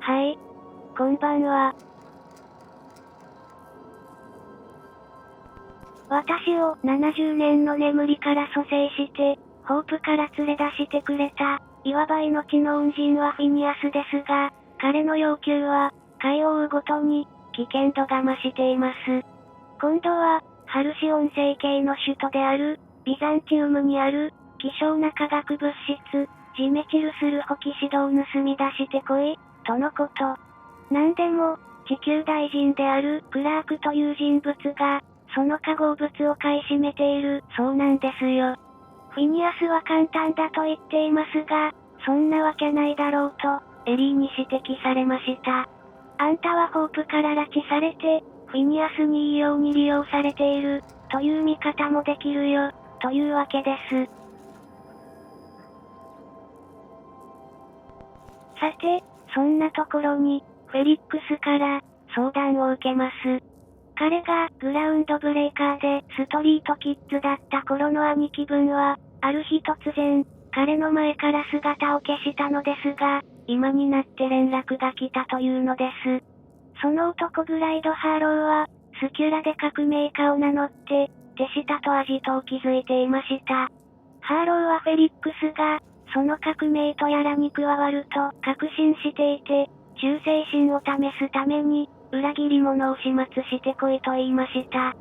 はい。こんばんは。私を70年の眠りから蘇生して、ホープから連れ出してくれた、いわば命の恩人はフィニアスですが、彼の要求は、回を追うごとに、危険度が増しています。今度は、ハルシオン星系の首都である、ビザンチウムにある、希少な化学物質、ジメチルスルホキシドを盗み出してこい、とのこと。なんでも、地球大臣であるクラークという人物が、その化合物を買い占めているそうなんですよ。フィニアスは簡単だと言っていますが、そんなわけないだろうと、エリーに指摘されました。あんたはホープから拉致されて、フィニアスにいいように利用されている、という見方もできるよ、というわけです。さて、そんなところに、フェリックスから、相談を受けます。彼がグラウンドブレイカーでストリートキッズだった頃の兄貴分は、ある日突然、彼の前から姿を消したのですが、今になって連絡が来たというのです。その男グライド・ハーローは、スキュラで革命家を名乗って、手下とアジトを築いていました。ハーローはフェリックスが、その革命とやらに加わると確信していて、忠誠心を試すために、裏切り者を始末してこいと言いました。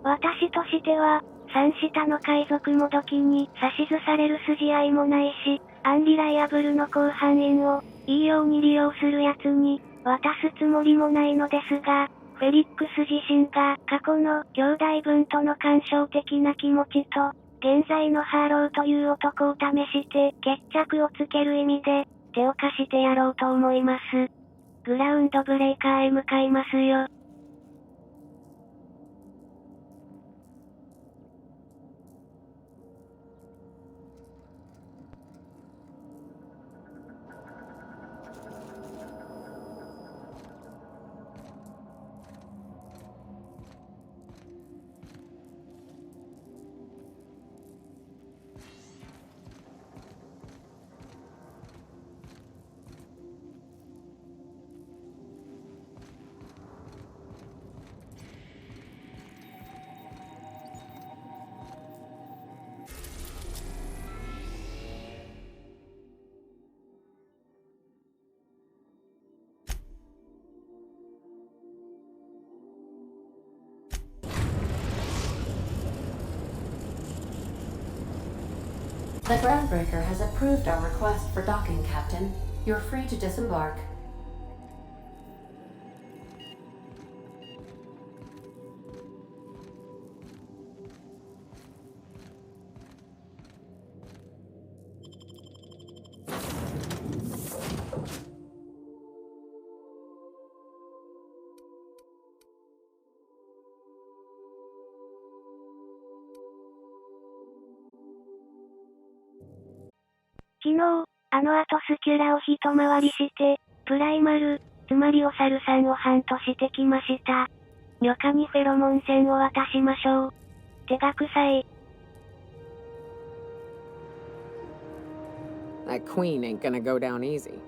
私としては、三下の海賊もどきに指図される筋合いもないし、アンリライアブルの広範員を、いいように利用する奴に、渡すつもりもないのですが、フェリックス自身が過去の兄弟分との感傷的な気持ちと、現在のハーローという男を試して決着をつける意味で、手を貸してやろうと思います。グラウンドブレイカーへ向かいますよ。The groundbreaker has approved our request for docking, Captain. You're free to disembark.昨日、あの後スキュラを一回りして、プライマル、つまりお猿さんをハントしてきました。女化にフェロモン線を渡しましょう。手が臭い。That queen ain't gonna go down easy.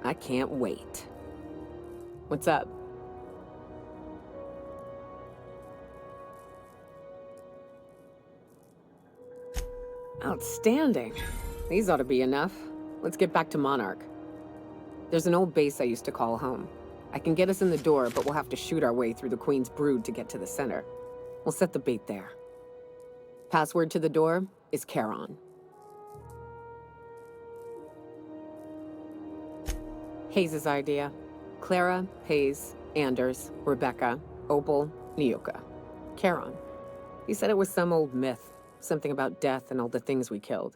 I can't wait. What's up? Outstanding. These ought to be enough. Let's get back to Monarch. There's an old base I used to call home. I can get us in the door, but we'll have to shoot our way through the Queen's brood to get to the center. We'll set the bait there. Password to the door is Charon. Hayes' idea. Clara, Hayes, Anders, Rebecca, Opal, Nyoka. Charon. He said it was some old myth. Something about death and all the things we killed.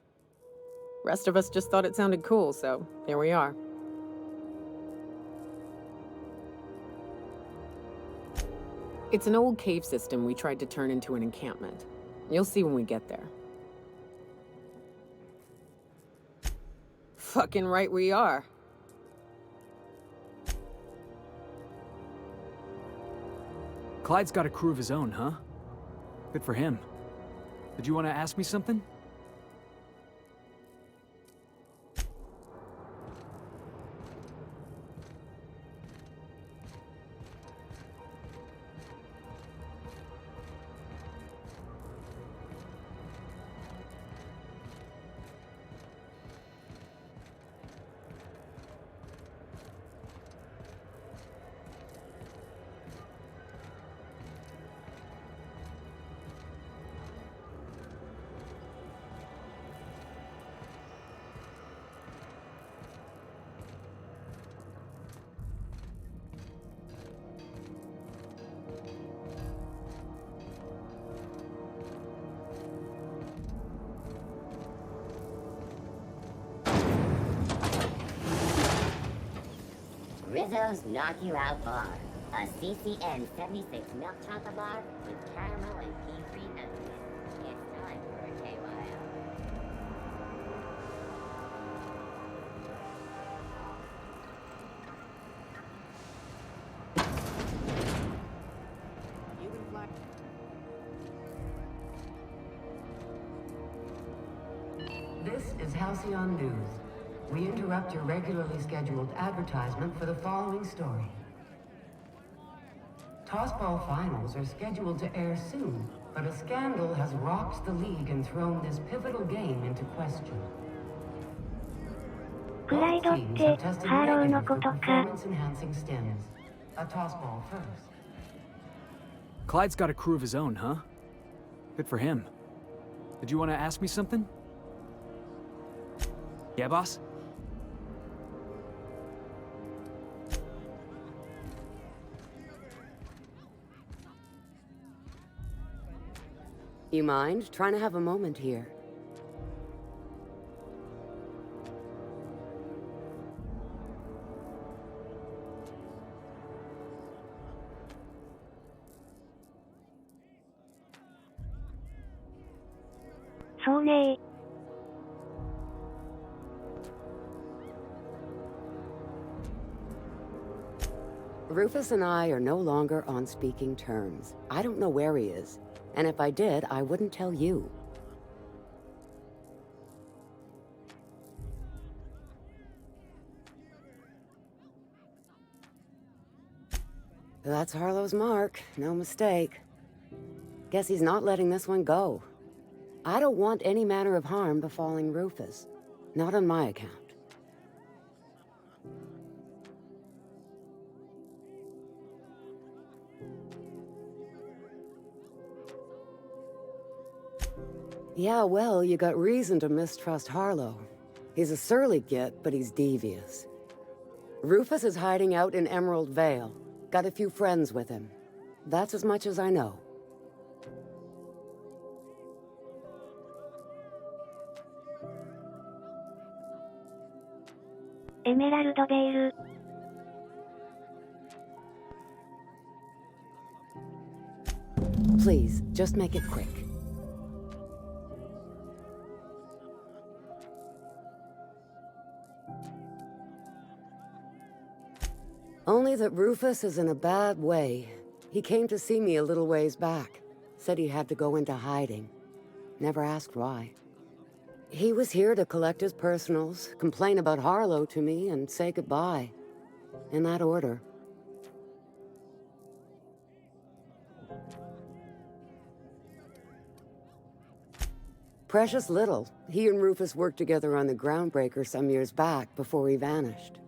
Rest of us just thought it sounded cool, so here we are. It's an old cave system we tried to turn into an encampment. You'll see when we get there. Fucking right we are. Clyde's got a crew of his own, huh? Good for him. Did you want to ask me something? Rizzo's Knock You Out Bar. A CCN 76 milk chocolate bar with caramel and pea-free beverages. It's time for a KYO. This is Halcyon News. We interrupt your regularly scheduled advertisement for the following story. Tossball finals are scheduled to air soon, but a scandal has rocked the league and thrown this pivotal game into question. プライドっ Both teams て have tested ハローの negative こ for とか。 performance-enhancing stims. A tossball first. Clyde's got a crew of his own, huh? Good for him. Did you want to ask me something? Yeah, boss? You mind trying to have a moment here?そうね Rufus and I are no longer on speaking terms. I don't know where he is. And if I did, I wouldn't tell you. That's Harlow's mark. No mistake. Guess he's not letting this one go. I don't want any manner of harm befalling Rufus. Not on my account. Yeah, well, you got reason to mistrust Harlow. He's a surly git, but he's devious. Rufus is hiding out in Emerald Vale. Got a few friends with him. That's as much as I know. Emerald Vale. Please, just make it quick. Only that Rufus is in a bad way. He came to see me a little ways back. Said he had to go into hiding. Never asked why. He was here to collect his personals, complain about Harlow to me, and say goodbye. In that order. Precious little. He and Rufus worked together on the Groundbreaker some years back before he vanished.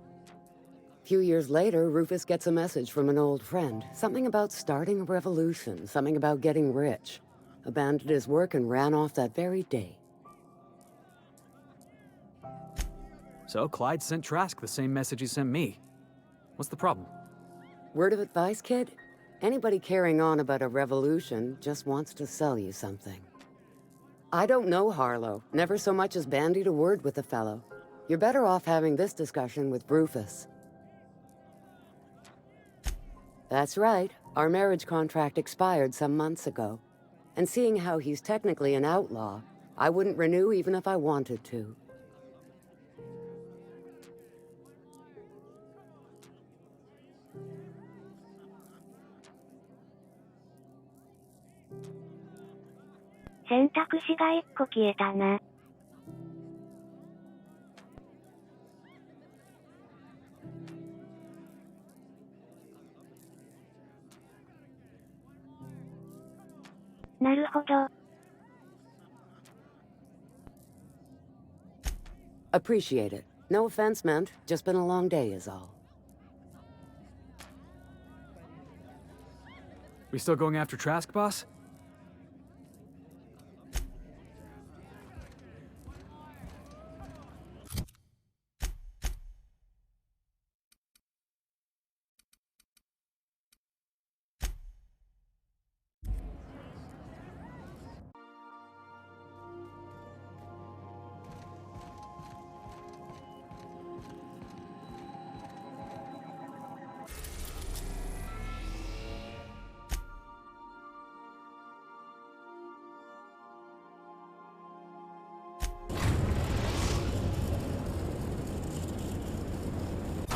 A few years later, Rufus gets a message from an old friend. Something about starting a revolution, something about getting rich. Abandoned his work and ran off that very day. So Clyde sent Trask the same message he sent me. What's the problem? Word of advice, kid? Anybody carrying on about a revolution just wants to sell you something. I don't know Harlow. Never so much as bandied a word with the fellow. You're better off having this discussion with Rufus. That's right. Our marriage contract expired some months ago. And seeing how he's technically an outlaw, I wouldn't renew even if I wanted to.「選択肢が1個消えたな」なるほど。Appreciate it. No offense meant. Just been a long day is all. We still going after Trask, boss?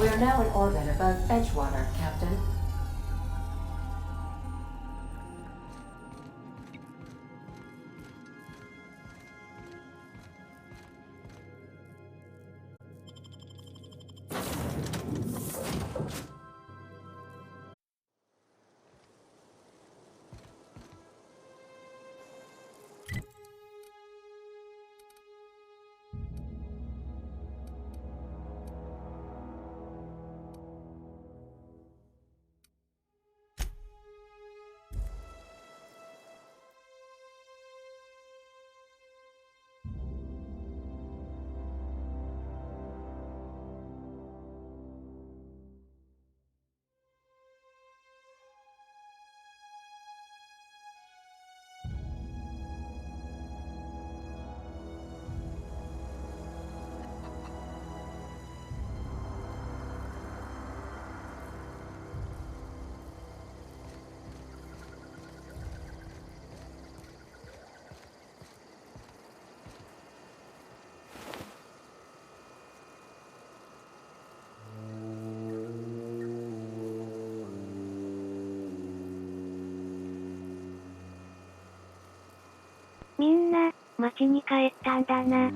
We are now in orbit above Edgewater, Captain.みんな、町に帰ったんだな。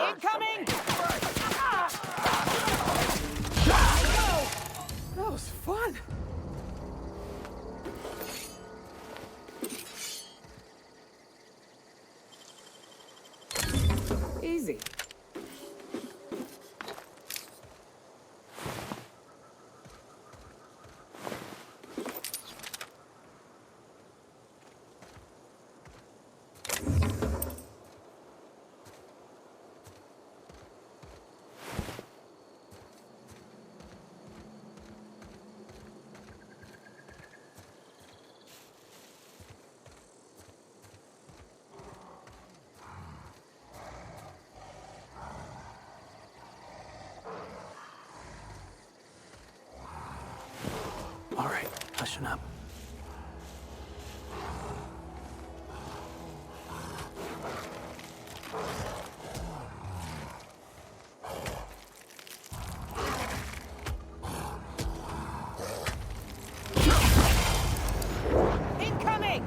Incoming! That was fun. Easy. All right, hushing up. Incoming!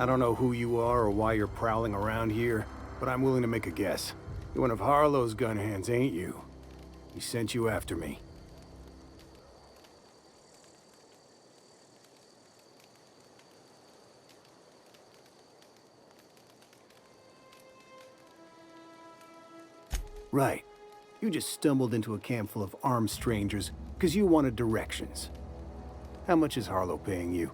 I don't know who you are or why you're prowling around here, but I'm willing to make a guess. You're one of Harlow's gun hands, ain't you? He sent you after me. Right. You just stumbled into a camp full of armed strangers because you wanted directions. How much is Harlow paying you?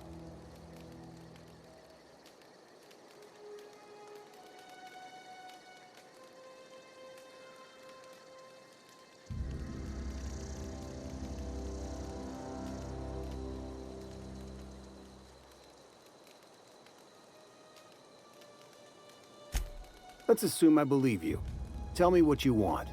Let's assume I believe you. Tell me what you want.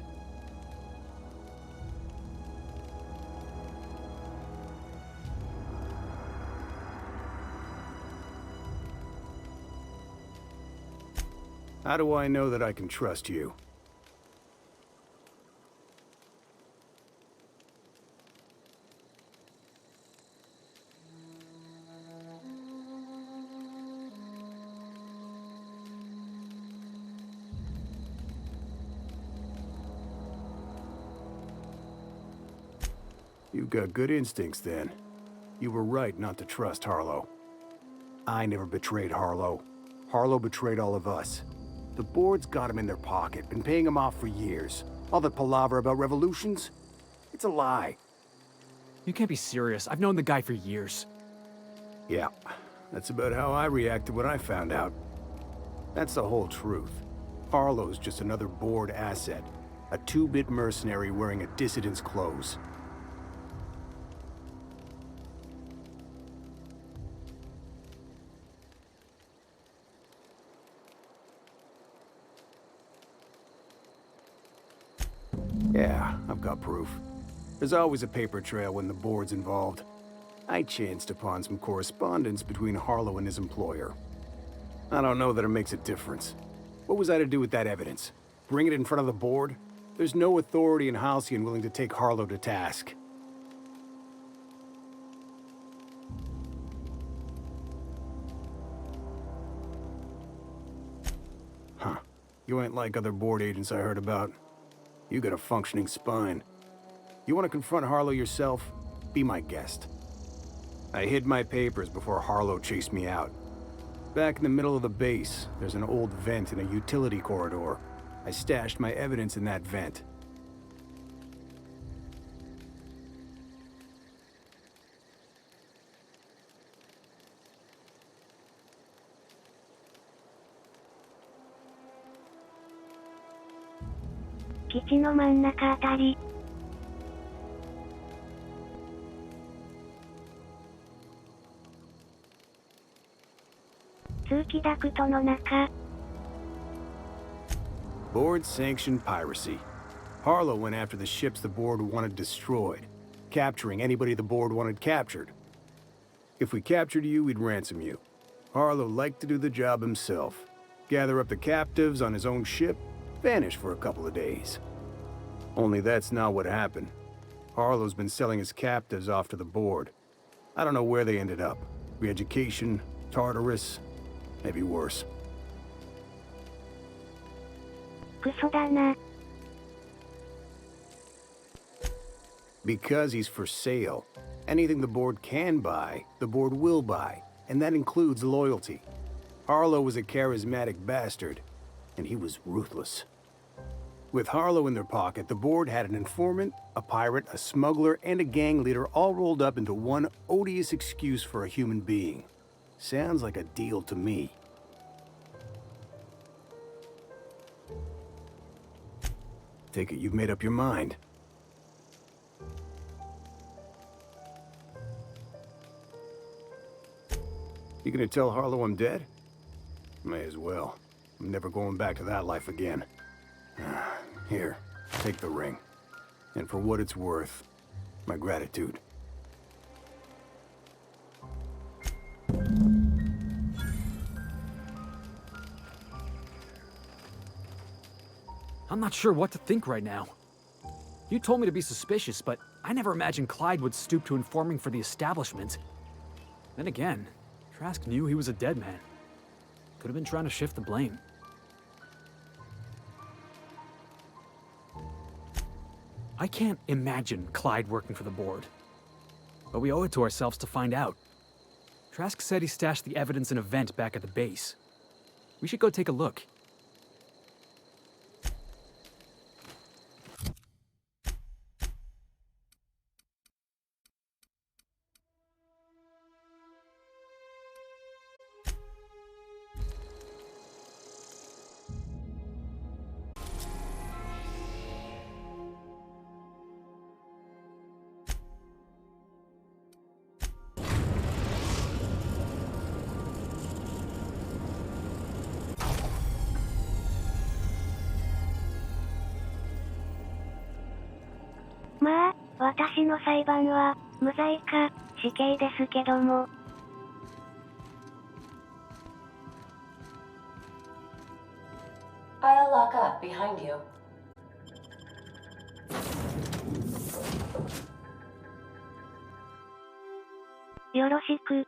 How do I know that I can trust you? You've got good instincts, then. You were right not to trust Harlow. I never betrayed Harlow. Harlow betrayed all of us. The board's got him in their pocket, been paying him off for years. All that palaver about revolutions? It's a lie. You can't be serious. I've known the guy for years. Yeah, that's about how I reacted when I found out. That's the whole truth. Harlow's just another board asset. A two-bit mercenary wearing a dissident's clothes. Yeah, I've got proof. There's always a paper trail when the board's involved. I chanced upon some correspondence between Harlow and his employer. I don't know that it makes a difference. What was I to do with that evidence? Bring it in front of the board? There's no authority in Halcyon willing to take Harlow to task. Huh. You ain't like other board agents I heard about. You got a functioning spine. You want to confront Harlow yourself? Be my guest. I hid my papers before Harlow chased me out. Back in the middle of the base, there's an old vent in a utility corridor. I stashed my evidence in that vent.基地の真ん中あたり。通気ダクトの中。Board-sanctioned piracy. Harlow went after the ships the board wanted destroyed, capturing anybody the board wanted captured. If we captured you, we'd ransom you. Harlow liked to do the job himself. Gather up the captives on his own ship, vanish for a couple of days. Only that's not what happened. Harlow's been selling his captives off to the board. I don't know where they ended up. Re-education, Tartarus, maybe worse. クソだな。 Because he's for sale. Anything the board can buy, the board will buy, and that includes loyalty. Harlow was a charismatic bastard, and he was ruthless. With Harlow in their pocket, the board had an informant, a pirate, a smuggler, and a gang leader all rolled up into one odious excuse for a human being. Sounds like a deal to me. Take it you've made up your mind. You gonna tell Harlow I'm dead? May as well. I'm never going back to that life again. Here, take the ring. And for what it's worth, my gratitude. I'm not sure what to think right now. You told me to be suspicious, but I never imagined Clyde would stoop to informing for the establishment. Then again, Trask knew he was a dead man. Could have been trying to shift the blame. I can't imagine Clyde working for the board. But we owe it to ourselves to find out. Trask said he stashed the evidence in a vent back at the base. We should go take a look. まあ、私の裁判は、無罪か、死刑ですけども。I'll lock up behind you. よろしく。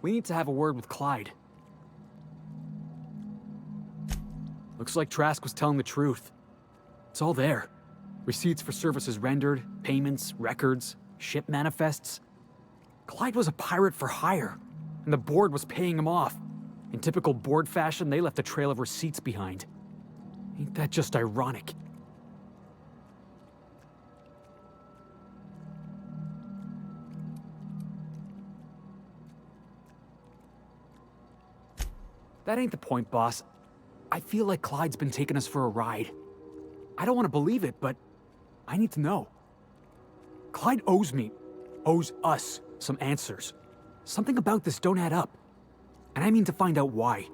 We need to have a word with Clyde. Looks like Trask was telling the truth. It's all there. Receipts for services rendered, payments, records, ship manifests. Clyde was a pirate for hire, and the board was paying him off. In typical board fashion, they left a trail of receipts behind. Ain't that just ironic? That ain't the point, boss. I feel like Clyde's been taking us for a ride. I don't want to believe it, but I need to know. Clyde owes us some answers. Something about this don't add up. And I mean to find out why.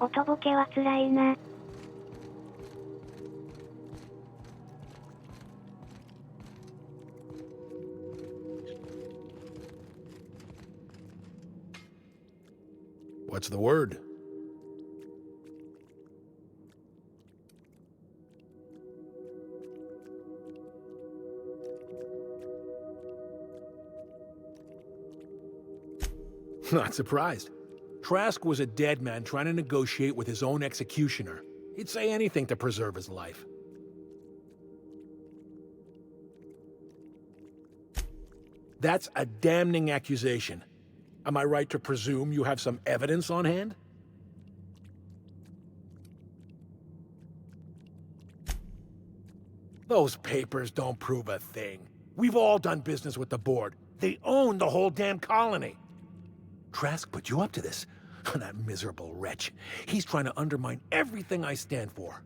おとぼけはつらいな。What's the word? Not surprised. Trask was a dead man trying to negotiate with his own executioner. He'd say anything to preserve his life. That's a damning accusation. Am I right to presume you have some evidence on hand? Those papers don't prove a thing. We've all done business with the board. They own the whole damn colony. Trask put you up to this. That miserable wretch. He's trying to undermine everything I stand for.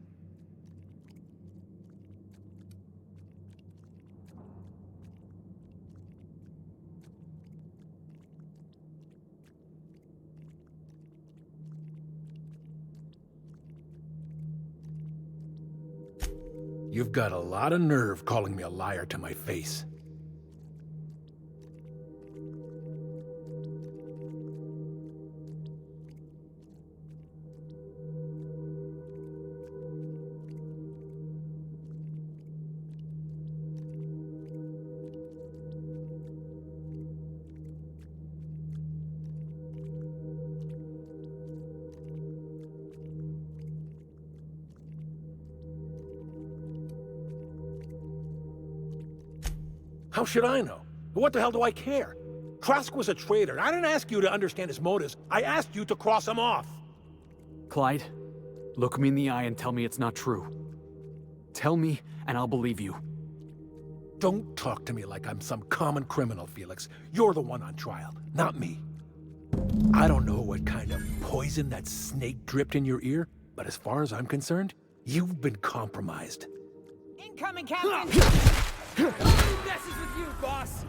You've got a lot of nerve calling me a liar to my face. How should I know? What the hell do I care? Trask was a traitor. I didn't ask you to understand his motives. I asked you to cross him off. Clyde, Look me in the eye and tell me it's not true. Tell me, and I'll believe you. Don't talk to me like I'm some common criminal, Felix. You're the one on trial, not me. I don't know what kind of poison that snake dripped in your ear, but as far as I'm concerned, you've been compromised. Incoming, Captain! Who messes with you, boss?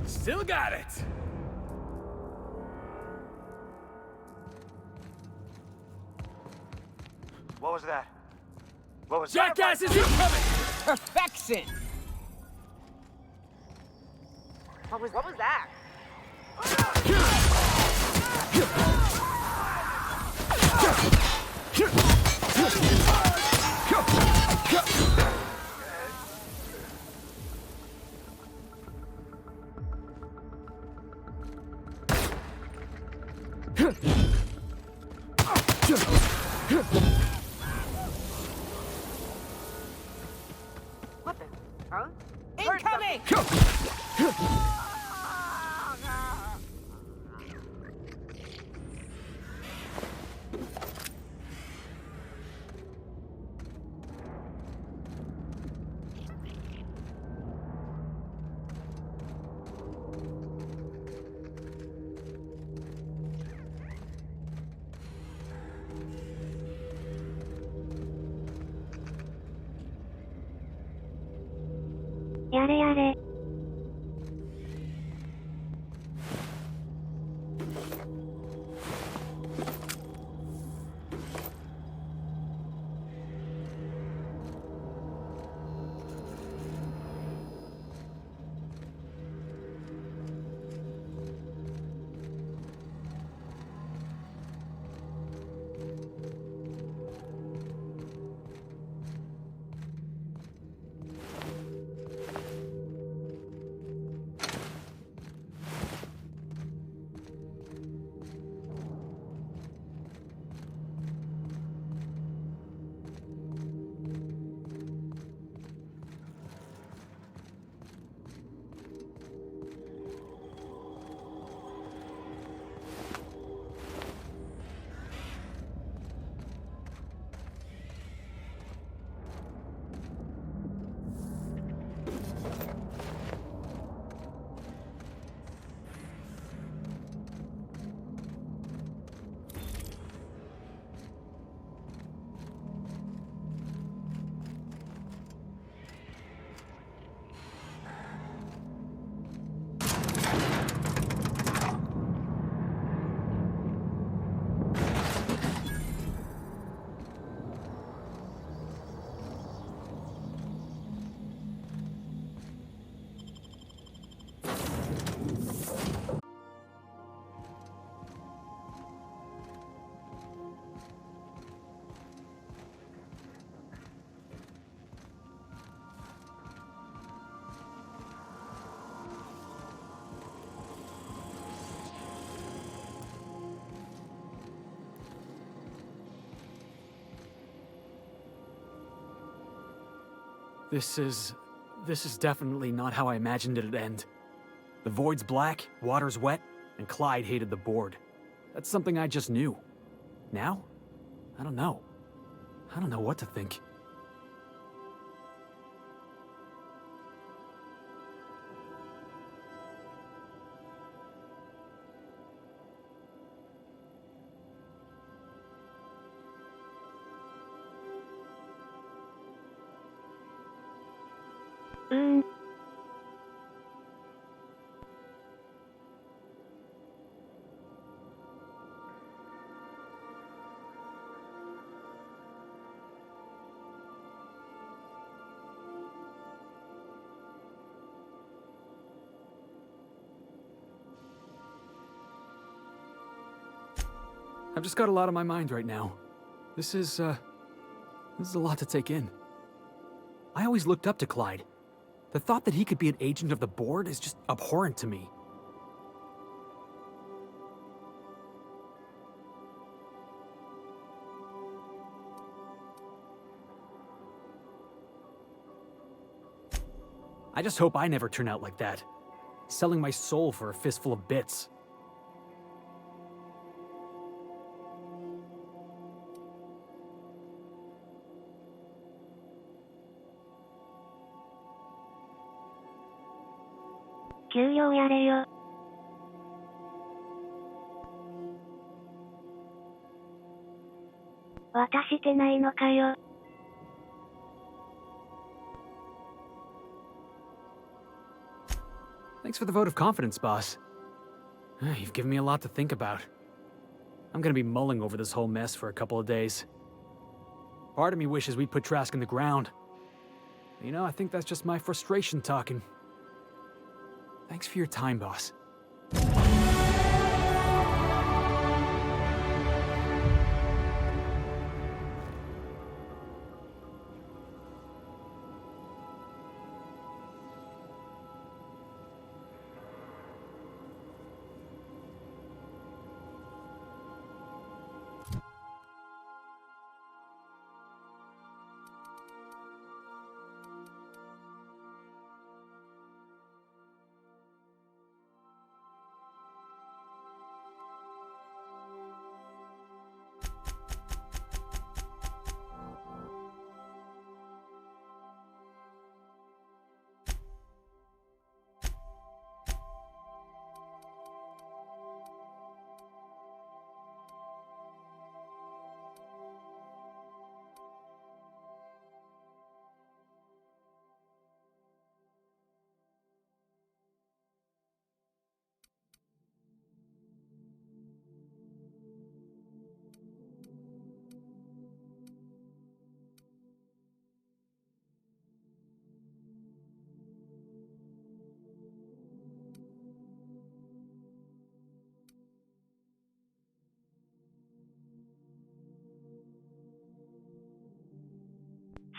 Still got it! What was that? What was that? Jackasses incoming! Perfection! What was that? What the? Huh? Incoming!やれやれ。This is definitely not how I imagined it'd end. The void's black, water's wet, and Clyde hated the board. That's something I just knew. Now? I don't know. I don't know what to think. I've just got a lot on my mind right now. This is a lot to take in. I always looked up to Clyde. The thought that he could be an agent of the board is just abhorrent to me. I just hope I never turn out like that. Selling my soul for a fistful of bits.給料やれよ。渡してないのかよ。Thanks for the vote of confidence, boss. You've given me a lot to think about. I'm gonna be mulling over this whole mess for a couple of days. Part of me wishes we'd put Trask in the ground. You know, I think that's just my frustration talking. Thanks for your time, boss.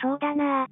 そうだな。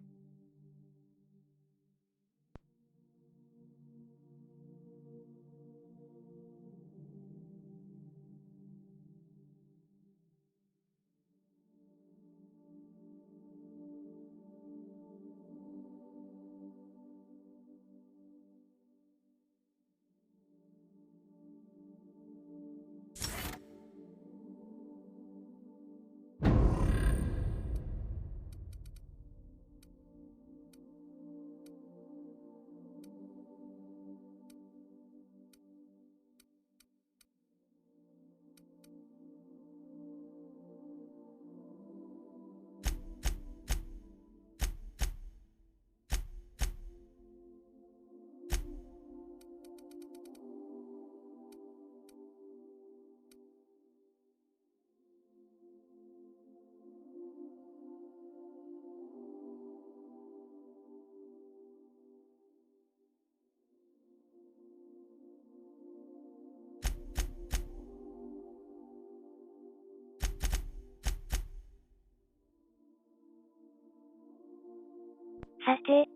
さて。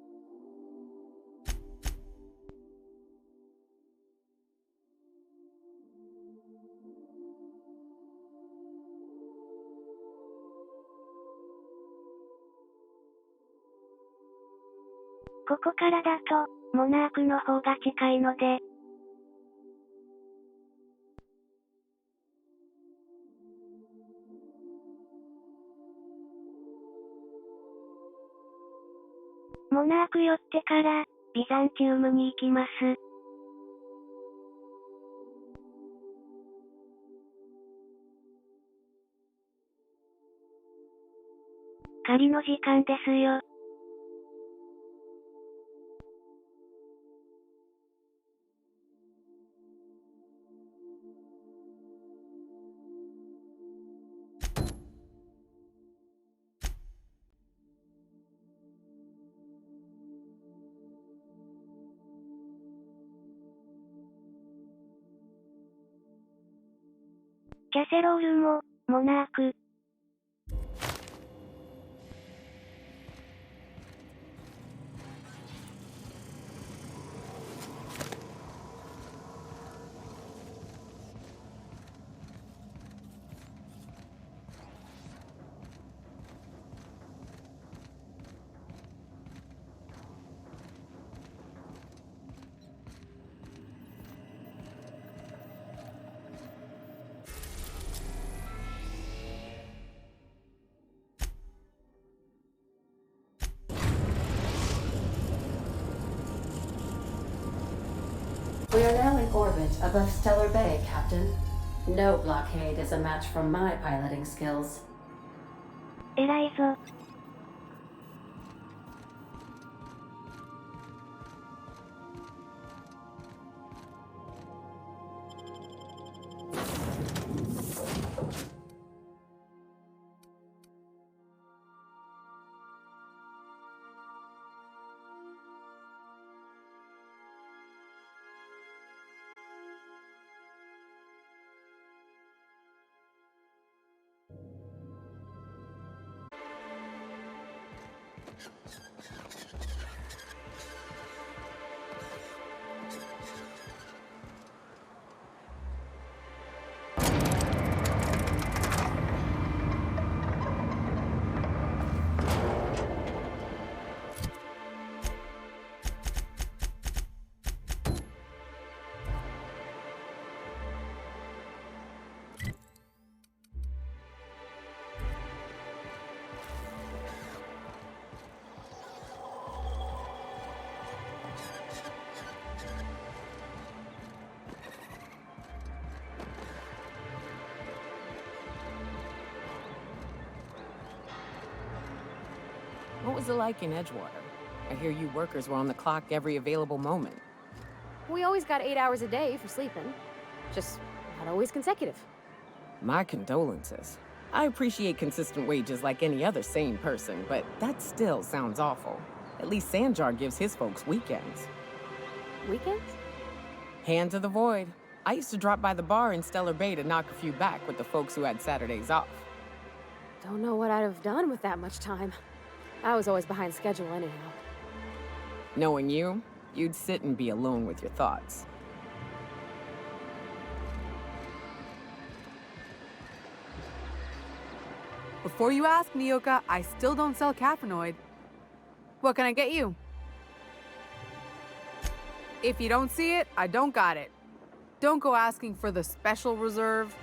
ここからだと、モナークの方が近いので。モナーク寄ってから、ビザンチウムに行きます。狩りの時間ですよ。キャセロールも、モナーク。We are now in orbit above Stellar Bay, Captain. No blockade is a match for my piloting skills. 偉いぞ。What was it like in Edgewater? I hear you workers were on the clock every available moment. We always got 8 hours a day for sleeping. Just not always consecutive. My condolences. I appreciate consistent wages like any other sane person, but that still sounds awful. At least Sanjar gives his folks weekends. Weekends? Hand to the void. I used to drop by the bar in Stellar Bay to knock a few back with the folks who had Saturdays off. Don't know what I'd have done with that much time. I was always behind schedule anyhow. Knowing you, you'd sit and be alone with your thoughts. Before you ask, Nyoka, I still don't sell caffeinoid. What can I get you? If you don't see it, I don't got it. Don't go asking for the special reserve.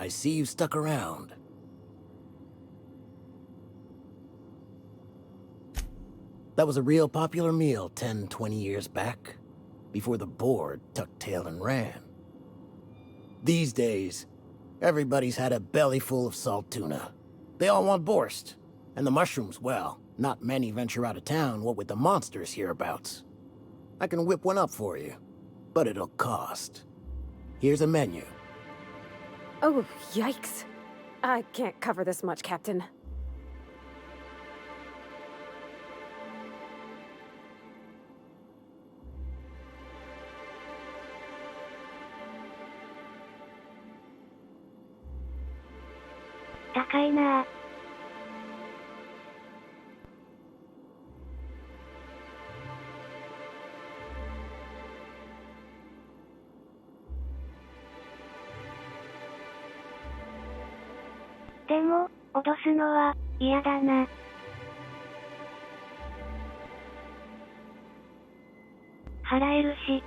I see you stuck around. That was a real popular meal 10, 20 years back, before the board tucked tail and ran. These days, everybody's had a belly full of salt tuna. They all want borscht. And the mushrooms, well, not many venture out of town, what with the monsters hereabouts. I can whip one up for you, but it'll cost. Here's a menu. Oh, yikes. I can't cover this much, Captain. Takai na. Deも、脅すのは、嫌だな。払えるし。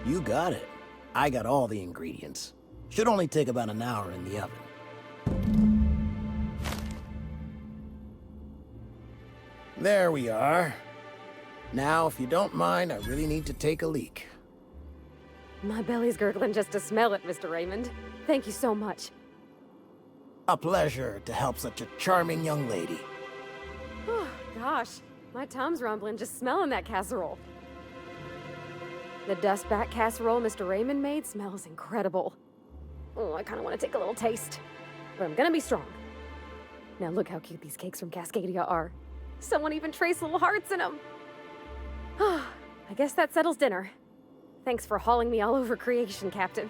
You got it. I got all the ingredients. Should only take about an hour in the oven. There we are. Now, if you don't mind, I really need to take a leak. My belly's gurgling just to smell it, Mr. Raymond. Thank you so much. A pleasure to help such a charming young lady. Oh, gosh, my tum's rumbling just smelling that casserole. The dustback casserole Mr. Raymond made smells incredible. Oh, I kind of want to take a little taste. But I'm gonna be strong. Now look how cute these cakes from Cascadia are. Someone even traced little hearts in them. I guess that settles dinner. Thanks for hauling me all over creation, Captain.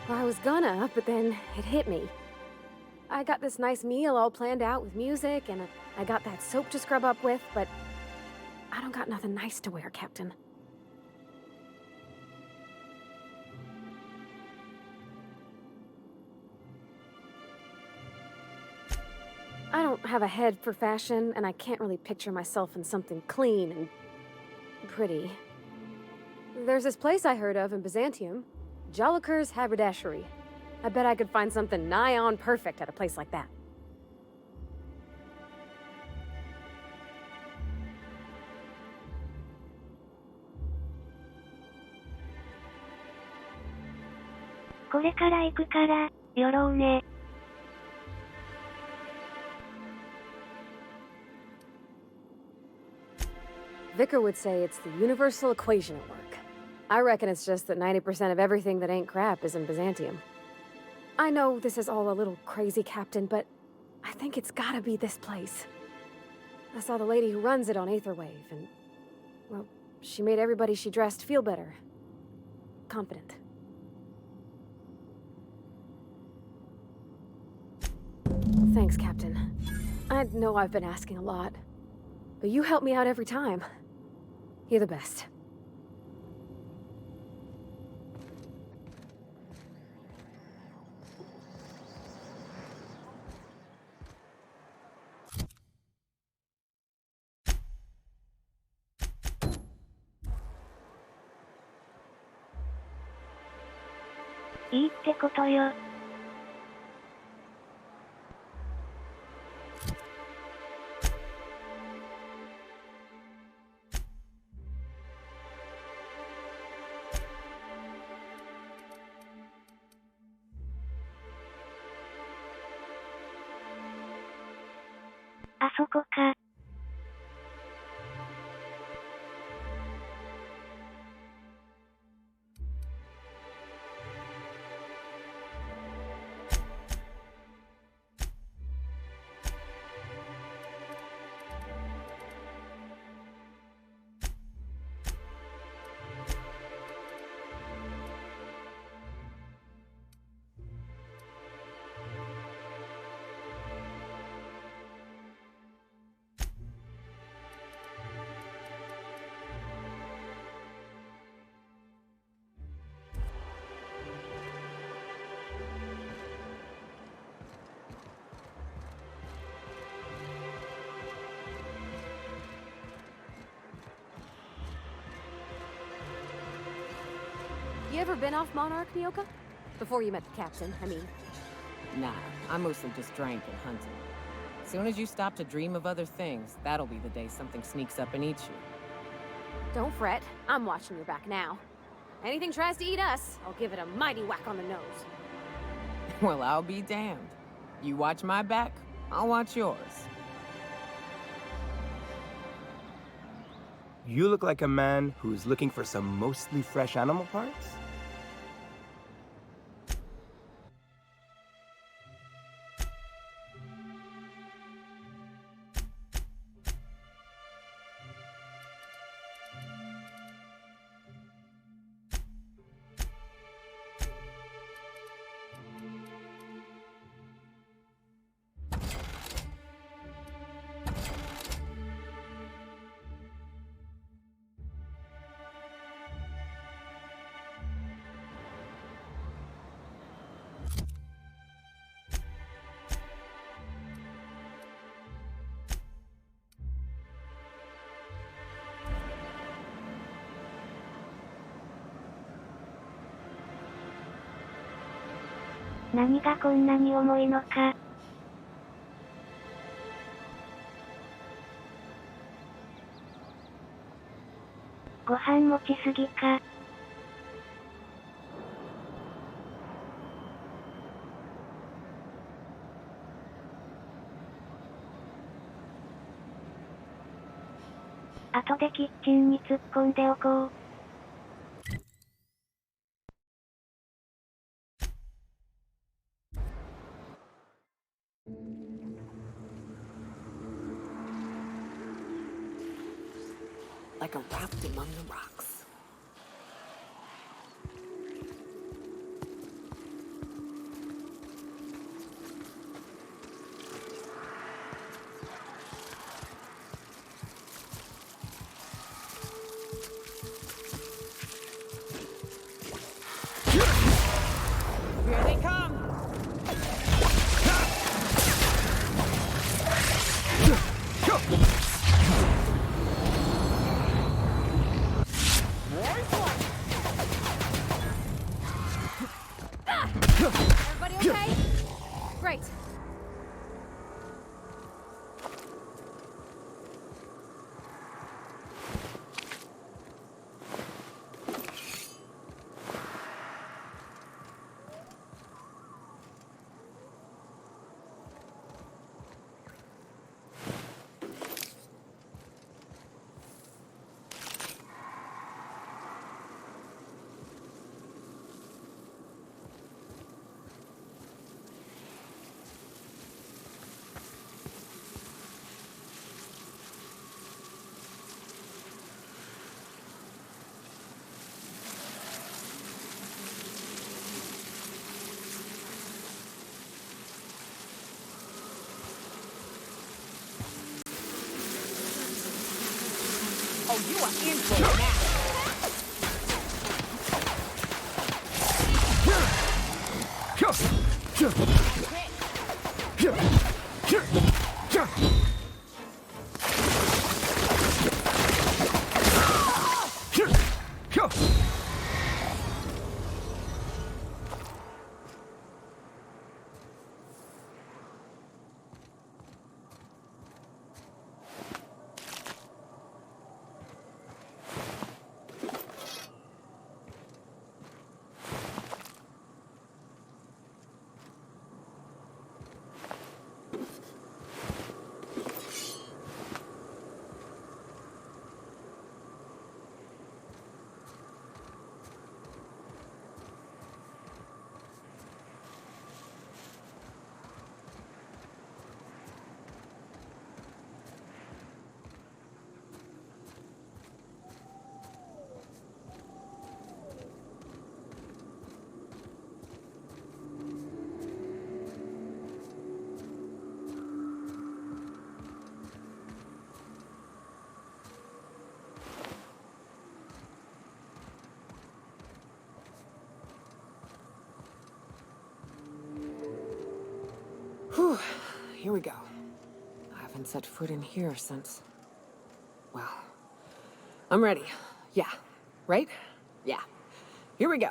Well, I was gonna, but then it hit me. I got this nice meal all planned out with music, and I got that soap to scrub up with, but I don't got nothing nice to wear, Captain. I don't have a head for fashion, and I can't really picture myself in something clean and pretty. There's this place I heard of in Byzantium, Jolicoeur's Haberdashery. I bet I could find something nigh on perfect at a place like that.これから行くから、寄ろうね。Vicar would say it's the universal equation at work. I reckon it's just that 90% of everything that ain't crap is in Byzantium. I know this is all a little crazy, Captain, but I think it's gotta be this place. I saw the lady who runs it on Aetherwave, and, well, she made everybody she dressed feel better. Confident. Thanks, Captain. I know I've been asking a lot, but you help me out every time. You're the best.いいってことよ。あそこか。You ever been off Monarch, Nyoka? Before you met the captain, I mean. Nah, I mostly just drank and hunted. Soon as you stop to dream of other things, that'll be the day something sneaks up and eats you. Don't fret. I'm watching your back now. Anything tries to eat us, I'll give it a mighty whack on the nose. Well, I'll be damned. You watch my back, I'll watch yours. You look like a man who's looking for some mostly fresh animal parts?何がこんなに重いのか。ご飯持ちすぎか。後でキッチンに突っ込んでおこう。Like a raft among the rocks. Here they come! Everybody okay? Great. Oh, you are in for it now. Whew, here we go. I haven't set foot in here since... Well, I'm ready. Yeah, right? Yeah. Here we go.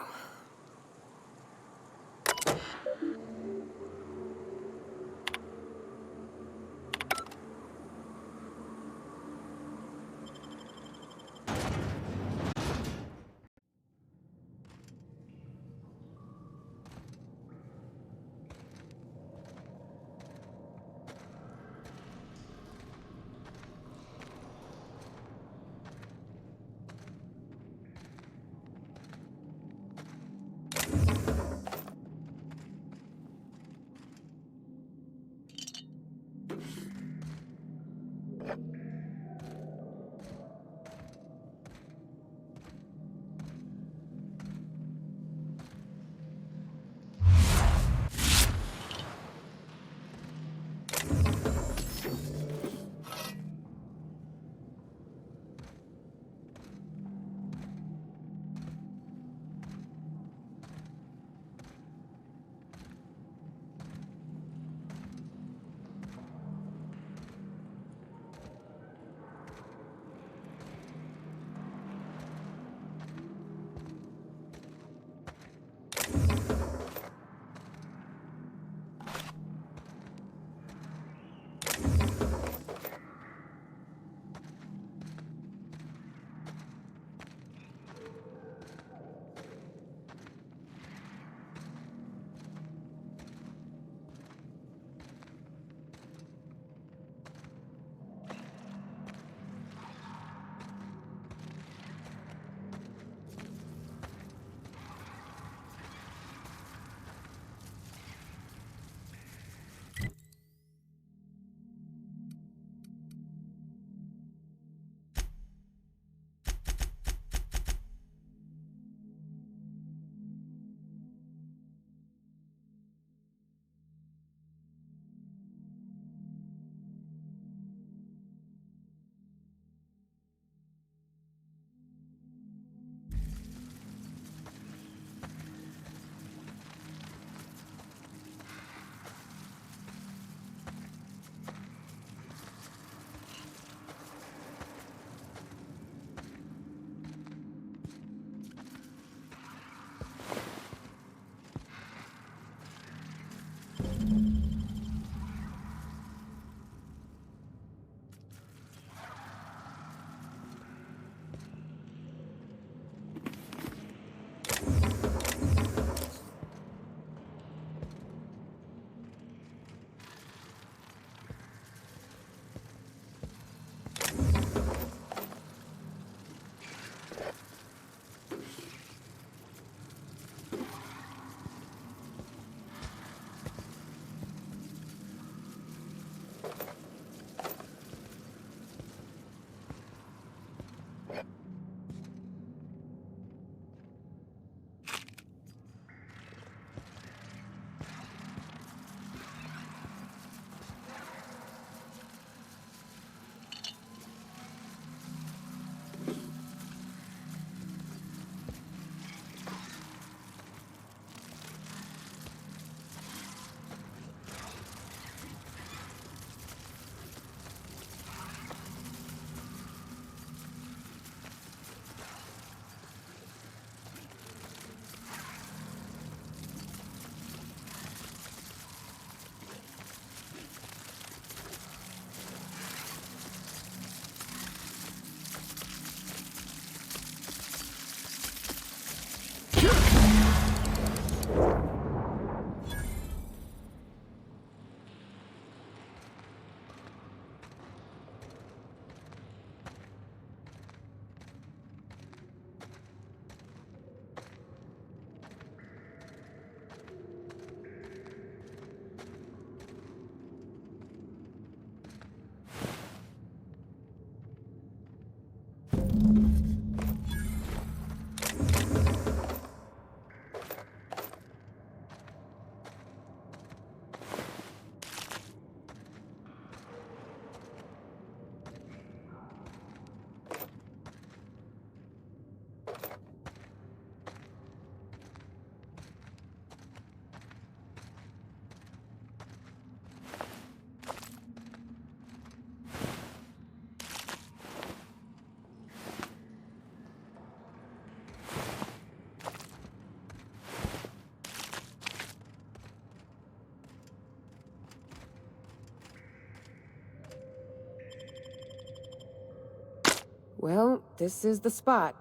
Well, this is the spot.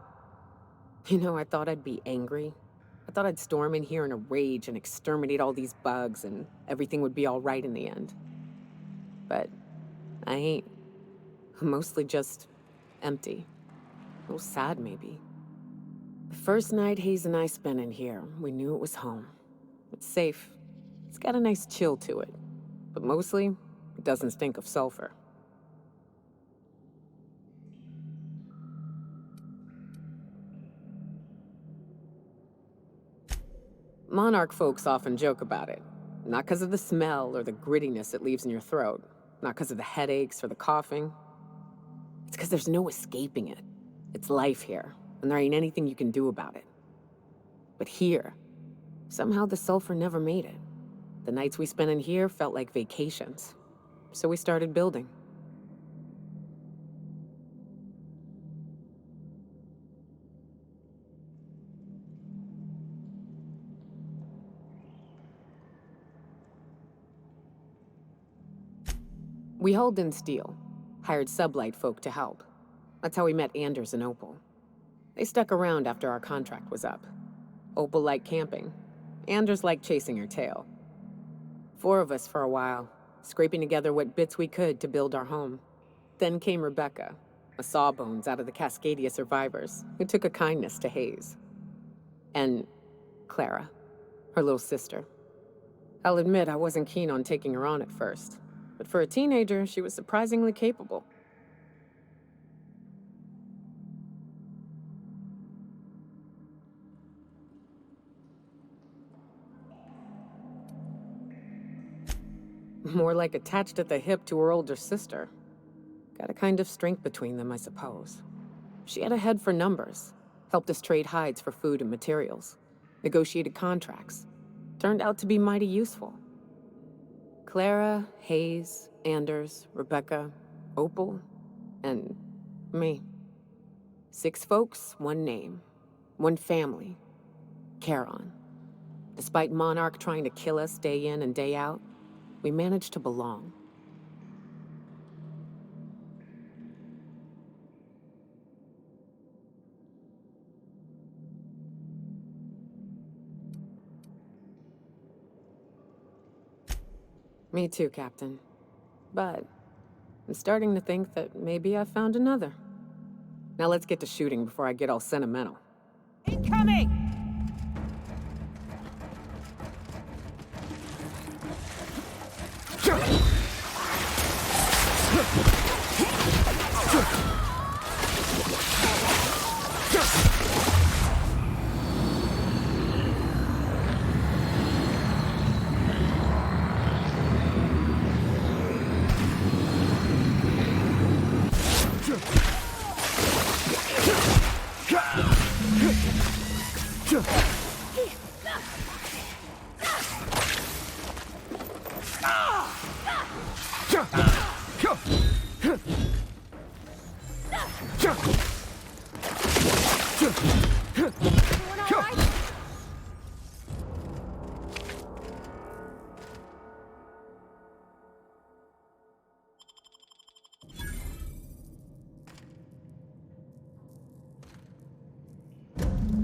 You know, I thought I'd be angry. I thought I'd storm in here in a rage and exterminate all these bugs and everything would be all right in the end. But I ain't. I'm mostly just empty. A little sad, maybe. The first night Hayes and I spent in here, we knew it was home. It's safe. It's got a nice chill to it. But mostly, it doesn't stink of sulfur. Monarch folks often joke about it. Not because of the smell or the grittiness it leaves in your throat. Not because of the headaches or the coughing. It's because there's no escaping it. It's life here, and there ain't anything you can do about it. But here, somehow the sulfur never made it. The nights we spent in here felt like vacations. So we started building. We hauled in steel, hired sublight folk to help. That's how we met Anders and Opal. They stuck around after our contract was up. Opal liked camping. Anders liked chasing her tail. 4 of us for a while, scraping together what bits we could to build our home. Then came Rebecca, a sawbones out of the Cascadia survivors, who took a kindness to Hayes. And Clara, her little sister. I'll admit I wasn't keen on taking her on at first, but for a teenager, she was surprisingly capable. More like attached at the hip to her older sister. Got a kind of strength between them, I suppose. She had a head for numbers, helped us trade hides for food and materials, negotiated contracts. Turned out to be mighty useful. Clara, Hayes, Anders, Rebecca, Opal, and me. 6 folks, 1 name, 1 family. Charon. Despite Monarch trying to kill us day in and day out, we managed to belong. Me too, Captain. But I'm starting to think that maybe I found another. Now let's get to shooting before I get all sentimental. Incoming!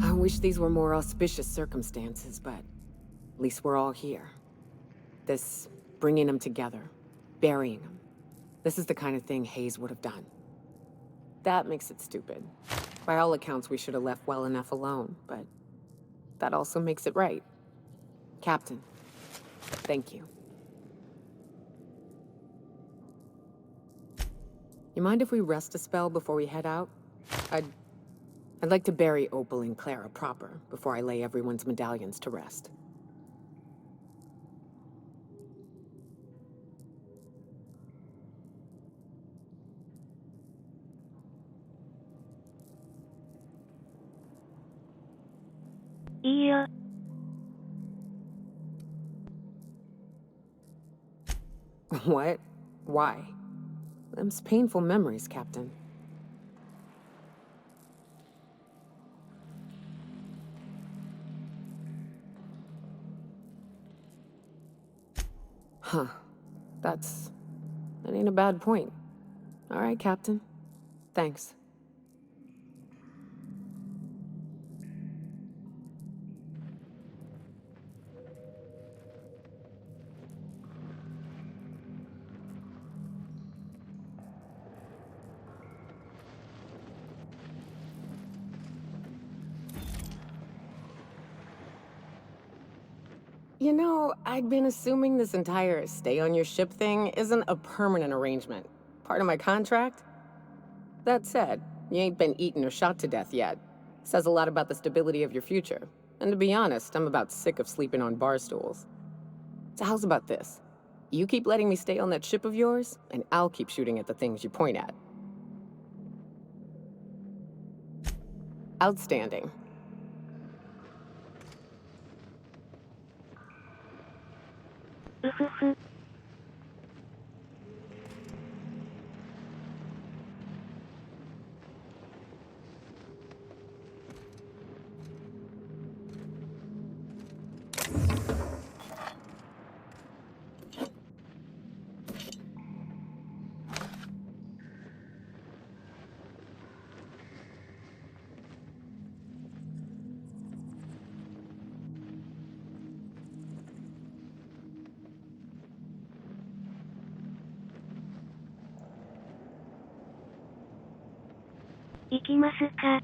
I wish these were more auspicious circumstances, but at least we're all here. This bringing them together, burying them. This is the kind of thing Hayes would have done. That makes it stupid. By all accounts, we should have left well enough alone, but that also makes it right. Captain, thank you. You mind if we rest a spell before we head out? I'd like to bury Opal and Clara proper before I lay everyone's medallions to rest. Yeah. What? Why? Them's painful memories, Captain. Huh. That ain't a bad point. All right, Captain. Thanks. You know, I'd been assuming this entire stay on your ship thing isn't a permanent arrangement. Part of my contract? That said, you ain't been eaten or shot to death yet. Says a lot about the stability of your future. And to be honest, I'm about sick of sleeping on bar stools. So how's about this? You keep letting me stay on that ship of yours, and I'll keep shooting at the things you point at. Outstanding. Uhuhu. 行きますか。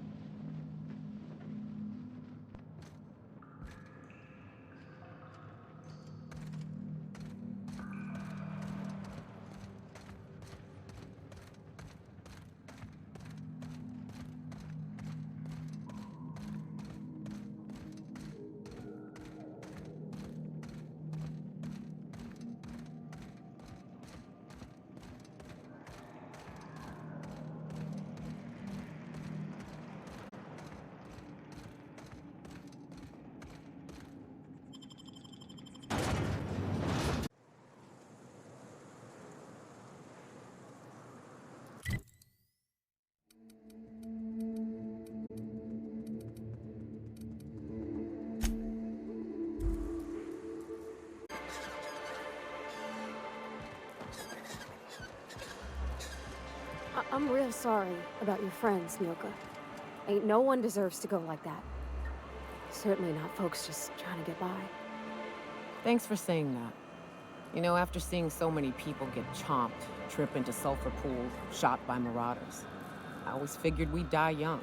I'm real sorry about your friends, Nyoka. Ain't no one deserves to go like that. Certainly not folks just trying to get by. Thanks for saying that. You know, after seeing so many people get chomped, trip into sulfur pools, shot by marauders, I always figured we'd die young.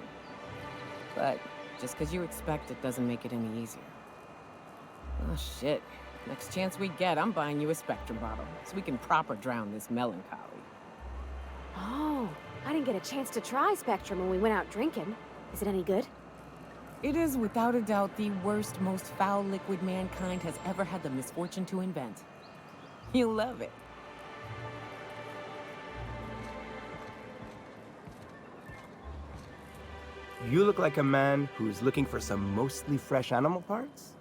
But just because you expect it doesn't make it any easier. Oh, shit. Next chance we get, I'm buying you a Spectrum bottle, so we can proper drown this melancholy. Oh, I didn't get a chance to try Spectrum when we went out drinking. Is it any good? It is without a doubt the worst, most foul liquid mankind has ever had the misfortune to invent. You'll love it. You look like a man who's looking for some mostly fresh animal parts?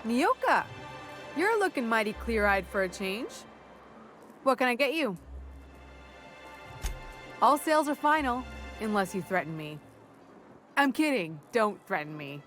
Nyoka! You're looking mighty clear-eyed for a change. What can I get you? All sales are final, unless you threaten me. I'm kidding. Don't threaten me.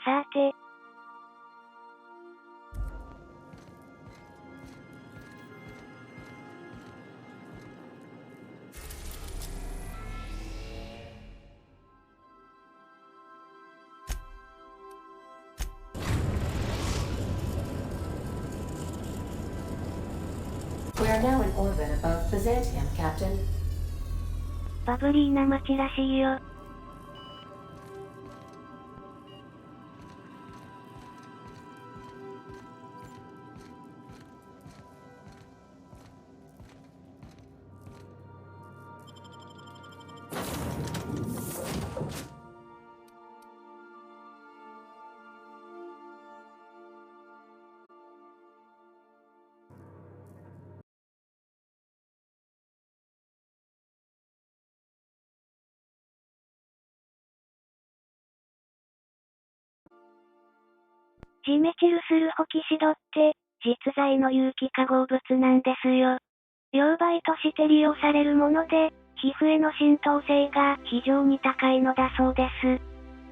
さて。We are now in orbit above Byzantium, Captain. バブリーな街らしいよ。ジメチルするホキシドって、実在の有機化合物なんですよ。溶媒として利用されるもので、皮膚への浸透性が非常に高いのだそうです。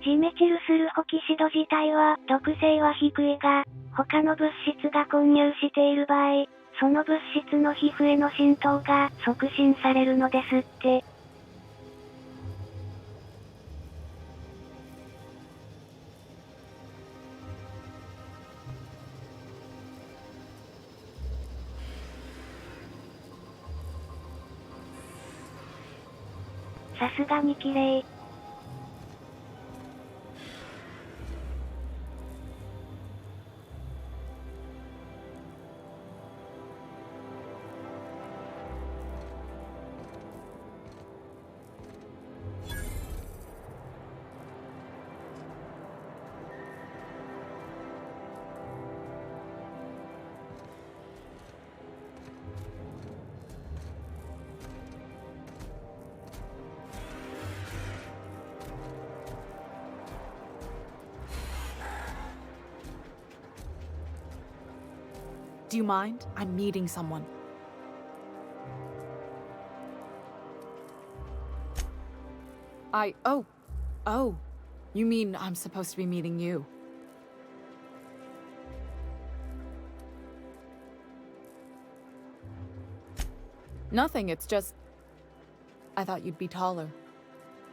ジメチルするホキシド自体は毒性は低いが、他の物質が混入している場合、その物質の皮膚への浸透が促進されるのですって。さすがに綺麗。Do you mind? I'm meeting someone. Oh. You mean I'm supposed to be meeting you? Nothing, it's just... I thought you'd be taller.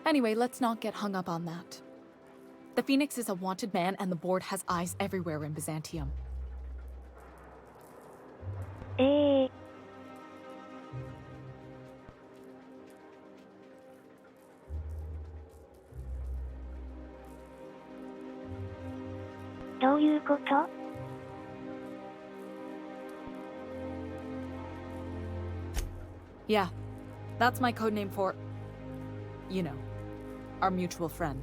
Anyway, let's not get hung up on that. The Phoenix is a wanted man, and the board has eyes everywhere in Byzantium. Eh. どういうこと？ Yeah, that's my codename for... you know, our mutual friend.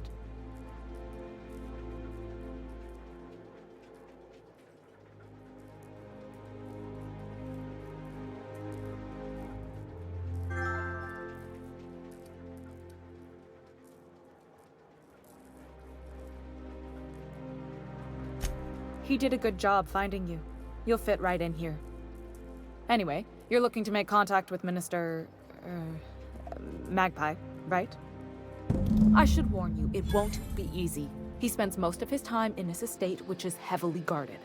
He did a good job finding you. You'll fit right in here. Anyway, you're looking to make contact with Minister... Magpie, right? I should warn you, it won't be easy. He spends most of his time in his estate, which is heavily guarded.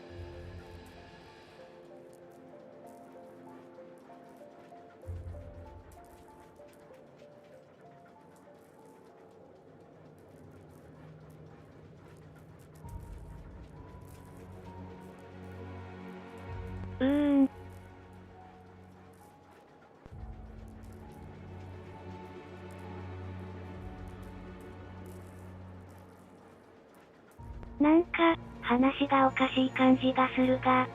なんか、話がおかしい感じがするが。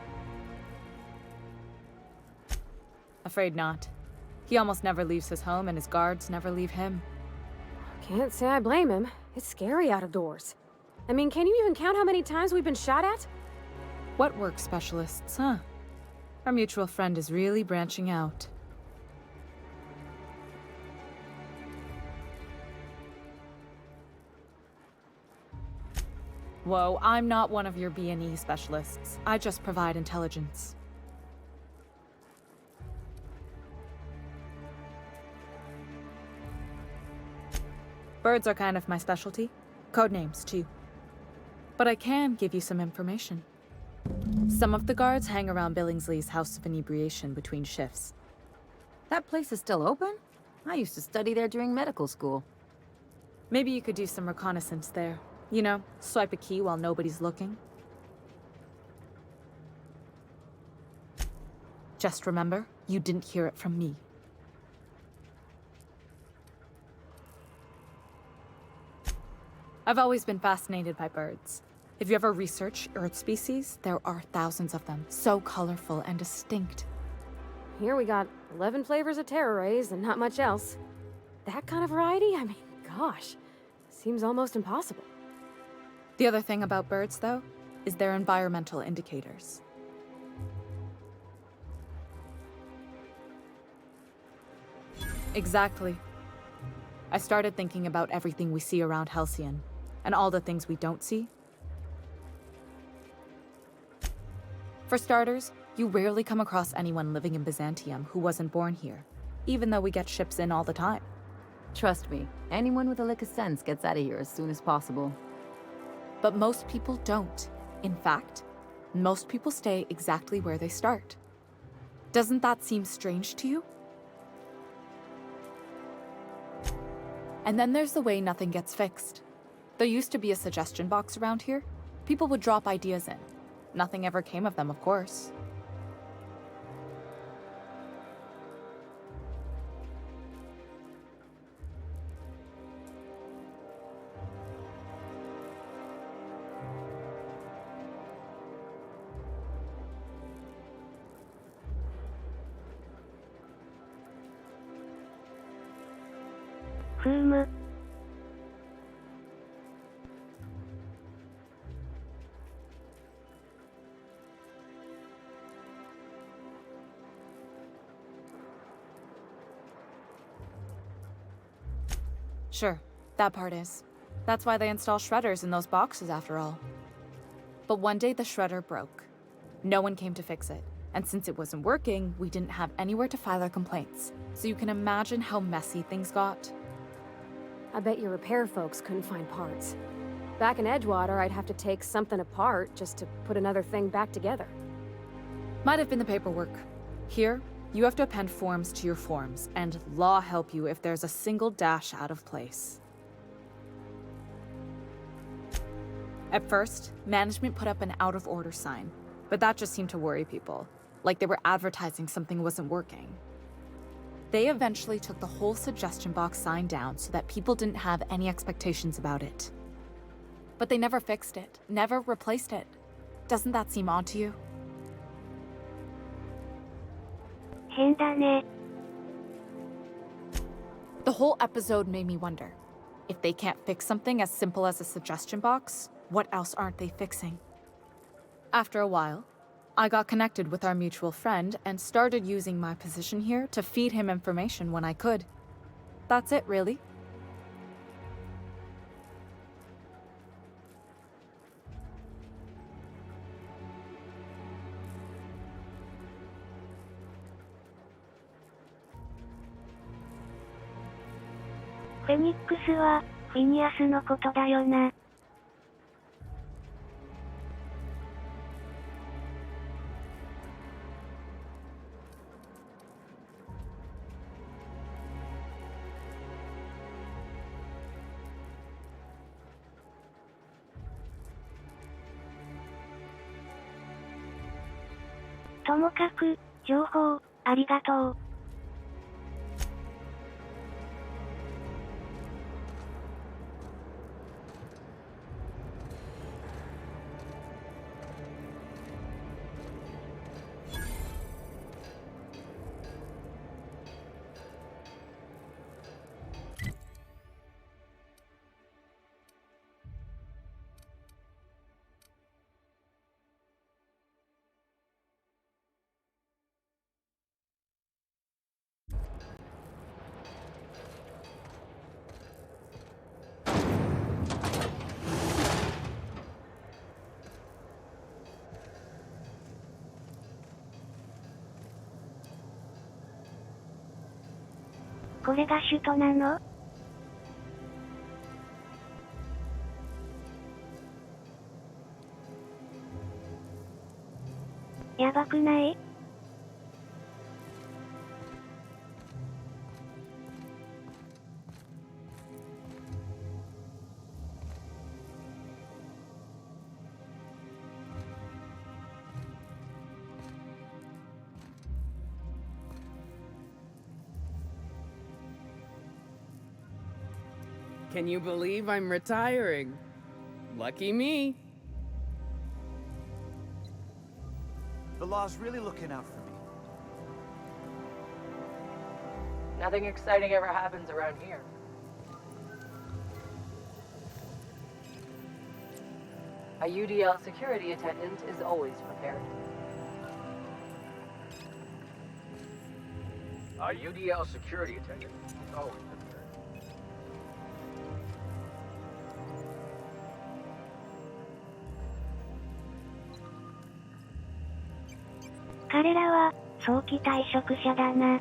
Afraid not. He almost never leaves his home, and his guards never leave him. Can't say I blame him. It's scary out of doors. I mean, can you even count how many times we've been shot at? What work specialists, huh? Our mutual friend is really branching out. Whoa, I'm not one of your B&E specialists. I just provide intelligence. Birds are kind of my specialty. Codenames, too. But I can give you some information. Some of the guards hang around Billingsley's House of Inebriation between shifts. That place is still open? I used to study there during medical school. Maybe you could do some reconnaissance there. You know, swipe a key while nobody's looking. Just remember, you didn't hear it from me. I've always been fascinated by birds. If you ever research Earth species, there are thousands of them, so colorful and distinct. Here we got 11 flavors of terror rays and not much else. That kind of variety? I mean, gosh, seems almost impossible. The other thing about birds, though, is their environmental indicators. Exactly. I started thinking about everything we see around Halcyon, and all the things we don't see. For starters, you rarely come across anyone living in Byzantium who wasn't born here, even though we get ships in all the time. Trust me, anyone with a lick of sense gets out of here as soon as possible. But most people don't. In fact, most people stay exactly where they start. Doesn't that seem strange to you? And then there's the way nothing gets fixed. There used to be a suggestion box around here. People would drop ideas in. Nothing ever came of them, of course. Sure, that part is. That's why they install shredders in those boxes after all. But one day the shredder broke. No one came to fix it, and since it wasn't working, we didn't have anywhere to file our complaints. So you can imagine how messy things got. I bet your repair folks couldn't find parts. Back in Edgewater, I'd have to take something apart just to put another thing back together. Might have been the paperwork. Here, you have to append forms to your forms, and law help you if there's a single dash out of place. At first, management put up an out-of-order sign, but that just seemed to worry people, like they were advertising something wasn't working. They eventually took the whole suggestion box sign down so that people didn't have any expectations about it. But they never fixed it, never replaced it. Doesn't that seem odd to you? 変だね. The whole episode made me wonder, if they can't fix something as simple as a suggestion box, what else aren't they fixing? After a while, I got connected with our mutual friend and started using my position here to feed him information when I could. That's it, really. Phoenix フェニックスは、フィニアスのことだよな。ともかく、情報、ありがとう。これが首都なの？やばくない？ Can you believe I'm retiring? Lucky me. The law's really looking out for me. Nothing exciting ever happens around here. A UDL security attendant is always prepared. A UDL security attendant is always prepared. 彼らは、早期退職者だな。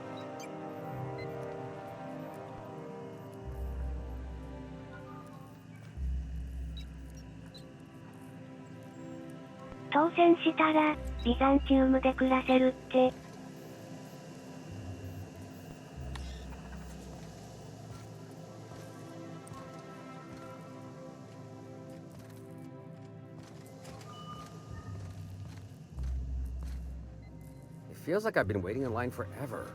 当選したら、ビザンチウムで暮らせるって。Feels like I've been waiting in line forever.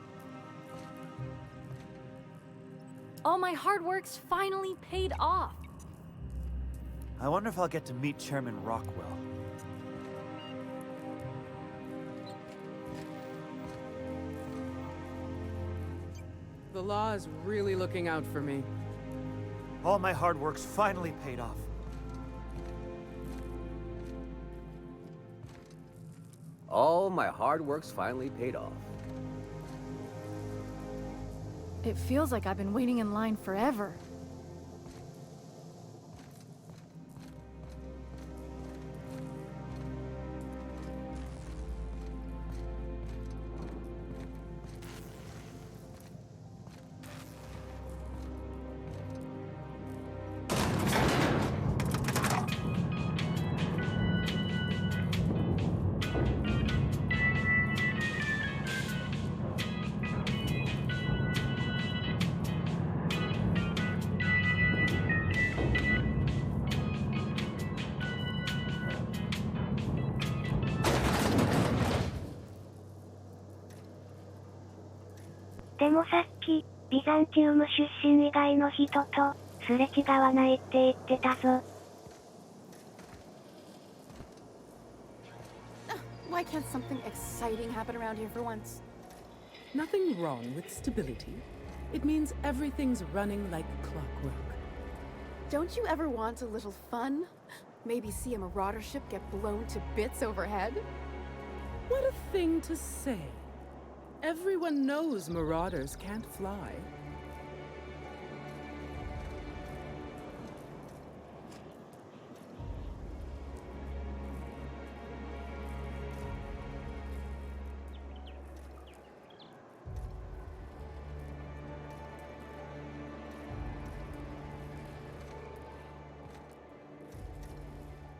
All my hard work's finally paid off. I wonder if I'll get to meet Chairman Rockwell. The law is really looking out for me. All my hard work's finally paid off. All my hard work's finally paid off. It feels like I've been waiting in line forever.でもさっき、ビザンチウム出身以外の人と、すれ違わないって言ってたぞ。Why can't something exciting happen around here for once? Nothing wrong with stability. It means everything's running like clockwork. Don't you ever want a little fun? Maybe see a marauder ship get blown to bits overhead? What a thing to say. Everyone knows marauders can't fly.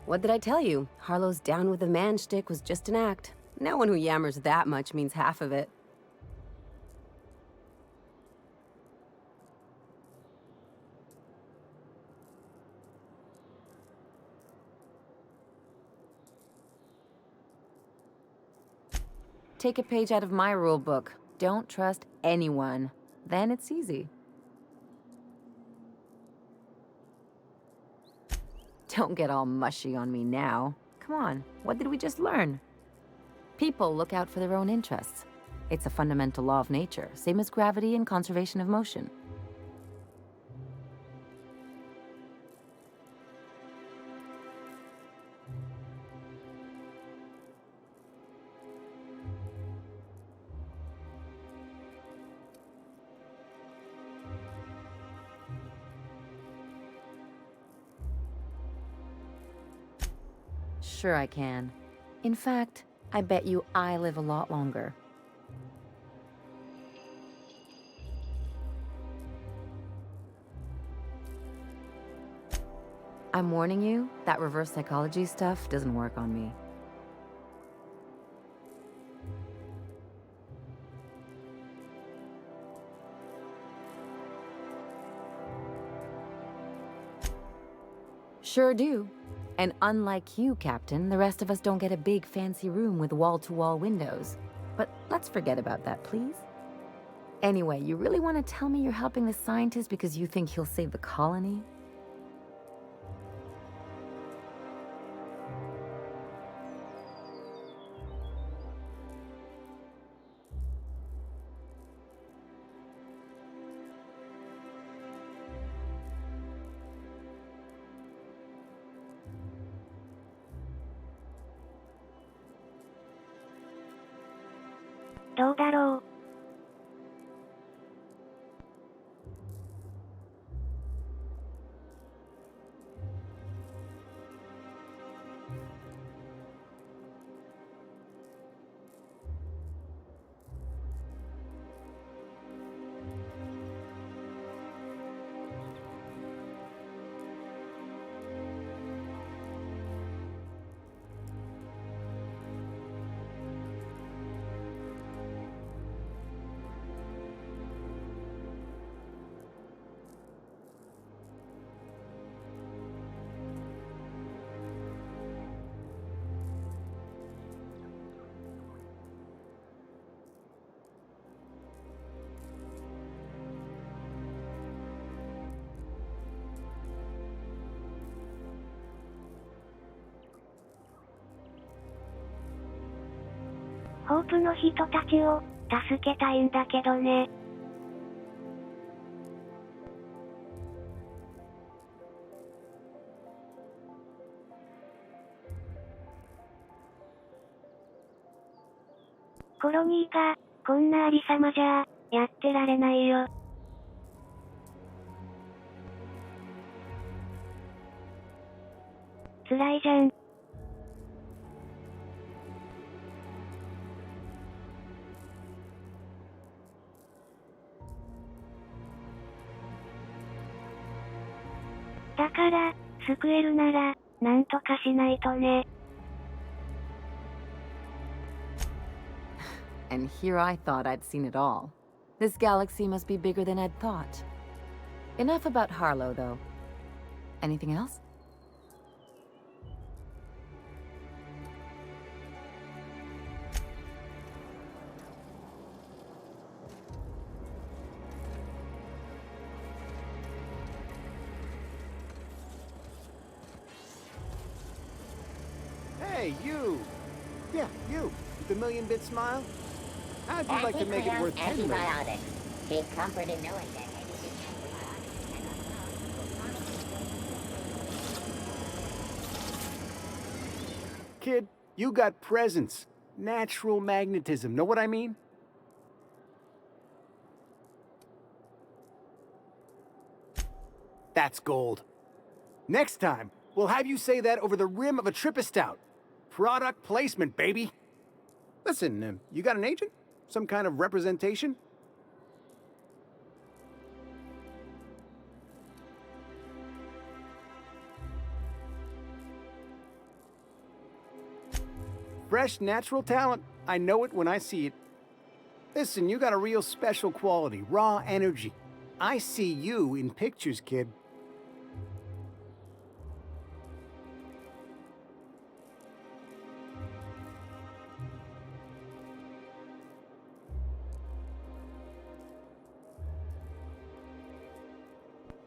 What did I tell you? Harlow's down with the man shtick was just an act. No one who yammers that much means half of it. Take a page out of my rule book. Don't trust anyone. Then it's easy. Don't get all mushy on me now. Come on, what did we just learn? People look out for their own interests. It's a fundamental law of nature, same as gravity and conservation of motion. Sure I can. In fact, I bet you I live a lot longer. I'm warning you, that reverse psychology stuff doesn't work on me. Sure do. And unlike you, Captain, the rest of us don't get a big fancy room with wall-to-wall windows. But let's forget about that, please. Anyway, you really want to tell me you're helping the scientist because you think he'll save the colony?どうだろう。ホープの人たちを助けたいんだけどね。コロニーがこんなありさまじゃやってられないよ。辛いじゃん。だから、救えるなら、なんとかしないとね。And here I thought I'd seen it all. This galaxy must be bigger than I'd thought. Enough about Harlow, though. Anything else? Hey, you! Yeah, you. With the million-bit smile? How'd you like to make it worth 10 million? Antibiotics. Take comfort in knowing that anything Kid, you got presence. Natural magnetism. Know what I mean? That's gold. Next time, we'll have you say that over the rim of a Trippistout. Product placement, baby. Listen, you got an agent? Some kind of representation? Fresh, natural talent. I know it when I see it. Listen, you got a real special quality, raw energy. I see you in pictures, kid.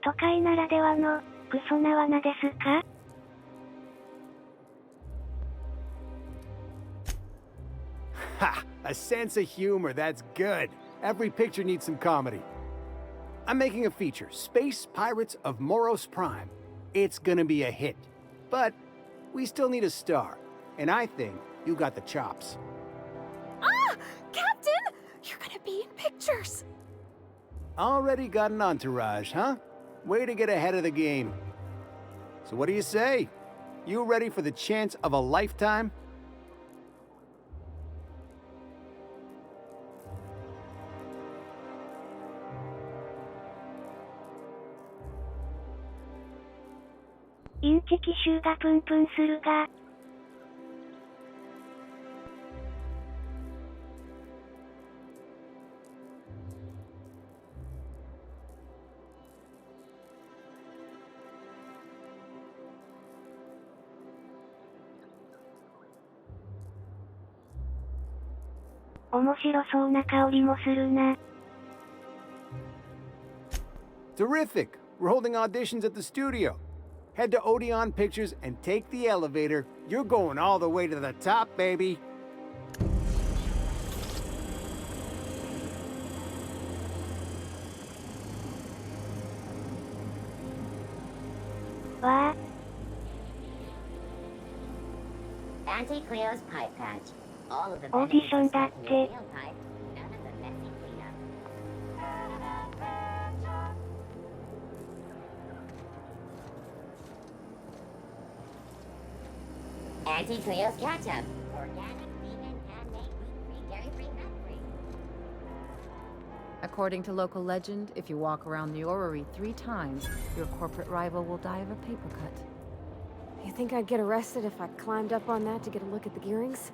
都会ならではのクソな罠ですか？ Ha! A sense of humor, that's good. Every picture needs some comedy. I'm making a feature, Space Pirates of Moros Prime. It's gonna be a hit. But we still need a star. And I think you got the chops. Ah! Captain! You're gonna be in pictures! Already got an entourage, huh? Way to get ahead of the game. So what do you say? You ready for the chance of a lifetime? 인치奇襲がプンプンするが。面白そうな香りもするな。Terrific. We're holding auditions at the studio. Head to Odeon Pictures and take the elevator. You're going all the way to the top, baby. Wow. Auntie Cleo's pipe patch. All of the Audition that day. pipe, none of the messy cleanup. Auntie Cleo's ketchup. Organic, vegan, handmade, gluten-free, dairy-free, nut-free. According to local legend, if you walk around the orrery 3 times, your corporate rival will die of a paper cut. You think I'd get arrested if I climbed up on that to get a look at the gearings?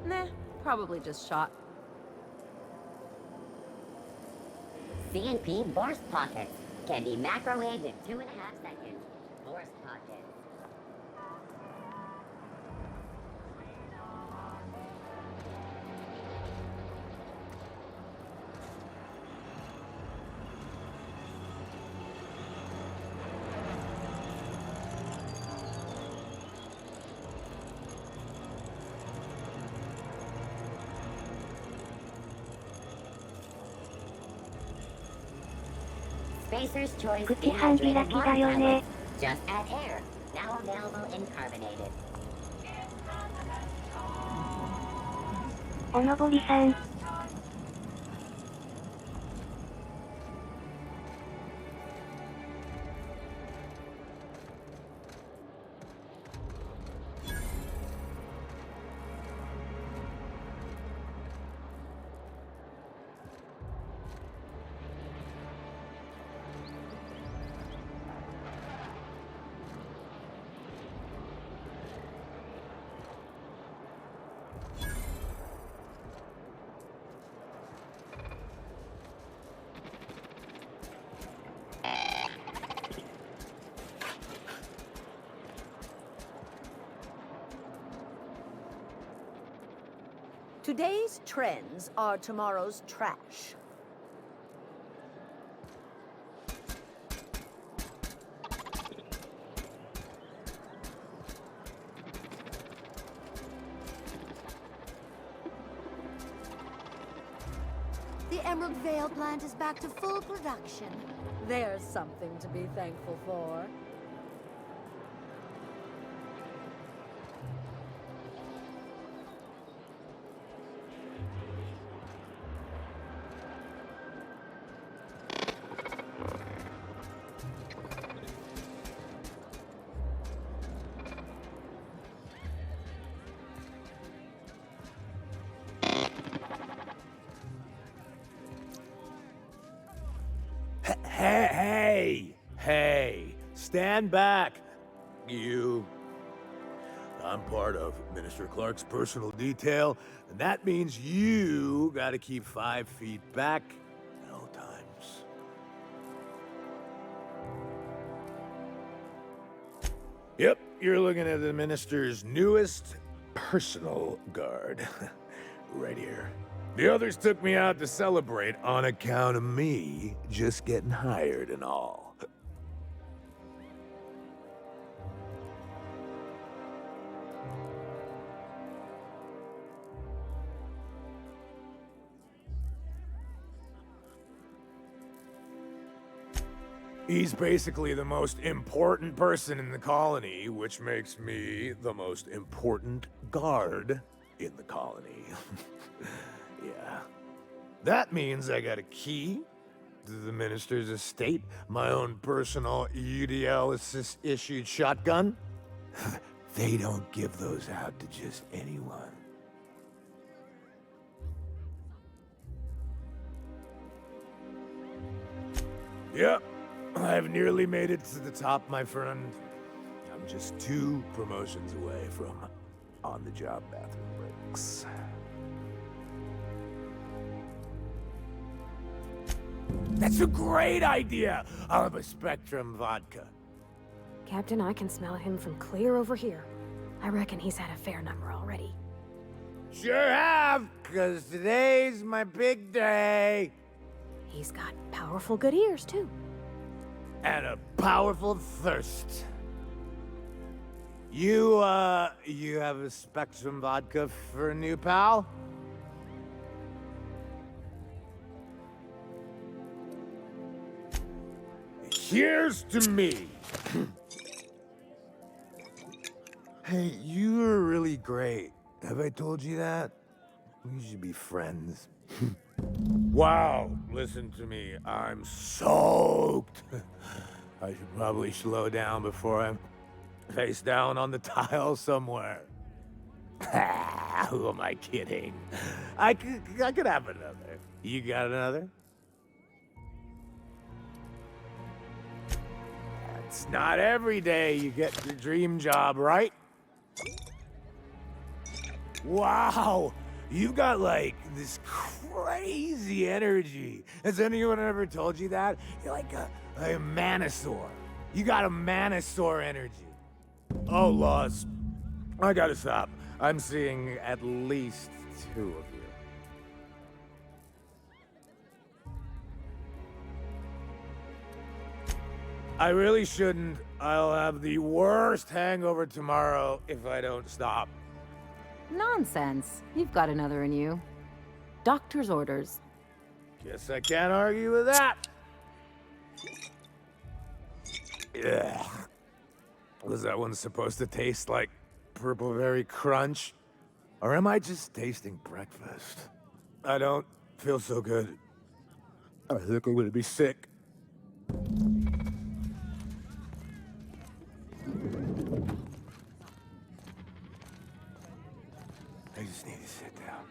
Nah, probably just shot. C&P Borst Pockets. Can be microwaved in 2.5 seconds. Borst Pockets. Spacer's Choice dehydrated water tablets. Just add air. Now available in carbonated. おのぼりさん。Today's trends are tomorrow's trash. The Emerald Vale plant is back to full production. There's something to be thankful for. Hey, stand back, you. I'm part of Minister Clark's personal detail, and that means you gotta keep 5 feet back at all times. Yep, you're looking at the Minister's newest personal guard. Right here. The others took me out to celebrate on account of me just getting hired and all. He's basically the most important person in the colony, which makes me the most important guard in the colony. Yeah. That means I got a key to the minister's estate, my own personal UDL-issued shotgun. They don't give those out to just anyone. Yep, I've nearly made it to the top, my friend. I'm just 2 promotions away from on-the-job bathroom breaks. That's a great idea! I'll have a Spectrum vodka. Captain, I can smell him from clear over here. I reckon he's had a fair number already. Sure have, 'cause today's my big day. He's got powerful good ears, too. and a powerful thirst. You have a Spectrum vodka for a new pal? Cheers to me! Hey, you are really great. Have I told you that? We should be friends. Wow, listen to me. I'm soaked. I should probably slow down before I'm face down on the tile somewhere. Who am I kidding? I could have another. You got another? It's not every day you get your dream job, right? Wow, you got like this crazy energy. Has anyone ever told you that? You're like a manosaur. You got a manosaur energy. Oh, Laws, I gotta stop. I'm seeing at least 2 of you. I really shouldn't. I'll have the worst hangover tomorrow if I don't stop. Nonsense. You've got another in you. Doctor's orders. Guess I can't argue with that. Ugh. Was that one supposed to taste like Purple Berry Crunch? Or am I just tasting breakfast? I don't feel so good. I think I'm gonna be sick. I just need to sit down.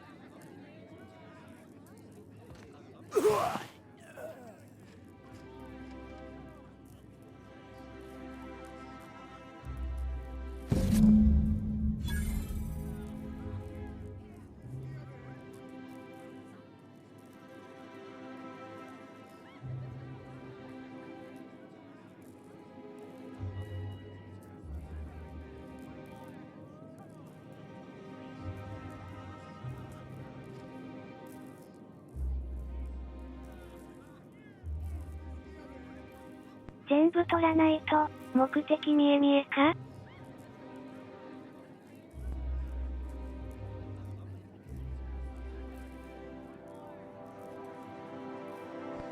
全部取らないと、目的見え見えか？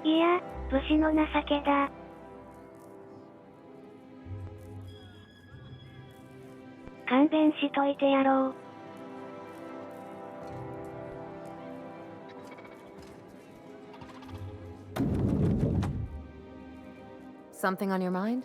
いや、武士の情けだ。勘弁しといてやろう。Something on your mind?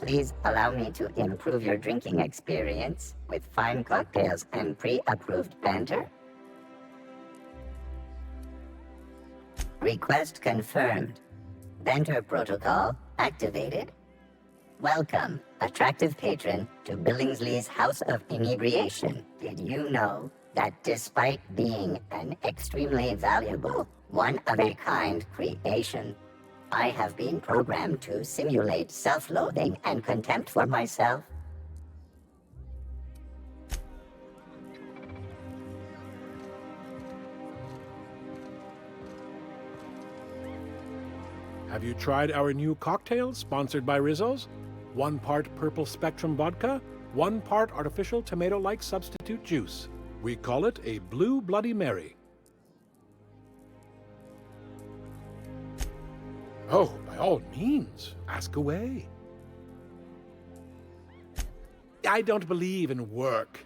Please allow me to improve your drinking experience with fine cocktails and pre-approved banter. Request confirmed. Banter protocol activated. Welcome, attractive patron, to Billingsley's House of Inebriation. Did you know that despite being an extremely valuable, one-of-a-kind creation, I have been programmed to simulate self-loathing and contempt for myself? Have you tried our new cocktail sponsored by Rizzo's? 1 part purple spectrum vodka, 1 part artificial tomato-like substitute juice. We call it a Blue Bloody Mary. Oh, by all means, ask away. I don't believe in work.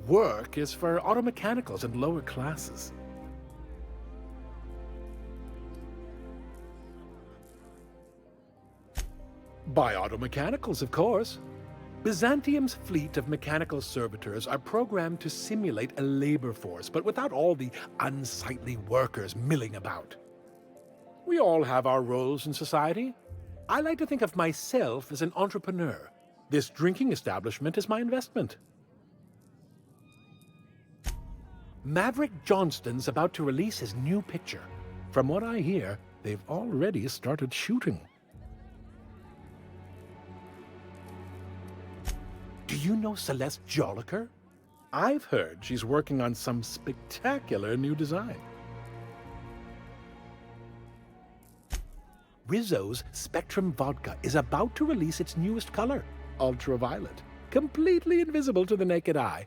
Work is for auto mechanicals and lower classes. By auto mechanicals, of course. Byzantium's fleet of mechanical servitors are programmed to simulate a labor force, but without all the unsightly workers milling about. We all have our roles in society. I like to think of myself as an entrepreneur. This drinking establishment is my investment. Maverick Johnston's about to release his new picture. From what I hear, they've already started shooting. you know Celeste Jolliker? I've heard she's working on some spectacular new design. Rizzo's Spectrum Vodka is about to release its newest color, ultraviolet, completely invisible to the naked eye.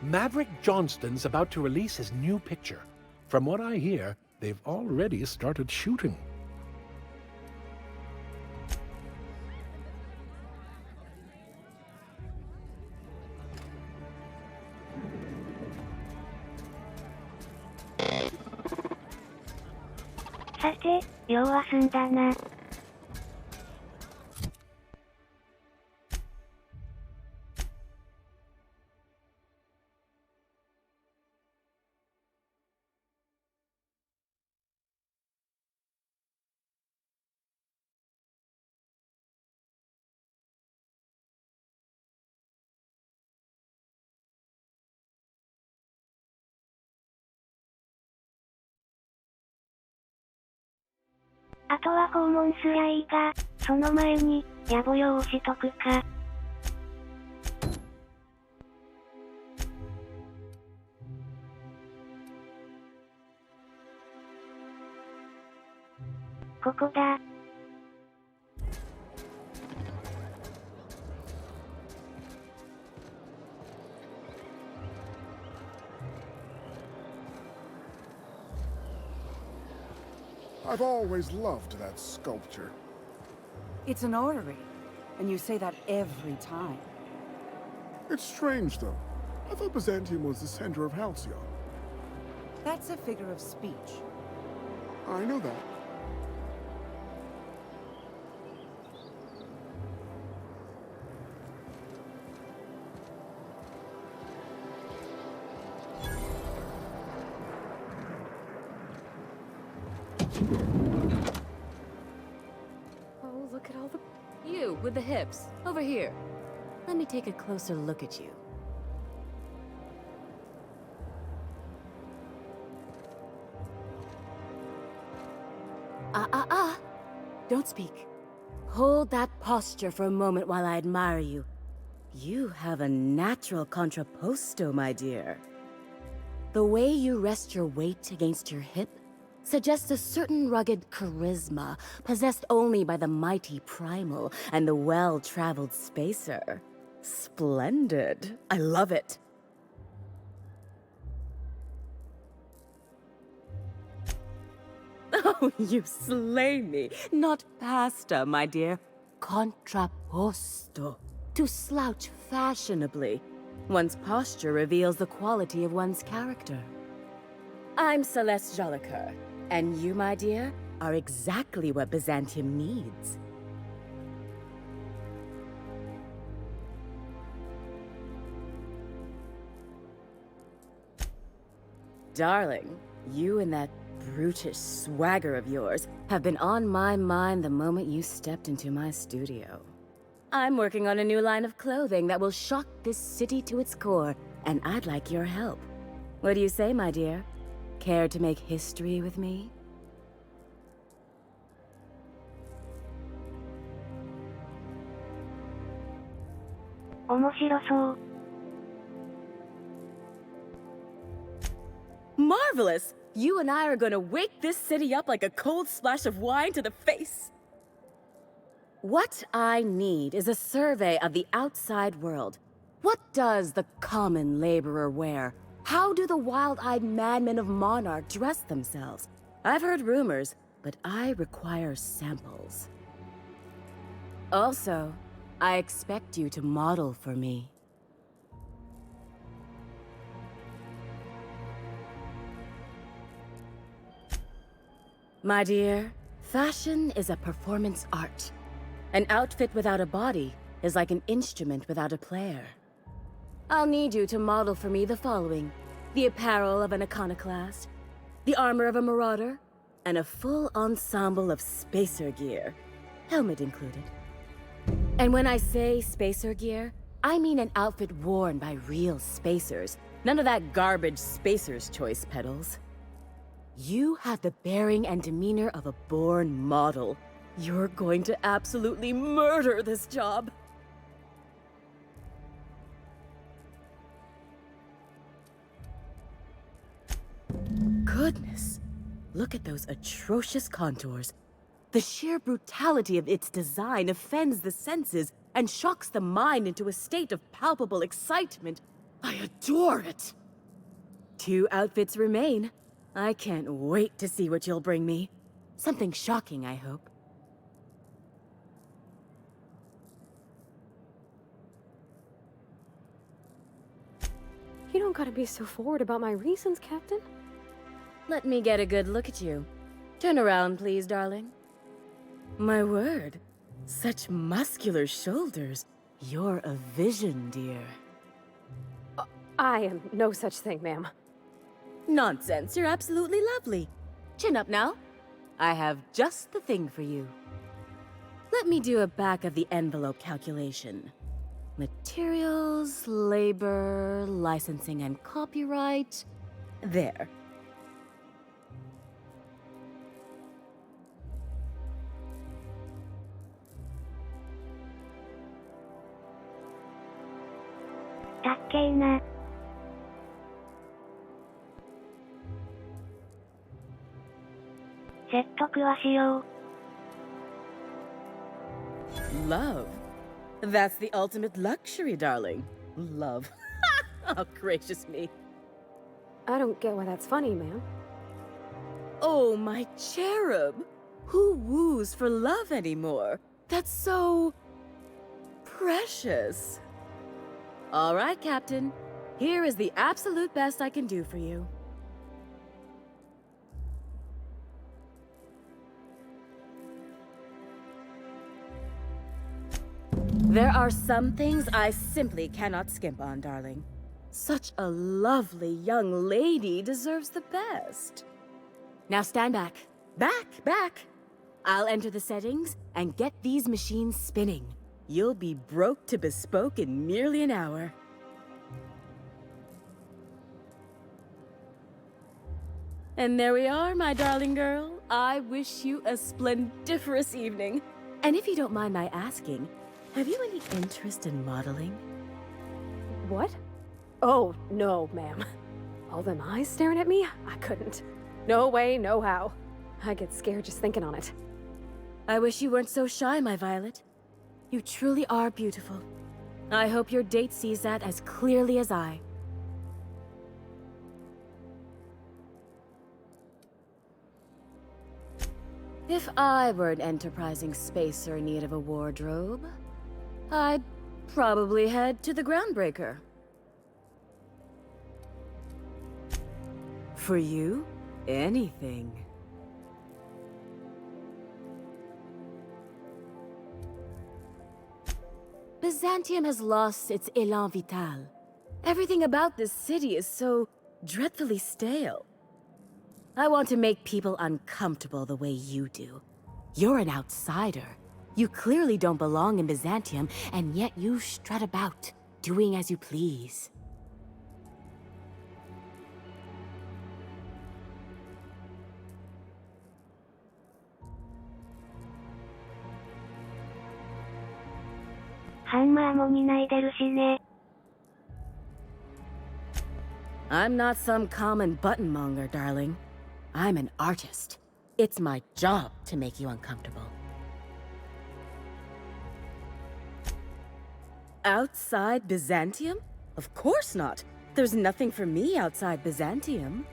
Maverick Johnston's about to release his new picture. From what I hear, they've already started shooting. I've always loved that sculpture. It's an orrery, and you say that every time. It's strange, though. I thought Byzantium was the center of Halcyon. That's a figure of speech. I know that. Oh, look at all the... You, with the hips. Over here. Let me take a closer look at you. Don't speak. Hold that posture for a moment while I admire you. You have a natural contrapposto, my dear. The way you rest your weight against your hip suggests a certain rugged charisma possessed only by the mighty primal and the well-traveled spacer. Splendid. I love it. Oh, you slay me. Not pasta, my dear. Contrapposto. To slouch fashionably. One's posture reveals the quality of one's character. I'm Celeste Jolliker, and you, my dear, are exactly what Byzantium needs. Darling, you and that brutish swagger of yours have been on my mind the moment you stepped into my studio. I'm working on a new line of clothing that will shock this city to its core, and I'd like your help. What do you say, my dear? Care to make history with me? Marvelous! You and I are gonna wake this city up like a cold splash of wine to the face. What I need is a survey of the outside world. What does the common laborer wear? How do the wild-eyed madmen of Monarch dress themselves? I've heard rumors, but I require samples. Also, I expect you to model for me. My dear, fashion is a performance art. An outfit without a body is like an instrument without a player. I'll need you to model for me the following: the apparel of an iconoclast, the armor of a marauder, and a full ensemble of spacer gear, helmet included. And when I say spacer gear, I mean an outfit worn by real spacers, none of that garbage Spacer's Choice pedals. You have the bearing and demeanor of a born model. You're going to absolutely murder this job. Goodness. Look at those atrocious contours. The sheer brutality of its design offends the senses and shocks the mind into a state of palpable excitement. I adore it! 2 outfits remain. I can't wait to see what you'll bring me. Something shocking, I hope. You don't gotta be so forward about my reasons, Captain. Let me get a good look at you. Turn around, please, darling. My word. Such muscular shoulders. You're a vision, dear. I am no such thing, ma'am. Nonsense, you're absolutely lovely. Chin up now. I have just the thing for you. Let me do a back-of-the-envelope calculation. Materials, labor, licensing and copyright. There. Takkena. Love. That's the ultimate luxury, darling. Love. Oh, gracious me. I don't get why that's funny, ma'am. Oh, my cherub. Who woos for love anymore? That's so... precious. All right, Captain. Here is the absolute best I can do for you. There are some things I simply cannot skimp on, darling. Such a lovely young lady deserves the best. Now stand back. Back! I'll enter the settings and get these machines spinning. You'll be broke to bespoke in merely an hour. And there we are, my darling girl. I wish you a splendiferous evening. And if you don't mind my asking, have you any interest in modeling? What? Oh, no, ma'am. All them eyes staring at me? I couldn't. No way, no how. I get scared just thinking on it. I wish you weren't so shy, my Violet. You truly are beautiful. I hope your date sees that as clearly as I. If I were an enterprising spacer in need of a wardrobe, I'd probably head to the Groundbreaker. For you, anything. Byzantium has lost its élan vital. Everything about this city is so dreadfully stale. I want to make people uncomfortable the way you do. You're an outsider. You clearly don't belong in Byzantium, and yet you strut about, doing as you please. I'm not some common buttonmonger, darling. I'm an artist. It's my job to make you uncomfortable. Outside Byzantium? Of course not. There's nothing for me outside Byzantium.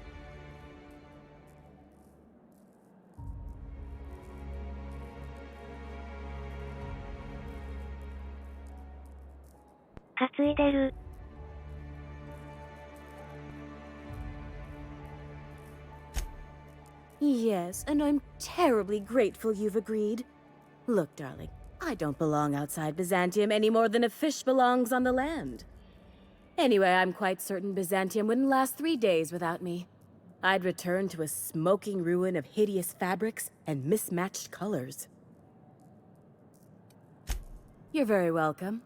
Yes, and I'm terribly grateful you've agreed. Look, darling, I don't belong outside Byzantium any more than a fish belongs on the land. Anyway, I'm quite certain Byzantium wouldn't last 3 days without me. I'd return to a smoking ruin of hideous fabrics and mismatched colors. You're very welcome.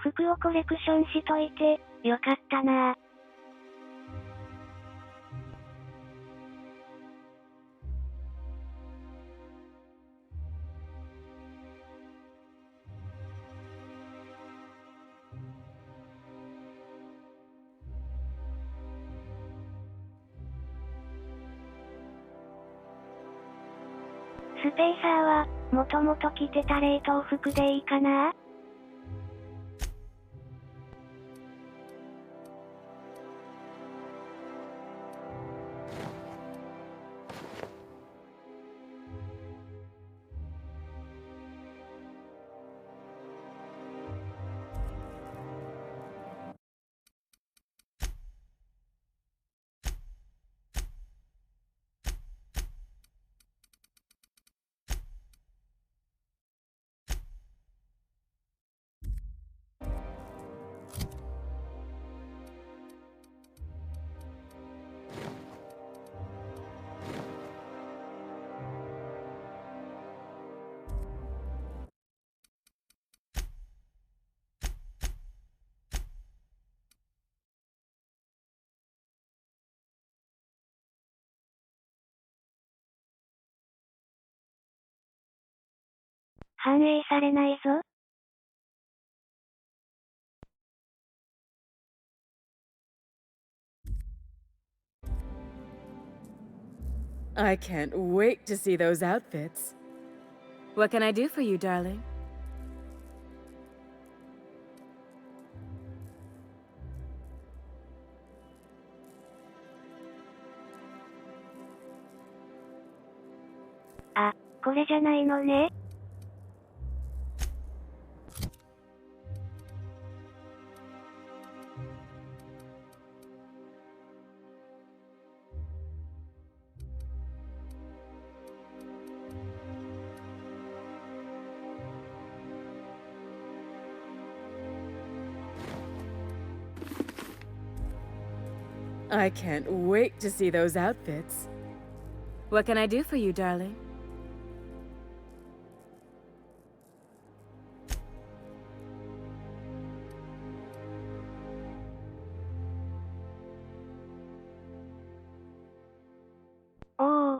服をコレクションしといて、よかったな。スペーサーは、もともと着てた冷凍服でいいかな？反映されないぞ。I can't wait to see those outfits. What can I do for you, darling?あ、これじゃないのね。I can't wait to see those outfits. What can I do for you, darling? Oh.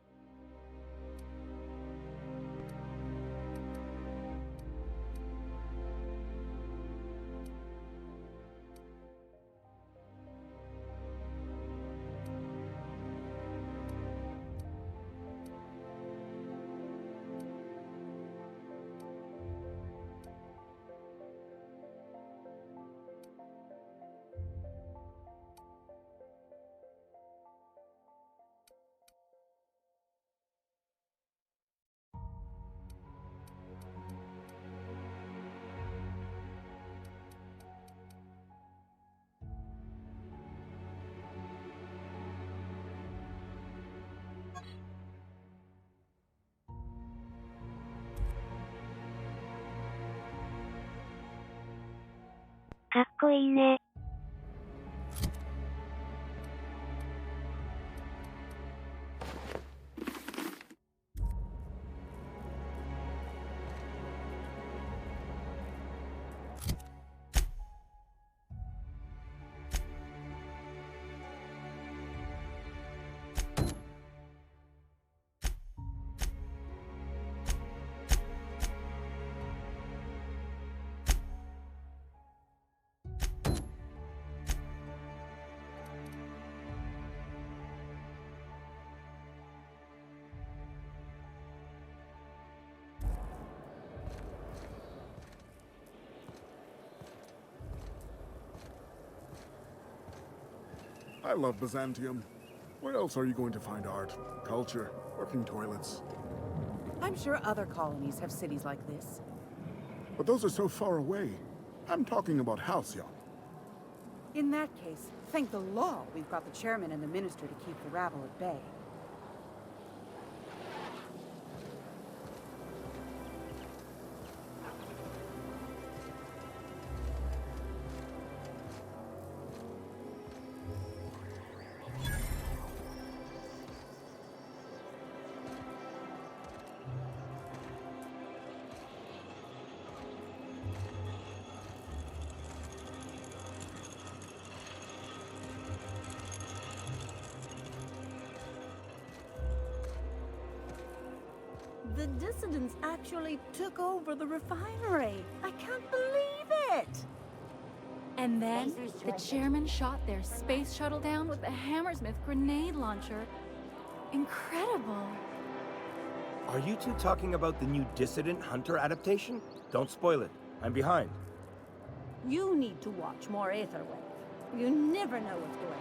かっこいいね。I love Byzantium. Where else are you going to find art, culture, working toilets? I'm sure other colonies have cities like this. But those are so far away. I'm talking about Halcyon. In that case, thank the law we've got the chairman and the minister to keep the rabble at bay. The dissidents actually took over the refinery. I can't believe it! And then the chairman shot their space shuttle down with a Hammersmith grenade launcher. Incredible. Are you two talking about the new Dissident Hunter adaptation? Don't spoil it. I'm behind. You need to watch more Aetherwave. You never know what's going on.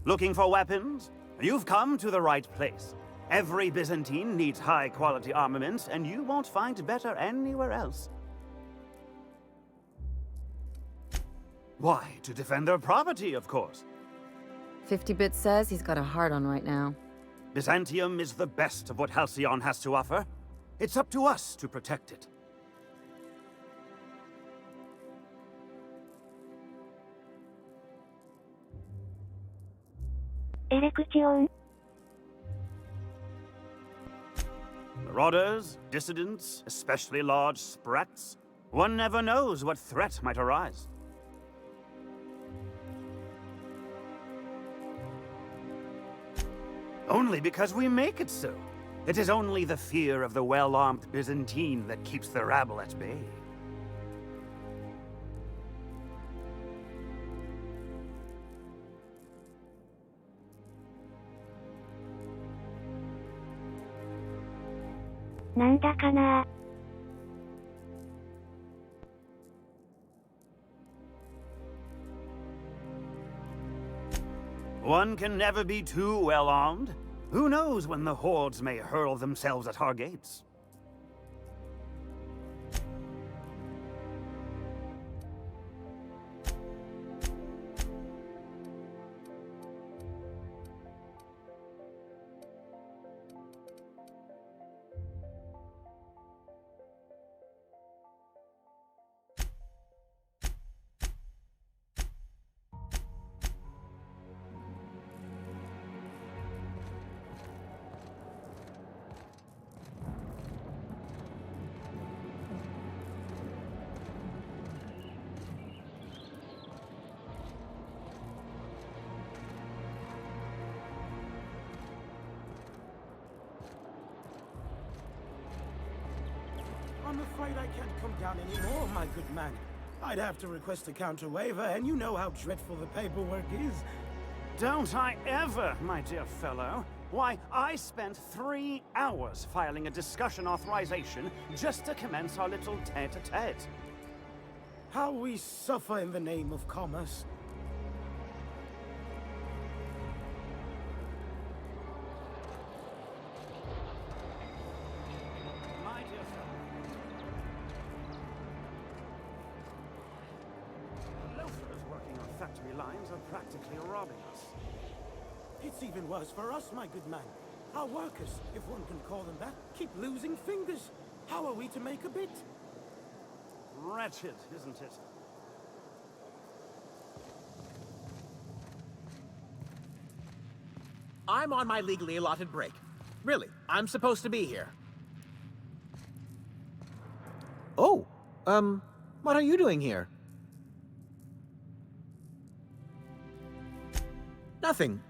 Looking for weapons? You've come to the right place. Every Byzantine needs high-quality armaments, and you won't find better anywhere else. Why? To defend their property, of course. 50-Bit says he's got a hard on right now. Byzantium is the best of what Halcyon has to offer. It's up to us to protect it. Erection. Marauders, dissidents, especially large sprats. One never knows what threat might arise. Only because we make it so. It is only the fear of the well-armed Byzantine that keeps the rabble at bay. Nanda ka na? One can never be too well-armed. Who knows when the hordes may hurl themselves at our gates? I'm afraid I can't come down anymore, my good man. I'd have to request a counter waiver, and you know how dreadful the paperwork is. Don't I ever, my dear fellow. Why, I spent 3 hours filing a discussion authorization just to commence our little tete-a-tete. How we suffer in the name of commerce. My dear fellow. Loafers working on factory lines are practically robbing us. It's even worse for us, my good man. Our workers, if one can call them that, keep losing fingers. How are we to make a bit? Wretched, isn't it? I'm on my legally allotted break. Really, I'm supposed to be here. Oh, what are you doing here? Nothing.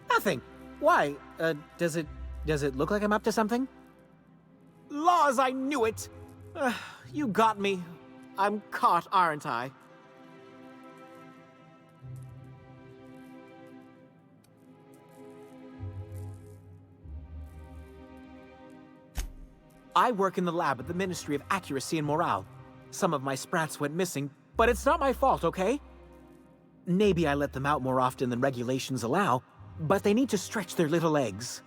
Nothing. Why? Does it look like I'm up to something? Laws, I knew it! You got me. I'm caught, aren't I? I work in the lab at the Ministry of Accuracy and Morale. Some of my sprats went missing, but it's not my fault, okay? Maybe I let them out more often than regulations allow, but they need to stretch their little legs.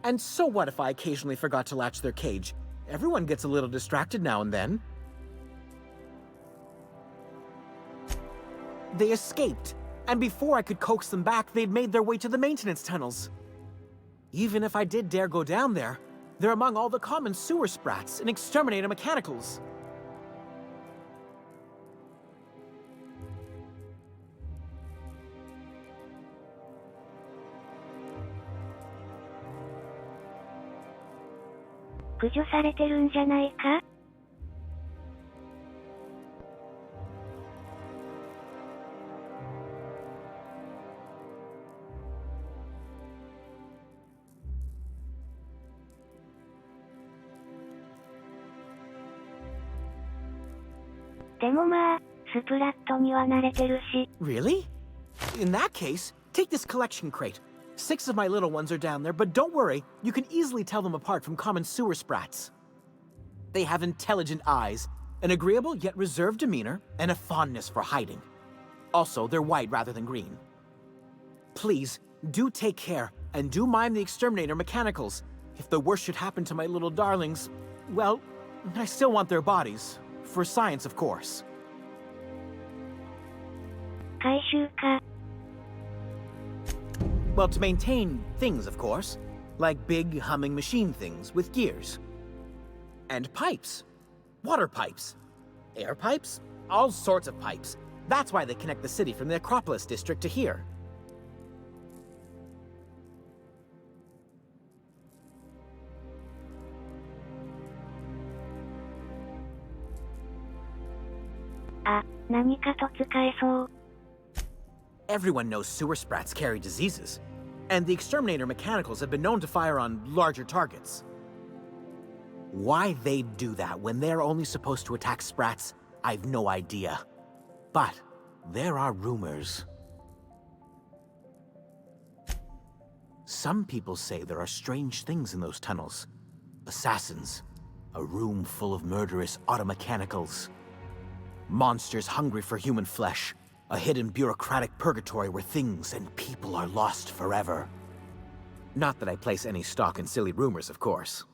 And so what if I occasionally forgot to latch their cage? Everyone gets a little distracted now and then. They escaped, and before I could coax them back, they'd made their way to the maintenance tunnels. Even if I did dare go down there, they're among all the common sewer sprats and exterminator mechanicals. 駆除されてるんじゃないか？でもまあ、スプラットには慣れてるし。 Really? In that case, take this collection crate. 6 of my little ones are down there, but don't worry, you can easily tell them apart from common sewer sprats. They have intelligent eyes, an agreeable yet reserved demeanor, and a fondness for hiding. Also, they're white rather than green. Please, do take care, and do mind the exterminator mechanicals. If the worst should happen to my little darlings, well, I still want their bodies. For science, of course. 回収か。 Well, to maintain things, of course. Like big, humming machine things with gears. And pipes. Water pipes. Air pipes. All sorts of pipes. That's why they connect the city from the Acropolis district to here. Everyone knows sewer sprats carry diseases, and the exterminator mechanicals have been known to fire on larger targets. Why they'd do that when they're only supposed to attack sprats, I've no idea. But there are rumors. Some people say there are strange things in those tunnels. Assassins, a room full of murderous automechanicals. Monsters hungry for human flesh. A hidden bureaucratic purgatory where things and people are lost forever. Not that I place any stock in silly rumors, of course.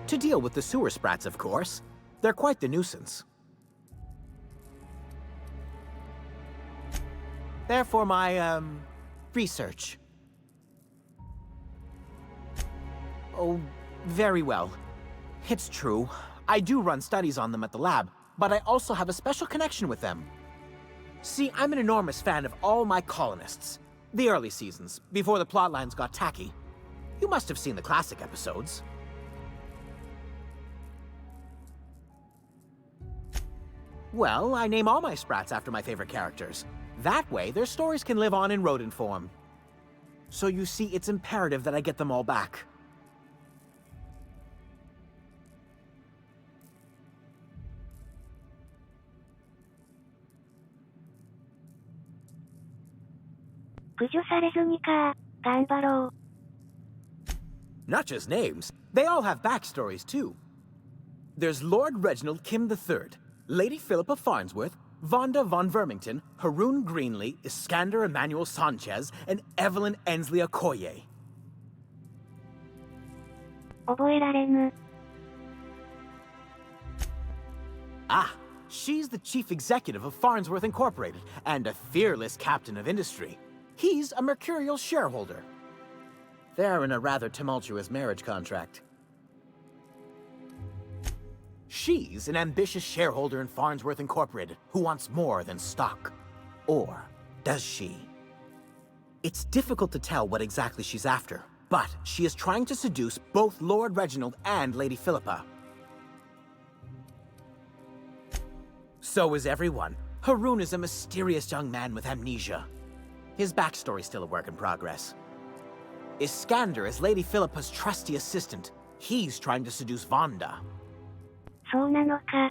To deal with the sewer sprats, of course. They're quite the nuisance. Therefore, my, research. Oh, very well. It's true. I do run studies on them at the lab, but I also have a special connection with them. See, I'm an enormous fan of all my colonists. The early seasons, before the plotlines got tacky. You must have seen the classic episodes. Well, I name all my sprats after my favorite characters. That way, their stories can live on in rodent form. So you see, it's imperative that I get them all back. Not just names, they all have backstories too. There's Lord Reginald Kim III, Lady Philippa Farnsworth, Vonda von Vermington, Haroon Greenlee, Iskander Emmanuel Sanchez, and Evelyn Ensley Okoye. 覚えられぬ。 Ah, she's the chief executive of Farnsworth Incorporated, and a fearless captain of industry. He's a mercurial shareholder. They're in a rather tumultuous marriage contract. She's an ambitious shareholder in Farnsworth Incorporated who wants more than stock. Or does she? It's difficult to tell what exactly she's after, but she is trying to seduce both Lord Reginald and Lady Philippa. So is everyone. Haroon is a mysterious young man with amnesia. His backstory's still a work in progress. Iskander is Lady Philippa's trusty assistant. He's trying to seduce Vonda. そうなのか。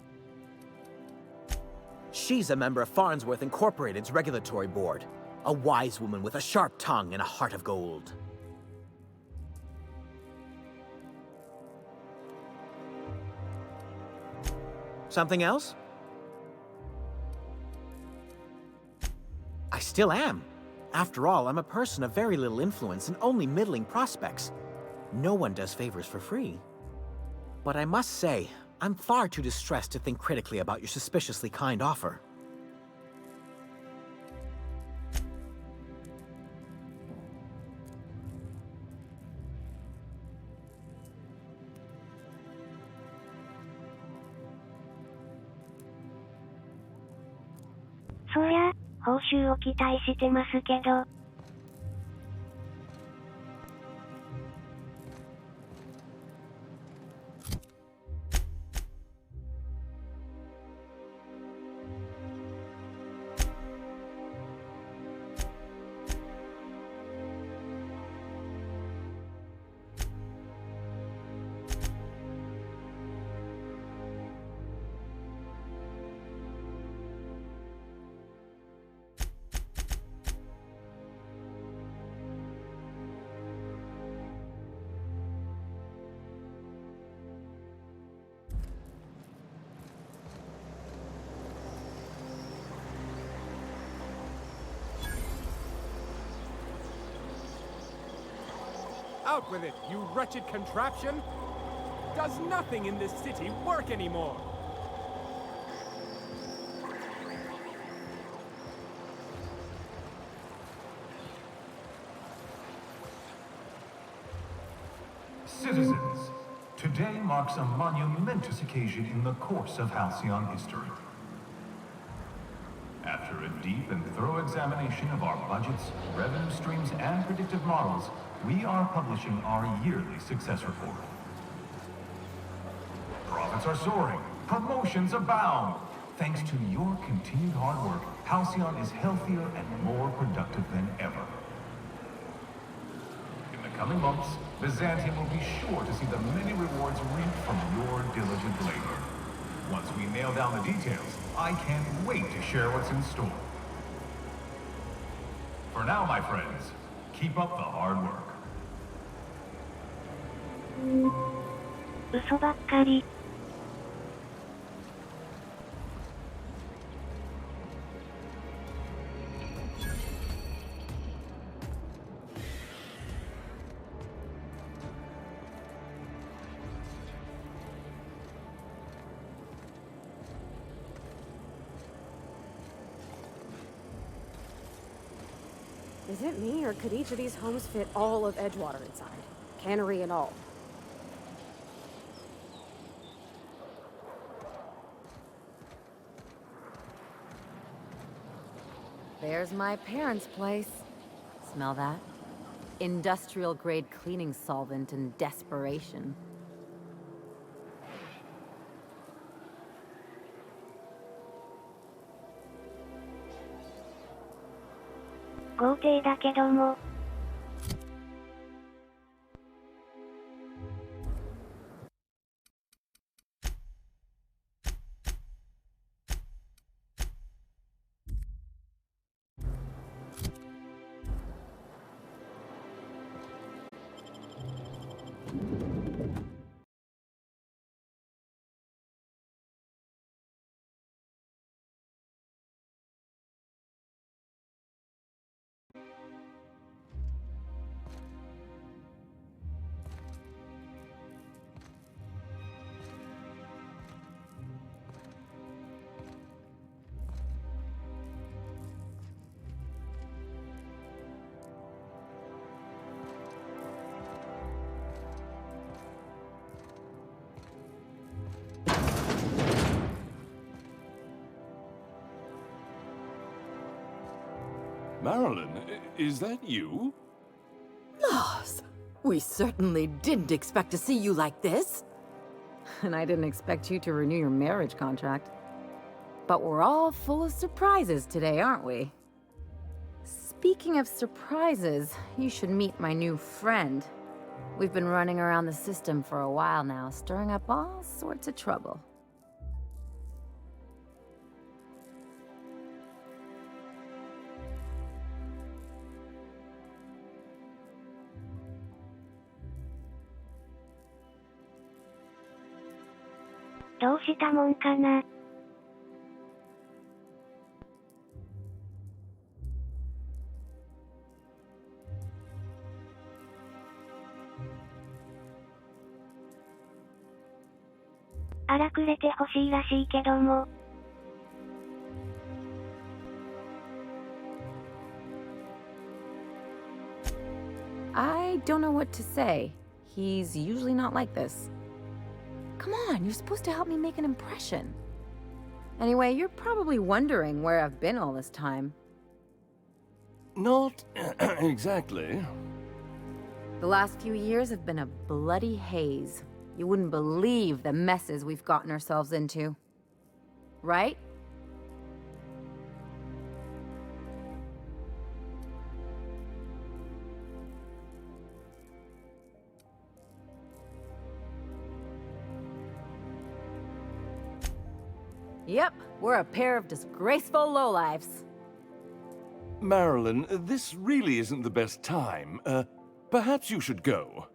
She's a member of Farnsworth Incorporated's regulatory board. A wise woman with a sharp tongue and a heart of gold. Something else? I still am. After all, I'm a person of very little influence and only middling prospects. No one does favors for free. But I must say, I'm far too distressed to think critically about your suspiciously kind offer. So yeah, 報酬を期待してますけど。Out with it, you wretched contraption! Does nothing in this city work anymore? Citizens, today marks a monumentous occasion in the course of Halcyon history. After a deep and thorough examination of our budgets, revenue streams, and predictive models, we are publishing our yearly success report. Profits are soaring, promotions abound. Thanks to your continued hard work, Halcyon is healthier and more productive than ever. In the coming months, Byzantium will be sure to see the many rewards reaped from your diligent labor. Once we nail down the details, I can't wait to share what's in store. For now, my friends, keep up the hard work. 嘘ばっかり。Is it me, or could each of these homes fit all of Edgewater inside? Cannery and all. There's my parents' place. Smell that? Industrial-grade cleaning solvent in desperation.豪邸だけども。Marilyn, is that you? Laws! We certainly didn't expect to see you like this. And I didn't expect you to renew your marriage contract. But we're all full of surprises today, aren't we? Speaking of surprises, you should meet my new friend. We've been running around the system for a while now, stirring up all sorts of trouble.「どうしたもんかな」荒くれてほしいらしいけども。I don't know what to say. He's usually not like this. Come on, you're supposed to help me make an impression. Anyway, you're probably wondering where I've been all this time. Not exactly. The last few years have been a bloody haze. You wouldn't believe the messes we've gotten ourselves into. Right? Yep, we're a pair of disgraceful lowlifes. Marilyn, this really isn't the best time. Perhaps you should go.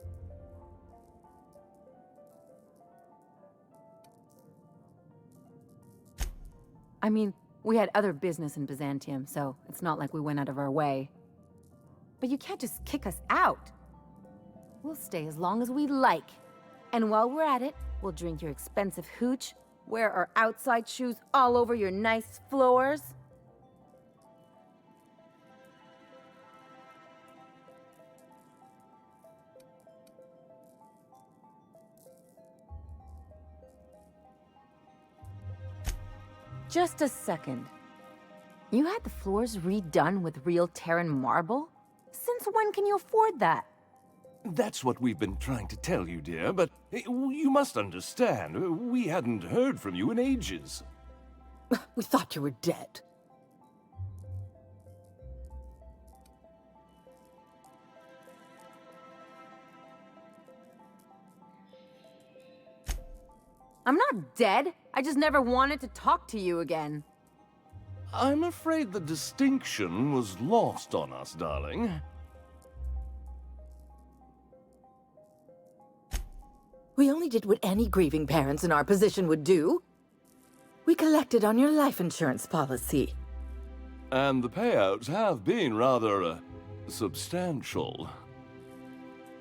I mean, we had other business in Byzantium, so it's not like we went out of our way. But you can't just kick us out. We'll stay as long as we like. And while we're at it, we'll drink your expensive hooch, wear our outside shoes all over your nice floors. Just a second. You had the floors redone with real Terran marble? Since when can you afford that? That's what we've been trying to tell you, dear, but you must understand, we hadn't heard from you in ages. We thought you were dead. I'm not dead. I just never wanted to talk to you again. I'm afraid the distinction was lost on us, darling. We only did what any grieving parents in our position would do. We collected on your life insurance policy. And the payouts have been rather, substantial.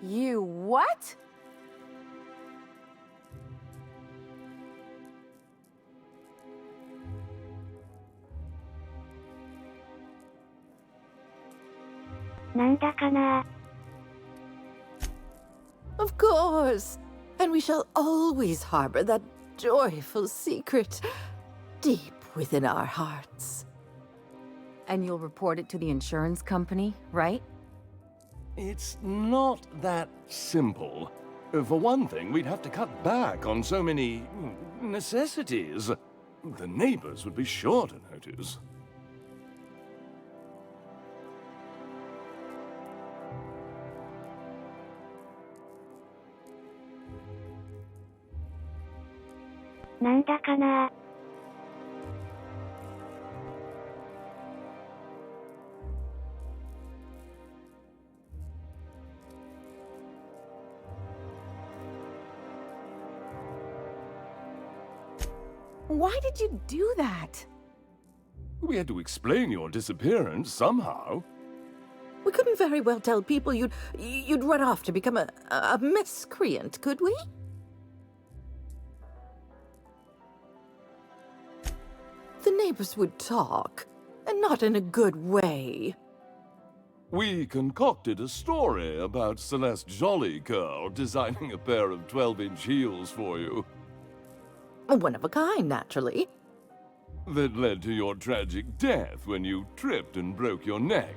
You what? Nanda ka na? Of course. And we shall always harbor that joyful secret deep within our hearts. And you'll report it to the insurance company, right? It's not that simple. For one thing, we'd have to cut back on so many necessities. The neighbors would be sure to notice. Nanda ka na? Why did you do that? We had to explain your disappearance somehow. We couldn't very well tell people you'd run off to become a miscreant, could we? The neighbors would talk, and not in a good way. We concocted a story about Celeste Jollycurl designing a pair of 12-inch heels for you. One of a kind, naturally. That led to your tragic death when you tripped and broke your neck.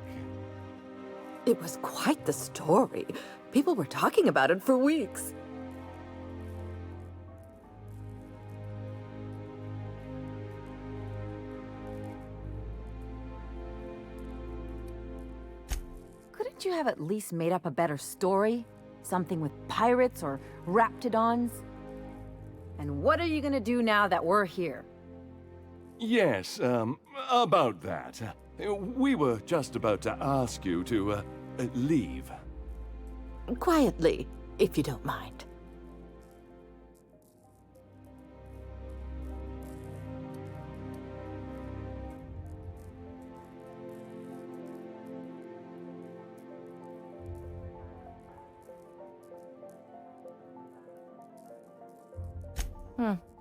It was quite the story. People were talking about it for weeks. Couldn't you have at least made up a better story? Something with pirates or raptidons? And what are you gonna do now that we're here? Yes, about that. We were just about to ask you to, leave. Quietly, if you don't mind.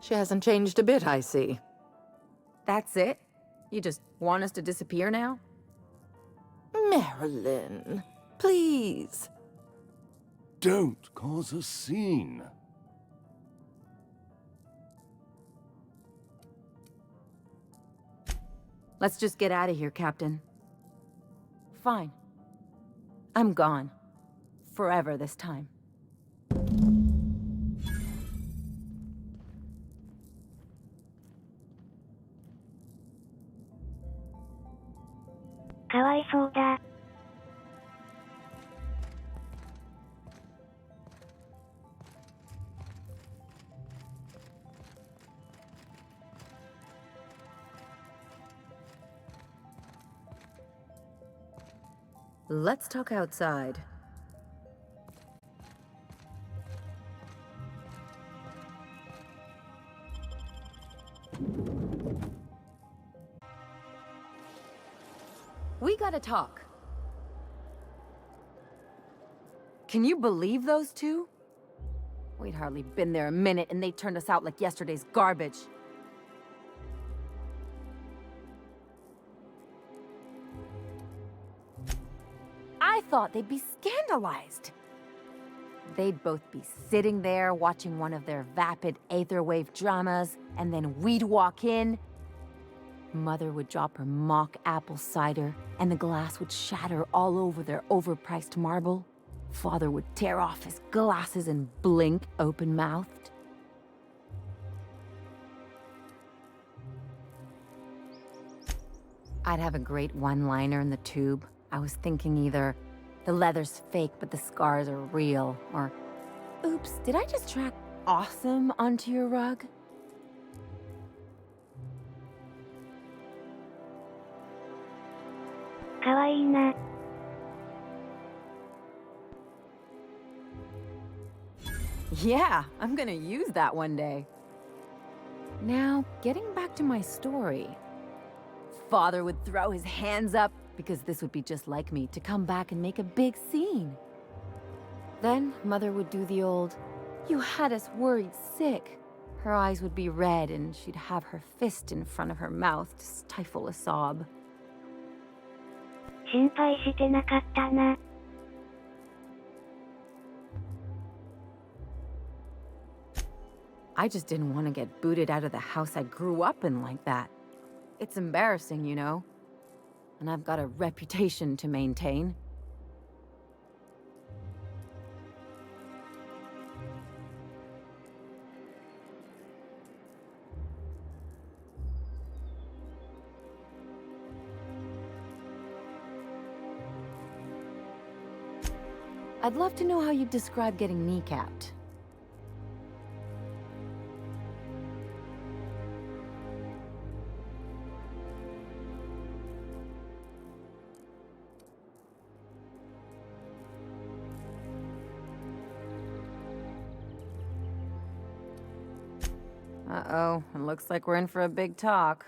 She hasn't changed a bit, I see. That's it? You just want us to disappear now? Marilyn, please. Don't cause a scene. Let's just get out of here, Captain. Fine. I'm gone. Forever this time. Kaわいそうだ。Let's talk outside. We gotta talk. Can you believe those two? We'd hardly been there a minute and they turned us out like yesterday's garbage. I thought they'd be scandalized. They'd both be sitting there watching one of their vapid aetherwave dramas, and then we'd walk in. Mother would drop her mock apple cider, and the glass would shatter all over their overpriced marble. Father would tear off his glasses and blink open-mouthed. I'd have a great one-liner in the tube. I was thinking either, the leather's fake but the scars are real, or, oops, did I just track awesome onto your rug? Kawaii na. Yeah, I'm gonna use that one day. Now, getting back to my story. Father would throw his hands up, because this would be just like me, to come back and make a big scene. Then Mother would do the old, "You had us worried sick." Her eyes would be red and she'd have her fist in front of her mouth to stifle a sob. 心配してなかったな。I just didn't want to get booted out of the house I grew up in like that. It's embarrassing, you know? And I've got a reputation to maintain. I'd love to know how you'd describe getting kneecapped. Uh-oh, it looks like we're in for a big talk.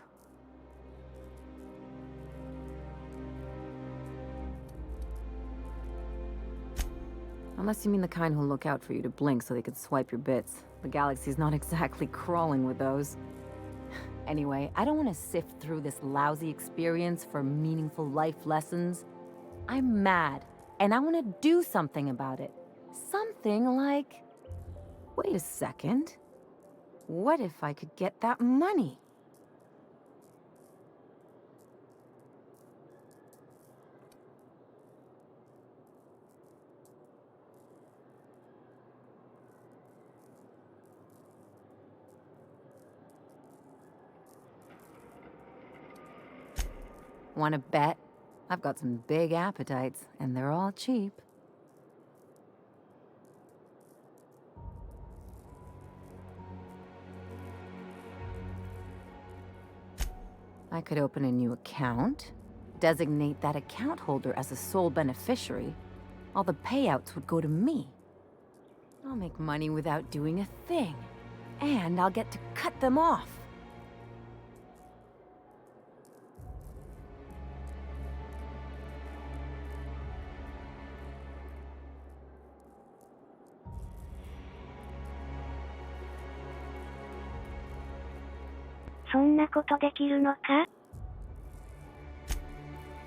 Unless you mean the kind who'll look out for you to blink so they could swipe your bits. The galaxy's not exactly crawling with those. Anyway, I don't want to sift through this lousy experience for meaningful life lessons. I'm mad, and I want to do something about it. Something like... Wait a second. What if I could get that money? Want to bet? I've got some big appetites, and they're all cheap. I could open a new account, designate that account holder as a sole beneficiary. All the payouts would go to me. I'll make money without doing a thing, and I'll get to cut them off.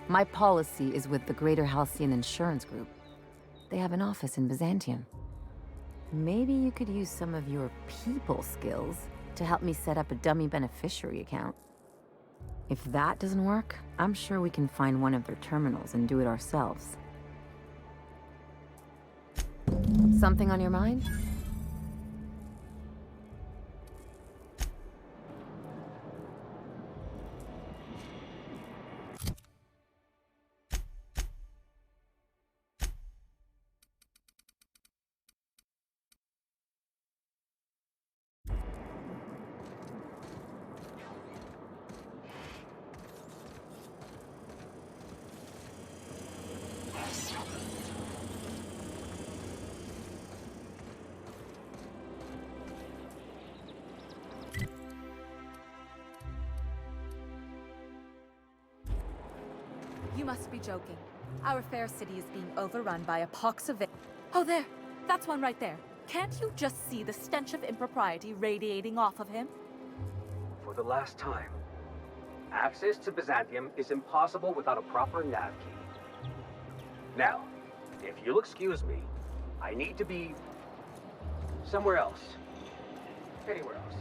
My policy is with the Greater Halcyon Insurance Group. They have an office in Byzantium. Maybe you could use some of your people skills to help me set up a dummy beneficiary account. If that doesn't work, I'm sure we can find one of their terminals and do it ourselves. Something on your mind? You must be joking. Our fair city is being overrun by a pox of Oh, there. That's one right there. Can't you just see the stench of impropriety radiating off of him? For the last time, access to Byzantium is impossible without a proper nav key. Now, if you'll excuse me, I need to be somewhere else. Anywhere else.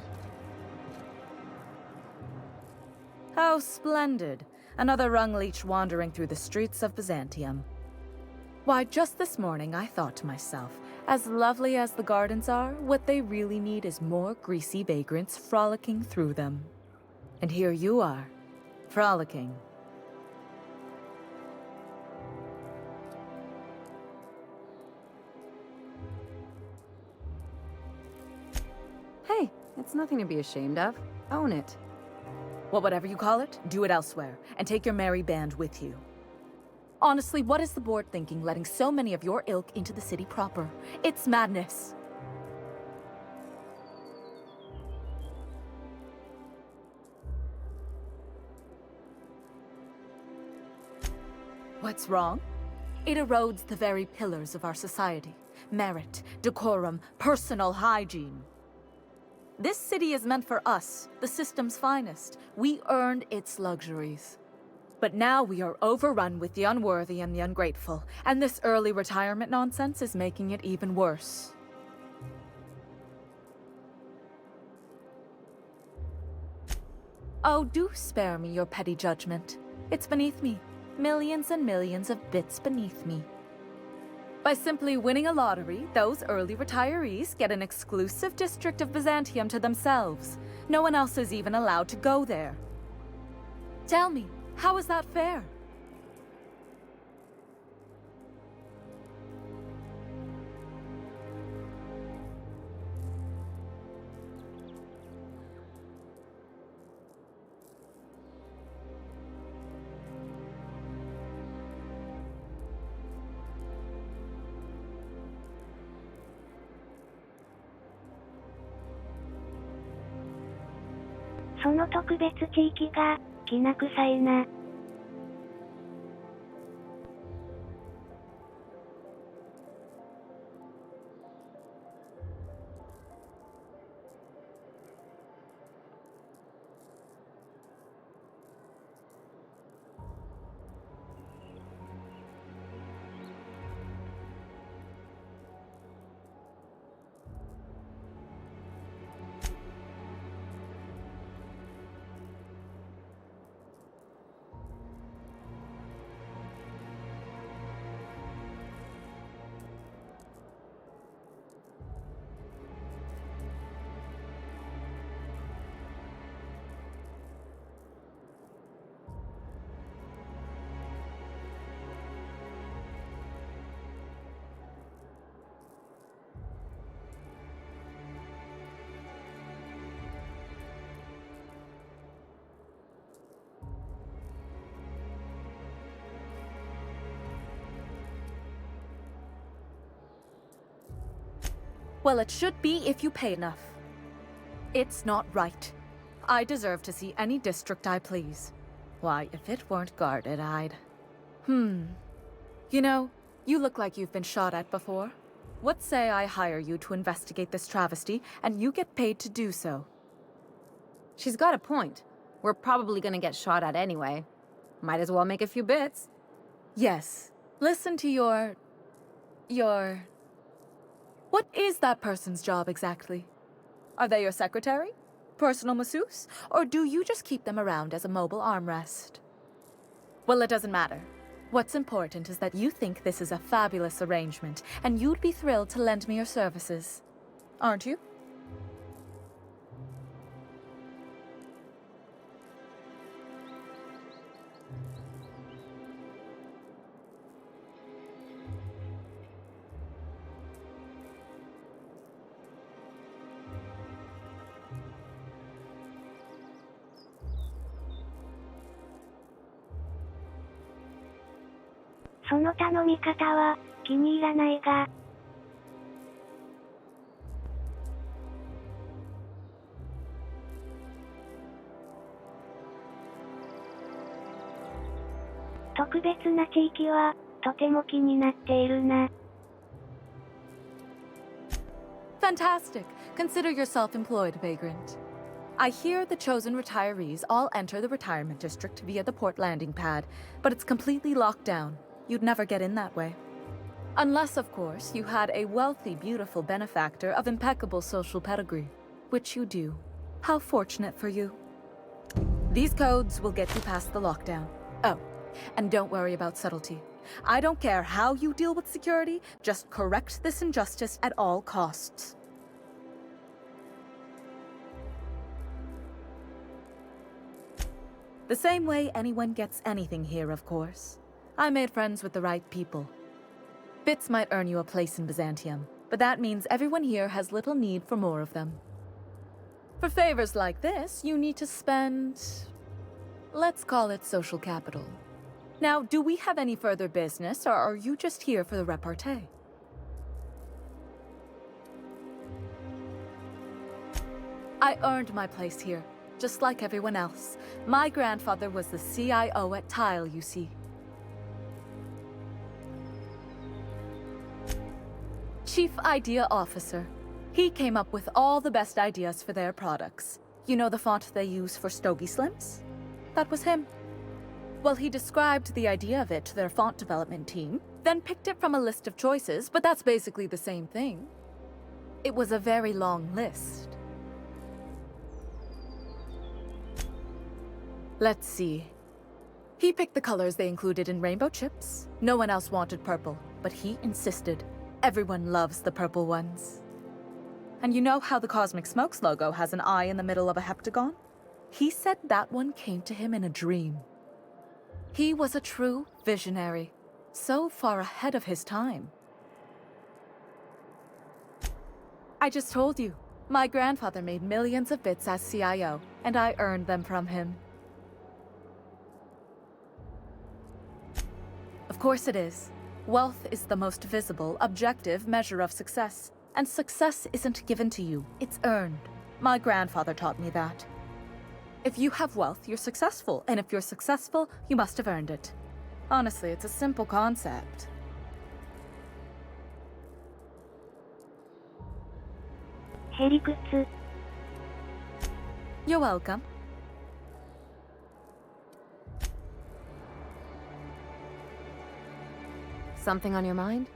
How splendid. Another rung leech wandering through the streets of Byzantium. Why, just this morning I thought to myself, as lovely as the gardens are, what they really need is more greasy vagrants frolicking through them. And here you are, frolicking. Hey, it's nothing to be ashamed of. Own it. Well, whatever you call it, do it elsewhere, and take your merry band with you. Honestly, what is the board thinking letting so many of your ilk into the city proper? It's madness. What's wrong? It erodes the very pillars of our society. Merit, decorum, personal hygiene. This city is meant for us, the system's finest. We earned its luxuries. But now we are overrun with the unworthy and the ungrateful, and this early retirement nonsense is making it even worse. Oh, do spare me your petty judgment. It's beneath me. Millions and millions of bits beneath me. By simply winning a lottery, those early retirees get an exclusive district of Byzantium to themselves. No one else is even allowed to go there. Tell me, how is that fair? "その特別地域がきな臭いな。Well, it should be if you pay enough. It's not right. I deserve to see any district I please. Why, if it weren't guarded, I'd... You know, you look like you've been shot at before. What say I hire you to investigate this travesty, and you get paid to do so? She's got a point. We're probably gonna get shot at anyway. Might as well make a few bits. Yes. Listen to your... What is that person's job exactly? Are they your secretary? Personal masseuse? Or do you just keep them around as a mobile armrest? Well, it doesn't matter. What's important is that you think this is a fabulous arrangement, and you'd be thrilled to lend me your services. Aren't you? "その頼み方は気に入らないが。特別な地域はとても気になっているな。Fantastic. Consider yourself employed, vagrant. I hear the chosen retirees all enter the retirement district via the port landing pad, but it's completely locked down. You'd never get in that way. Unless, of course, you had a wealthy, beautiful benefactor of impeccable social pedigree, which you do. How fortunate for you. These codes will get you past the lockdown. Oh, and don't worry about subtlety. I don't care how you deal with security, just correct this injustice at all costs. The same way anyone gets anything here, of course. I made friends with the right people. Bits might earn you a place in Byzantium, but that means everyone here has little need for more of them. For favors like this, you need to spend... let's call it social capital. Now, do we have any further business, or are you just here for the repartee? I earned my place here, just like everyone else. My grandfather was the CIO at Tile, you see. Chief Idea Officer. He came up with all the best ideas for their products. You know the font they use for Stogie Slims? That was him. Well, he described the idea of it to their font development team, then picked it from a list of choices, but that's basically the same thing. It was a very long list. Let's see. He picked the colors they included in rainbow chips. No one else wanted purple, but he insisted. Everyone loves the purple ones. And you know how the Cosmic Smokes logo has an eye in the middle of a heptagon? He said that one came to him in a dream. He was a true visionary, so far ahead of his time. I just told you, my grandfather made millions of bits as CIO, and I earned them from him. Of course it is. Wealth is the most visible, objective measure of success. And success isn't given to you, it's earned. My grandfather taught me that. If you have wealth, you're successful, and if you're successful, you must have earned it. Honestly, it's a simple concept. You're welcome. Something on your mind?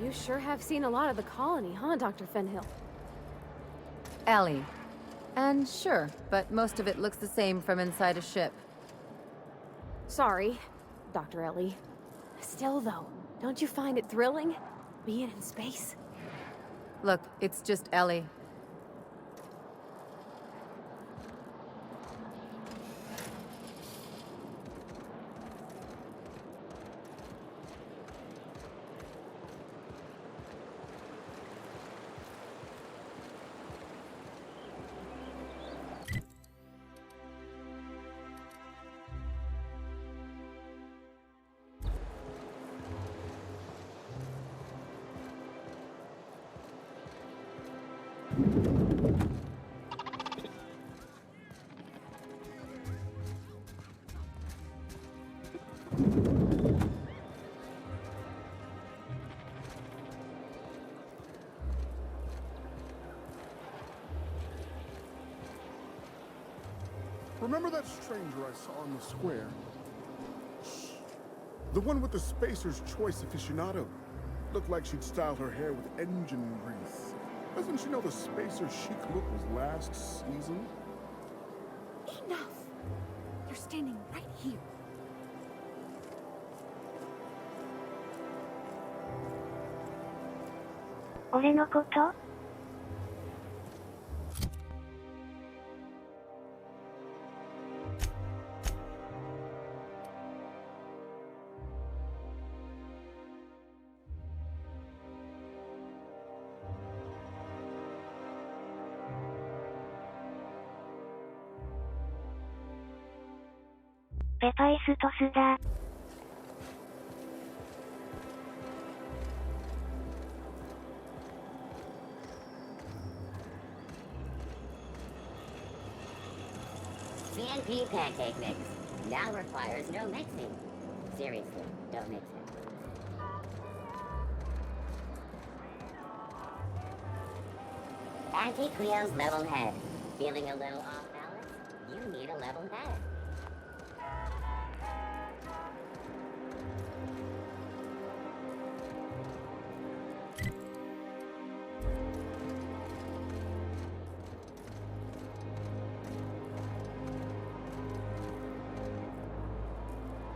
You sure have seen a lot of the colony, huh, Dr. Fenhill? Ellie. And sure, but most of it looks the same from inside a ship. Sorry, Dr. Ellie. Still, though, don't you find it thrilling? Being in space? Look, it's just Ellie. Remember that stranger I saw in the square? Shh. The one with the Spacer's Choice aficionado. Looked like she'd styled her hair with engine grease. Doesn't she know the Spacer chic look was last season? Enough! You're standing right here. Ore no koto?ペパイストスだ。TNT pancake mix. Now requires no mixing. Seriously, don't mix it. Auntie Cleo's level head. Feeling a little off balance? You need a level head.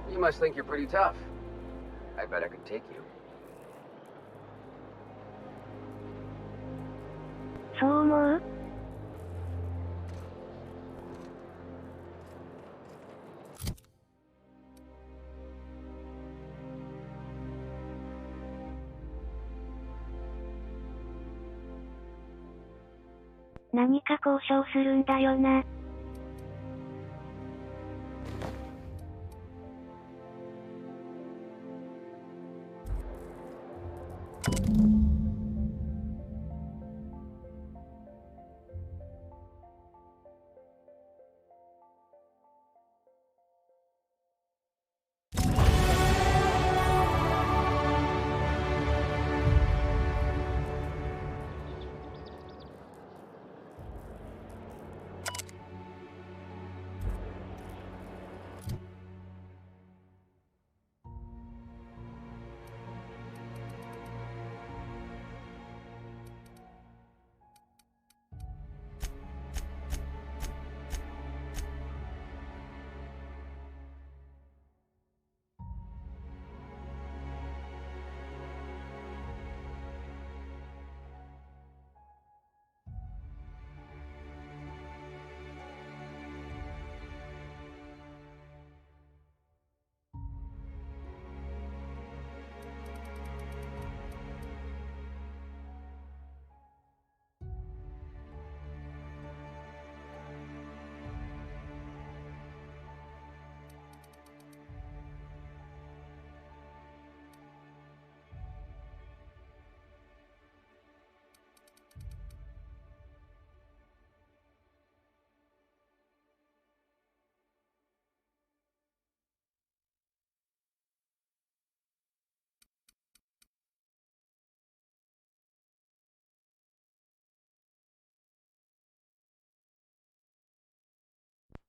You must think you're pretty tough. I bet I could take you. そう思う？何か交渉するんだよな。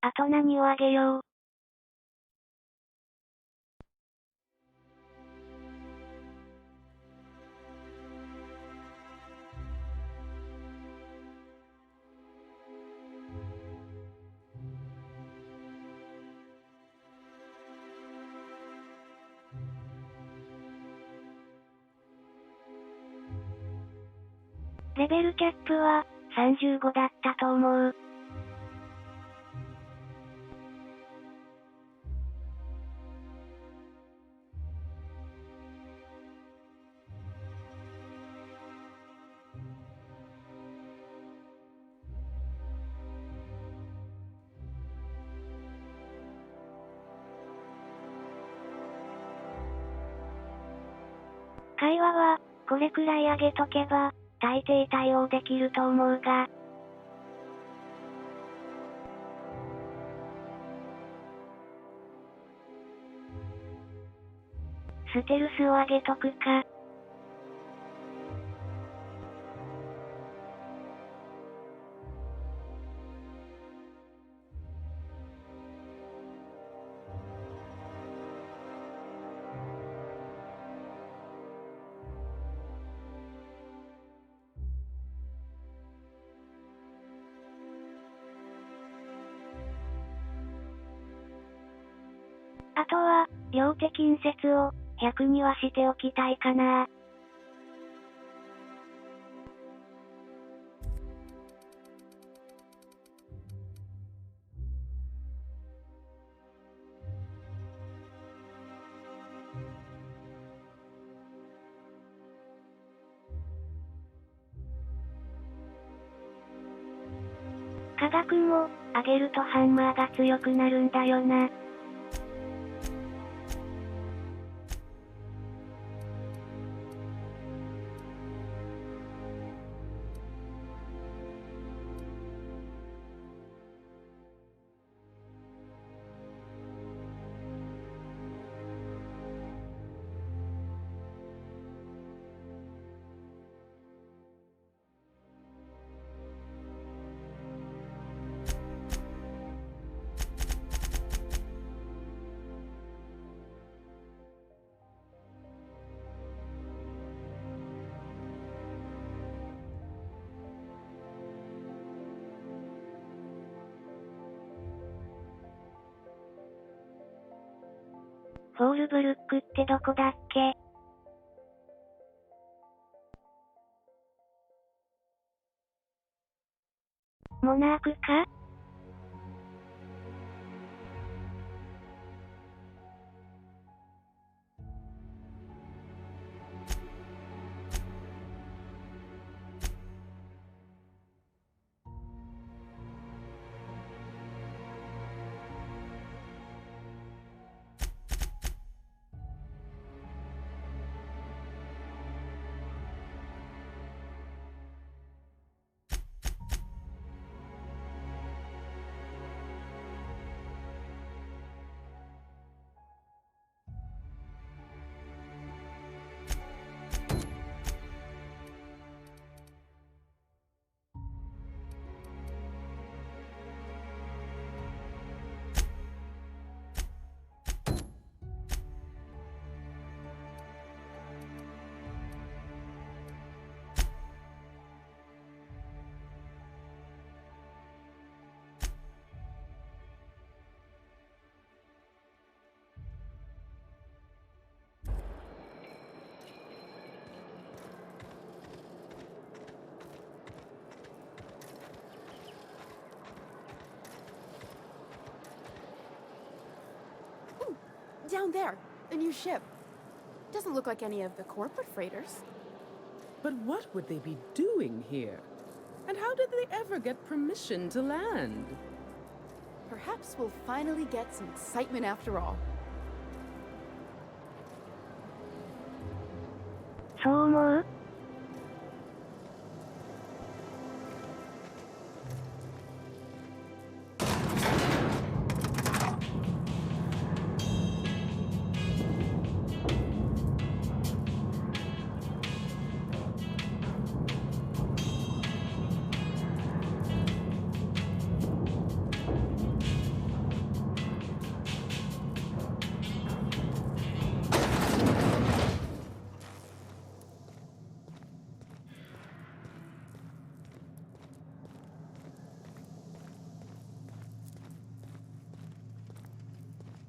あと何をあげよう。レベルキャップは35だったと思う。会話は、これくらい上げとけば、大抵対応できると思うが。ステルスを上げとくか。あとは、両手近接を、100にはしておきたいかな。科学も、上げるとハンマーが強くなるんだよな。フォールブルックってどこだっけ？モナークか？Down there, the new ship. Doesn't look like any of the corporate freighters. But what would they be doing here? And how did they ever get permission to land? Perhaps we'll finally get some excitement after all. そう思う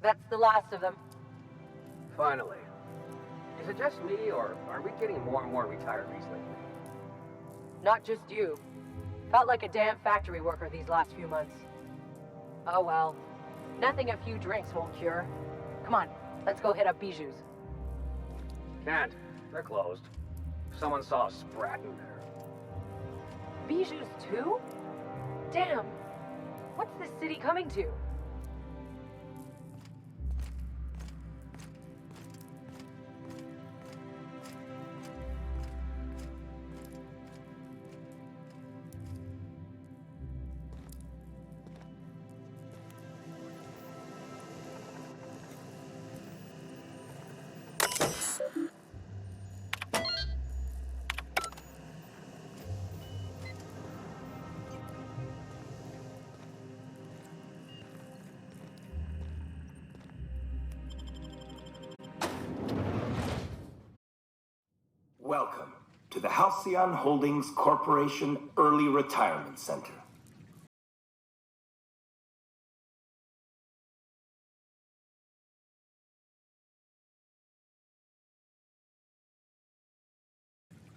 ？That's the last of them. Finally. Is it just me, or are we getting more and more retirees lately? Not just you. Felt like a damn factory worker these last few months. Oh well. Nothing a few drinks won't cure. Come on, let's go hit up Bijou's. Can't. They're closed. Someone saw a sprat in there. Bijou's too? Damn. What's this city coming to? Welcome to the Halcyon Holdings Corporation Early Retirement Center.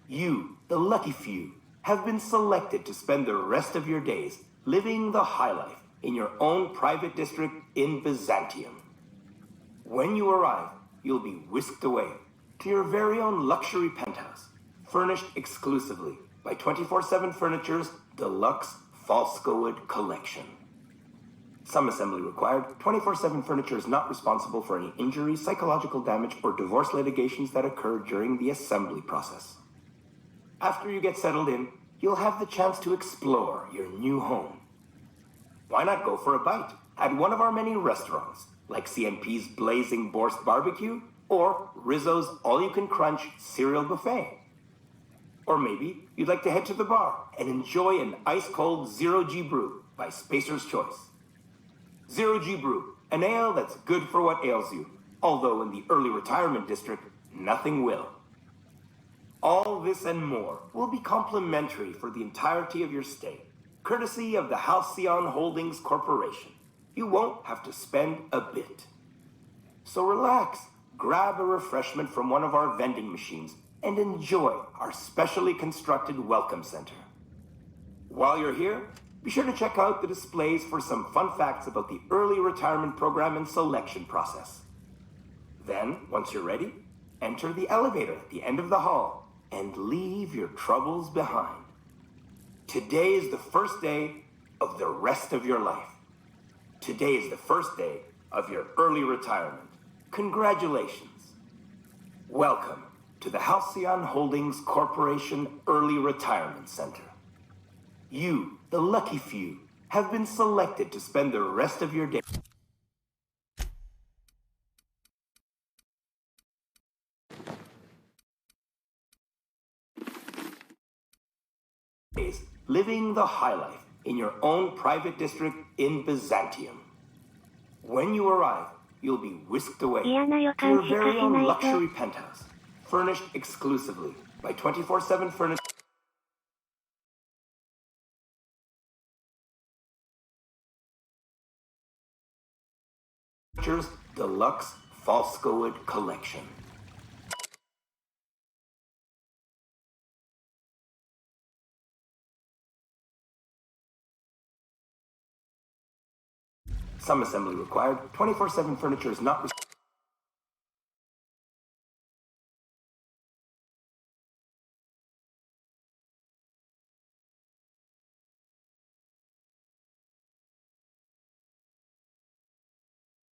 You, the lucky few, have been selected to spend the rest of your days living the high life in your own private district in Byzantium. When you arrive, you'll be whisked away to your very own luxury penthouse, furnished exclusively by 24/7 Furniture's deluxe Falscowood collection. Some assembly required. 24/7 Furniture is not responsible for any injury, psychological damage, or divorce litigations that occur during the assembly process. After you get settled in, you'll have the chance to explore your new home. Why not go for a bite at one of our many restaurants, like CNP's Blazing Borscht Barbecue or Rizzo's All-You-Can-Crunch Cereal Buffet? Or maybe you'd like to head to the bar and enjoy an ice-cold Zero-G Brew by Spacer's Choice. Zero-G Brew, an ale that's good for what ails you, although in the early retirement district, nothing will. All this and more will be complimentary for the entirety of your stay, courtesy of the Halcyon Holdings Corporation. You won't have to spend a bit. So relax, grab a refreshment from one of our vending machines, and enjoy our specially constructed welcome center. While you're here, be sure to check out the displays for some fun facts about the early retirement program and selection process. Then, once you're ready, enter the elevator at the end of the hall and leave your troubles behind. Today is the first day of the rest of your life. Today is the first day of your early retirement. Congratulations. Welcome to the Halcyon Holdings Corporation Early Retirement Center. You, the lucky few, have been selected to spend the rest of your day living the high life in your own private district in Byzantium. When you arrive, you'll be whisked away to your very own luxury penthouse, furnished exclusively by 24/7 furniture. Deluxe Falscowood Collection. Some assembly required. 24/7 furniture is not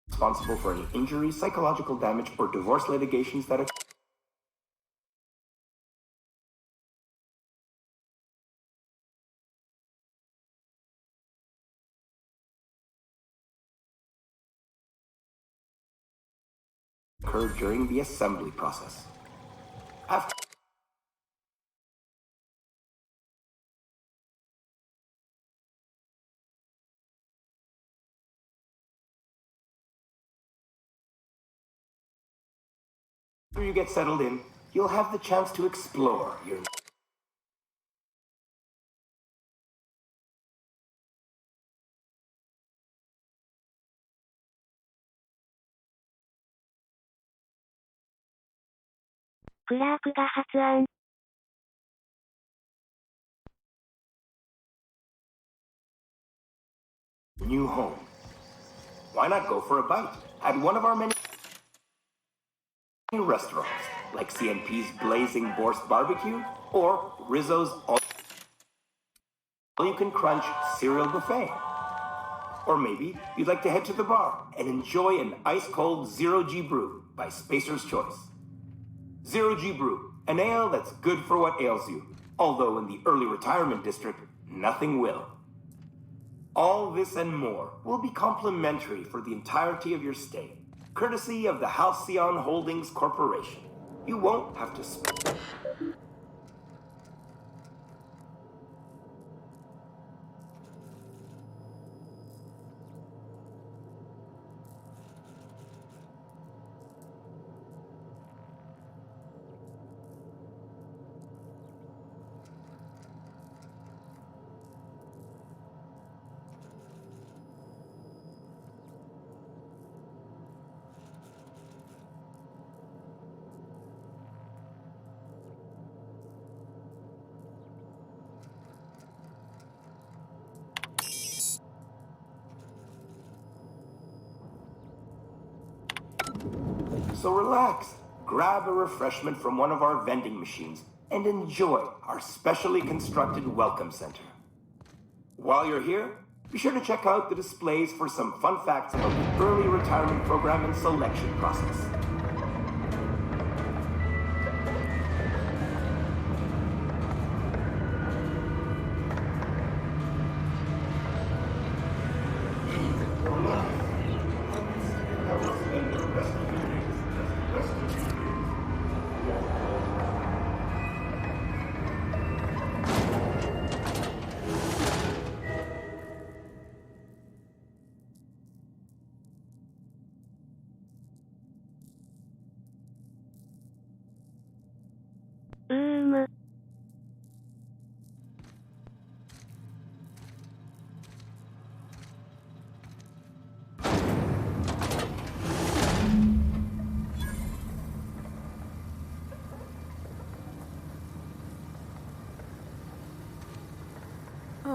responsible for any injuries, psychological damage, or divorce litigations that occur during the assembly process. After you get settled in, you'll have the chance to explore your new home. Why not go for a bite at one of our many restaurants, like CNP's Blazing Borscht Barbecue or Rizzo's All-You-Can-Crunch Cereal Buffet. Or maybe you'd like to head to the bar and enjoy an ice-cold Zero G Brew by Spacer's Choice. Zero G Brew, an ale that's good for what ails you, although in the early retirement district, nothing will. All this and more will be complimentary for the entirety of your stay, courtesy of the Halcyon Holdings Corporation. You won't have to spend. So relax, grab a refreshment from one of our vending machines, and enjoy our specially constructed welcome center. While you're here, be sure to check out the displays for some fun facts about the early retirement program and selection process.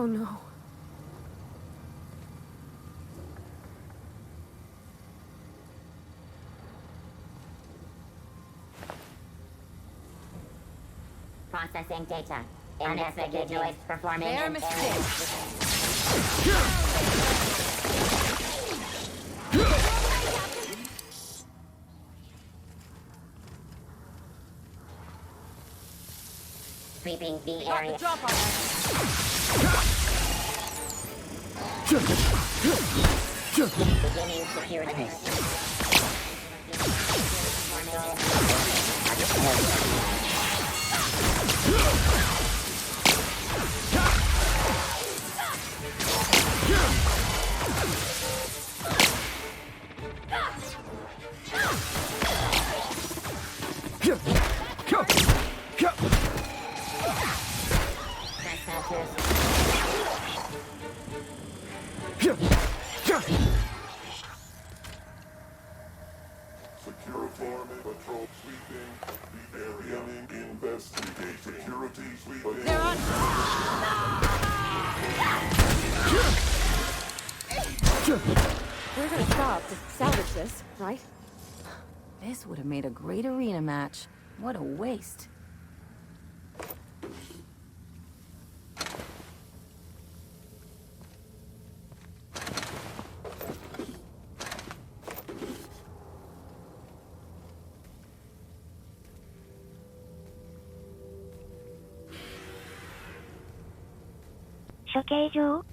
Oh no. Processing data. Investigate noise performing Fair an mistake. Sweeping the Got area. the drop on Beginning security. Security patrol sweeping the area. Investigate security sweeping. We're gonna stop to salvage this, right? This would have made a great arena match. What a waste.処刑場？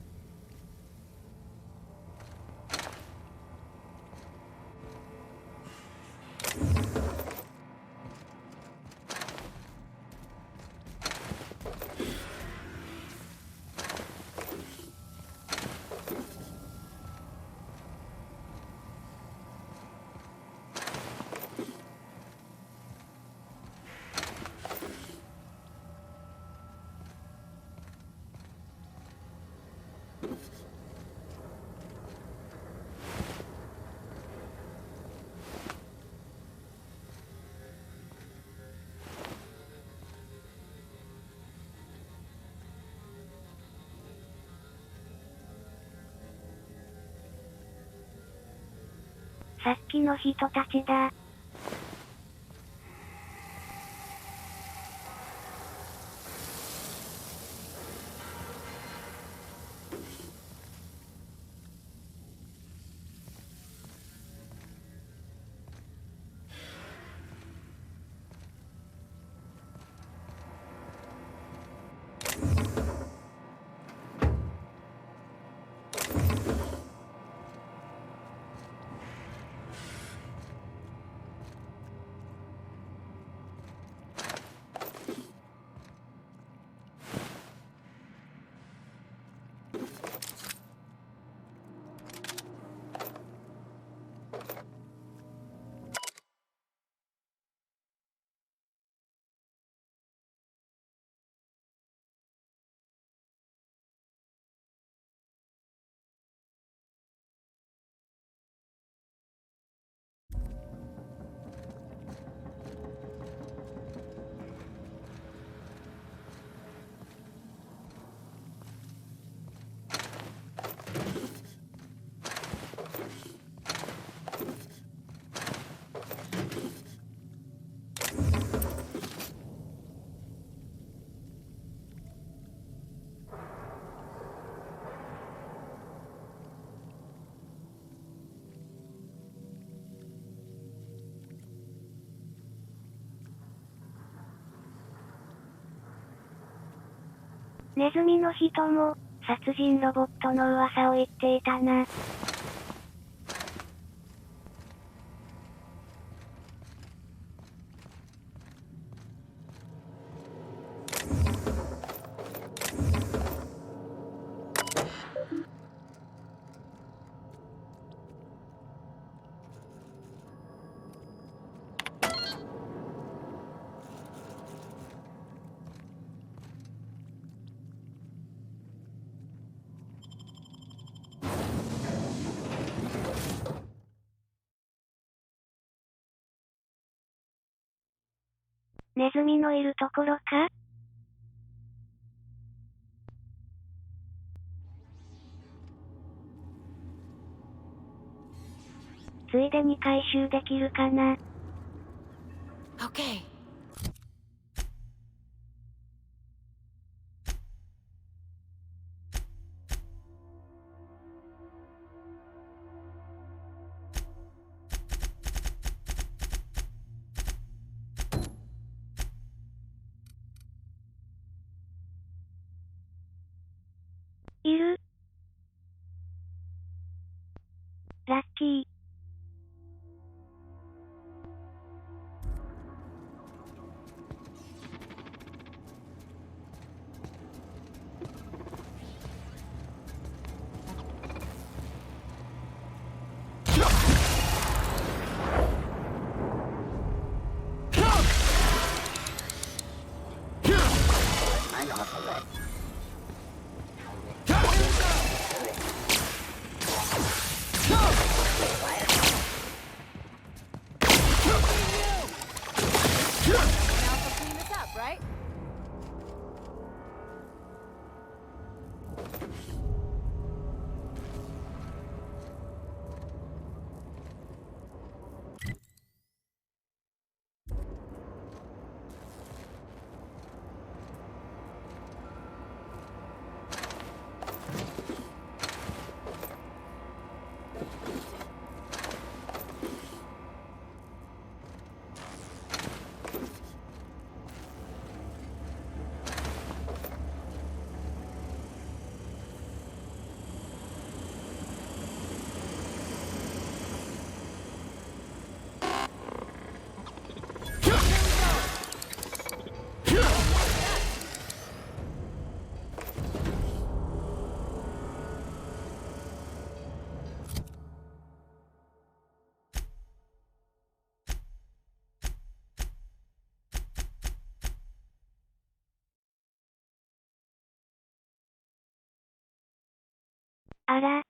さっきの人たちだ。ネズミの人も、殺人ロボットの噂を言っていたな。ネズミのいるところか？ついでに回収できるかな。Okay.ラッキー。あら。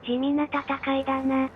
地味な戦いだな。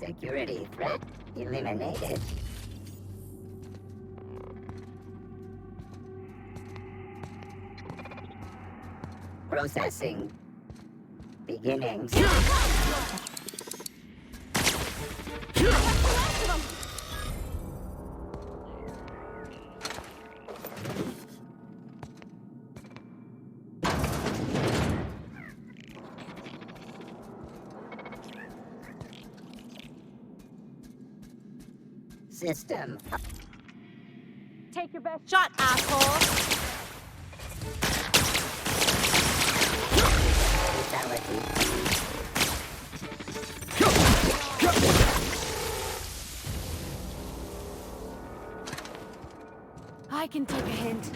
Security threat eliminated. Processing. Beginning. System. Take your best shot, asshole! Fatality. I can take a hint.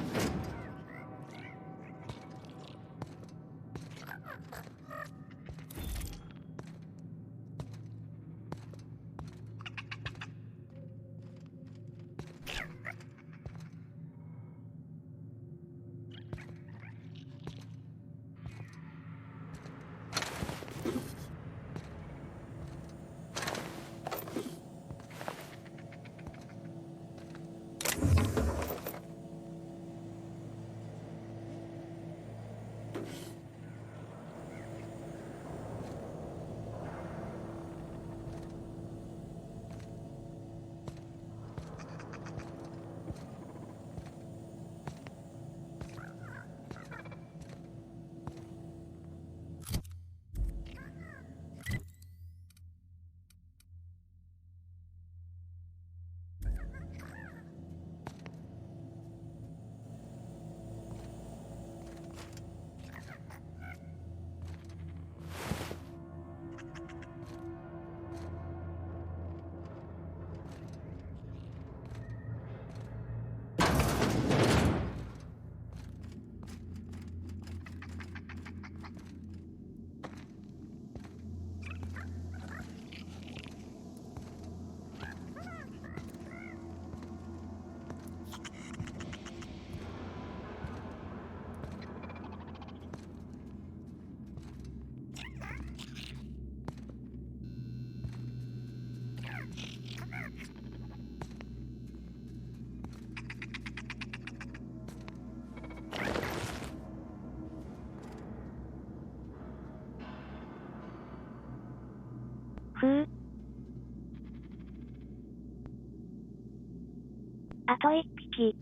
あと一匹。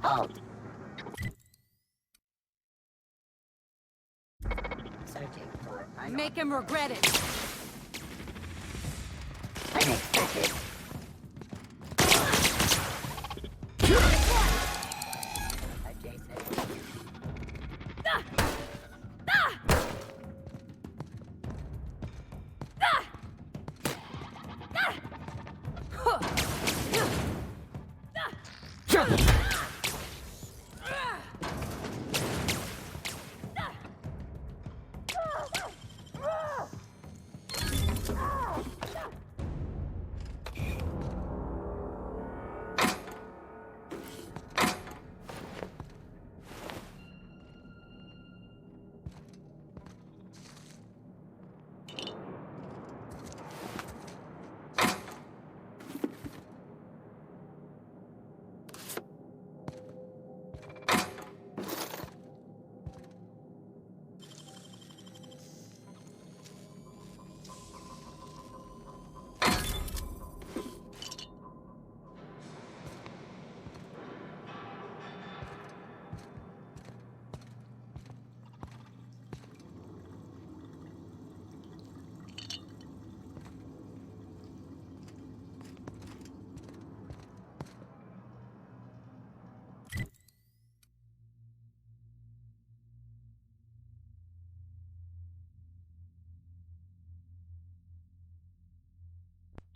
Halt. Searching for make him regret it. Unexpected.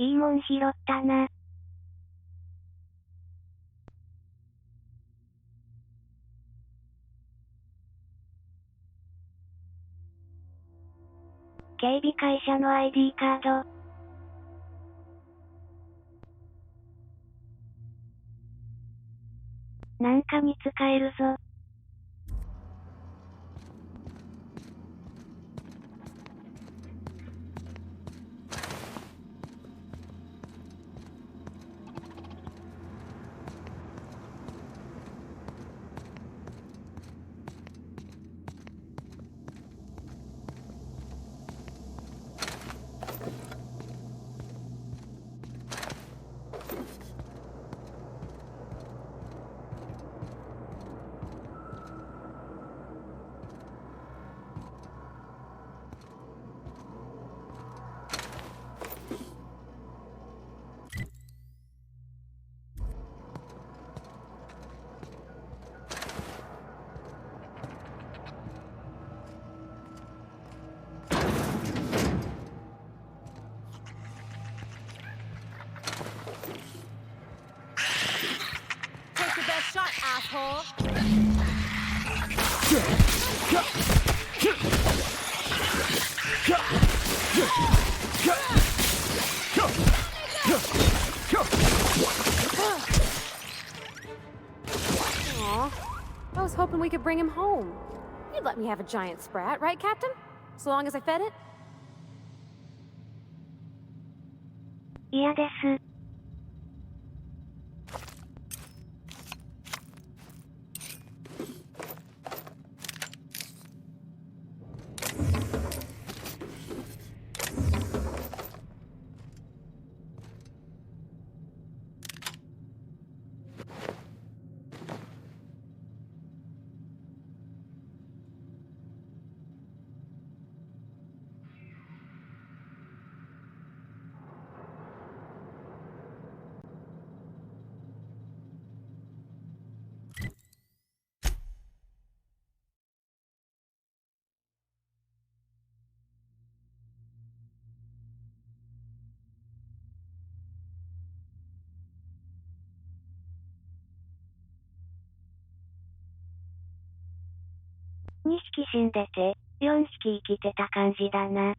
いいもん拾ったな。警備会社の ID カード。なんかに使えるぞ。Shot, asshole! Aw, I was hoping we could bring him home. You'd let me have a giant sprat, right, Captain? So long as I fed it? 嫌です。2匹死んでて、4匹生きてた感じだな。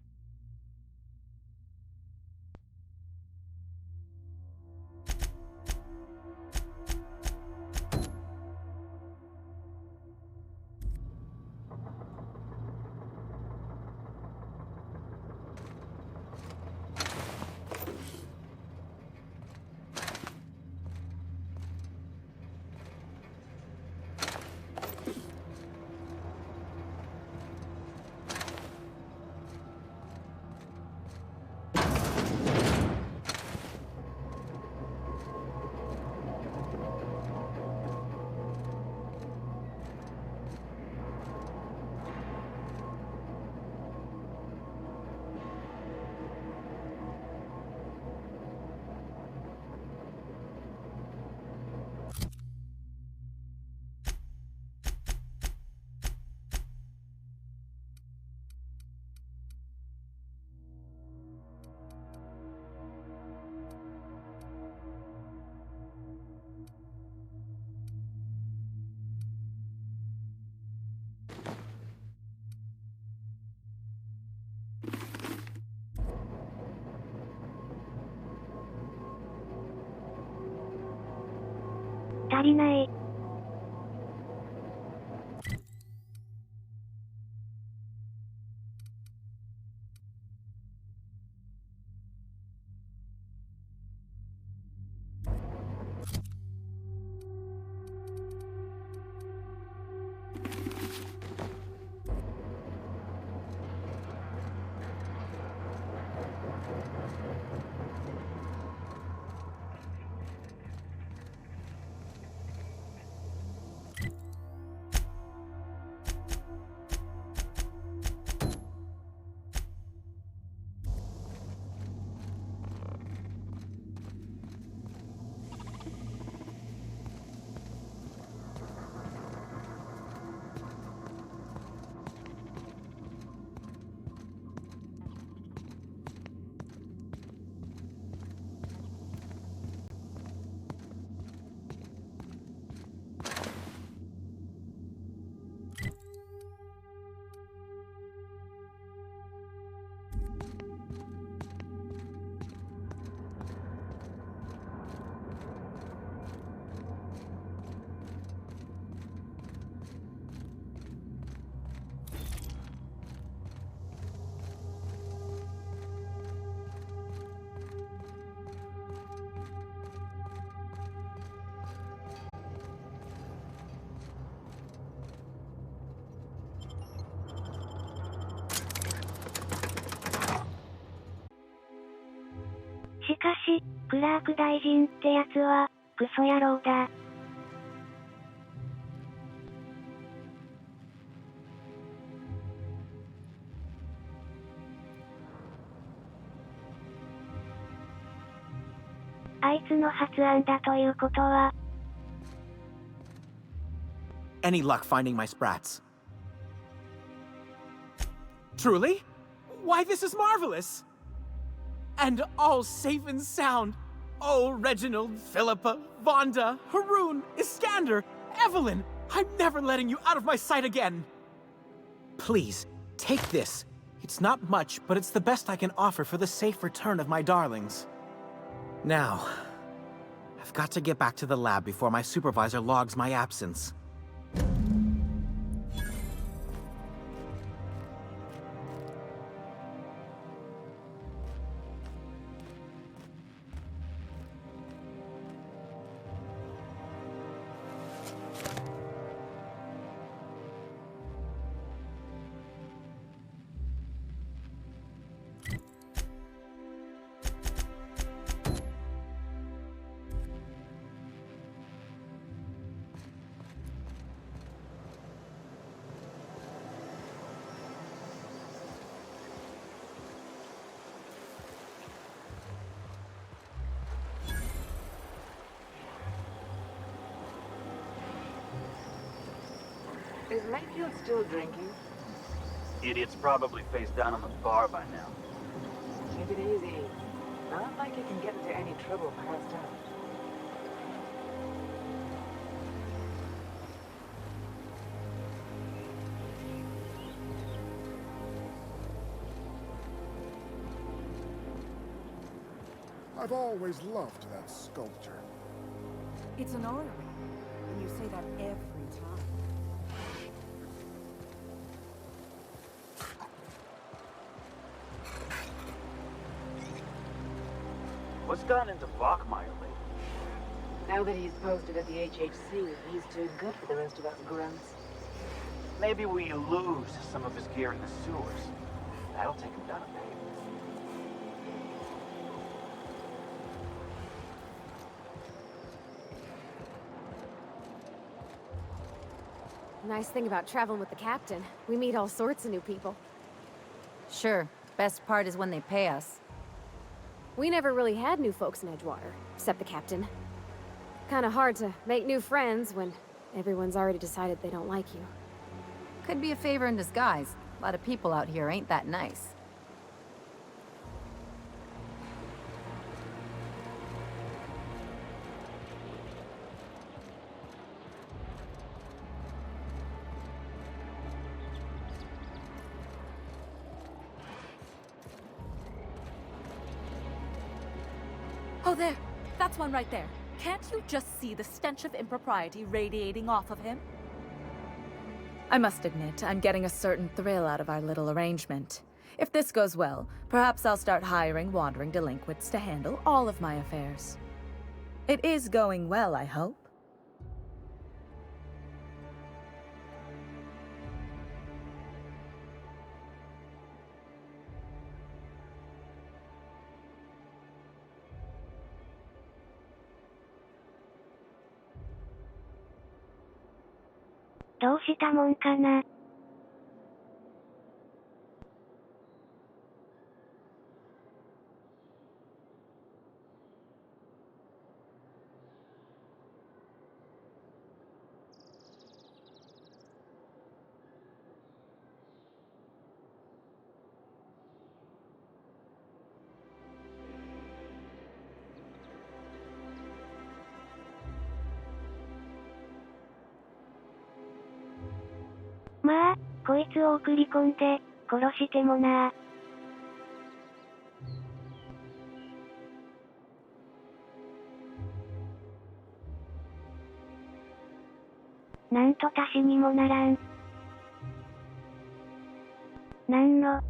足りない。しかし、クラーク大臣ってやつは、クソ野郎だ。あいつの発案だということは。 Any luck finding my sprats? Truly? Why, this is marvelous! And all safe and sound. Oh, Reginald, Philippa, Vonda, Haroon, Iskander, Evelyn, I'm never letting you out of my sight again. Please, take this. It's not much, but it's the best I can offer for the safe return of my darlings. Now, I've got to get back to the lab before my supervisor logs my absence. Is Mayfield still drinking? Idiot's probably face down on the bar by now. Take it easy. Not like he can get into any trouble passed out. I've always loved that sculpture. It's an orrery, and you say that every time. What's gotten into Bachmeyer lately? Now that he's posted at the HHC, he's too good for the rest of us grunts. Maybe we lose some of his gear in the sewers. That'll take him down a peg. Nice thing about traveling with the captain. We meet all sorts of new people. Sure. Best part is when they pay us. We never really had new folks in Edgewater, except the captain. Kinda hard to make new friends when everyone's already decided they don't like you. Could be a favor in disguise. A lot of people out here ain't that nice. Oh, there. That's one right there. Can't you just see the stench of impropriety radiating off of him? I must admit, I'm getting a certain thrill out of our little arrangement. If this goes well, perhaps I'll start hiring wandering delinquents to handle all of my affairs. It is going well, I hope.どうしたもんかな。まあ、こいつを送り込んで、殺してもななんと足しにもならん。なんの。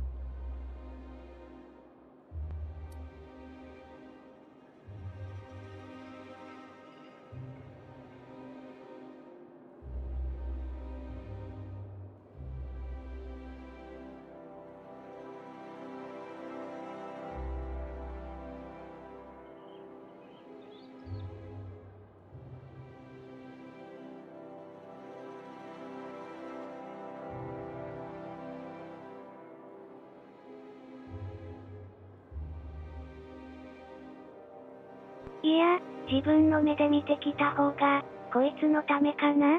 いや、自分の目で見てきた方が、こいつのためかな。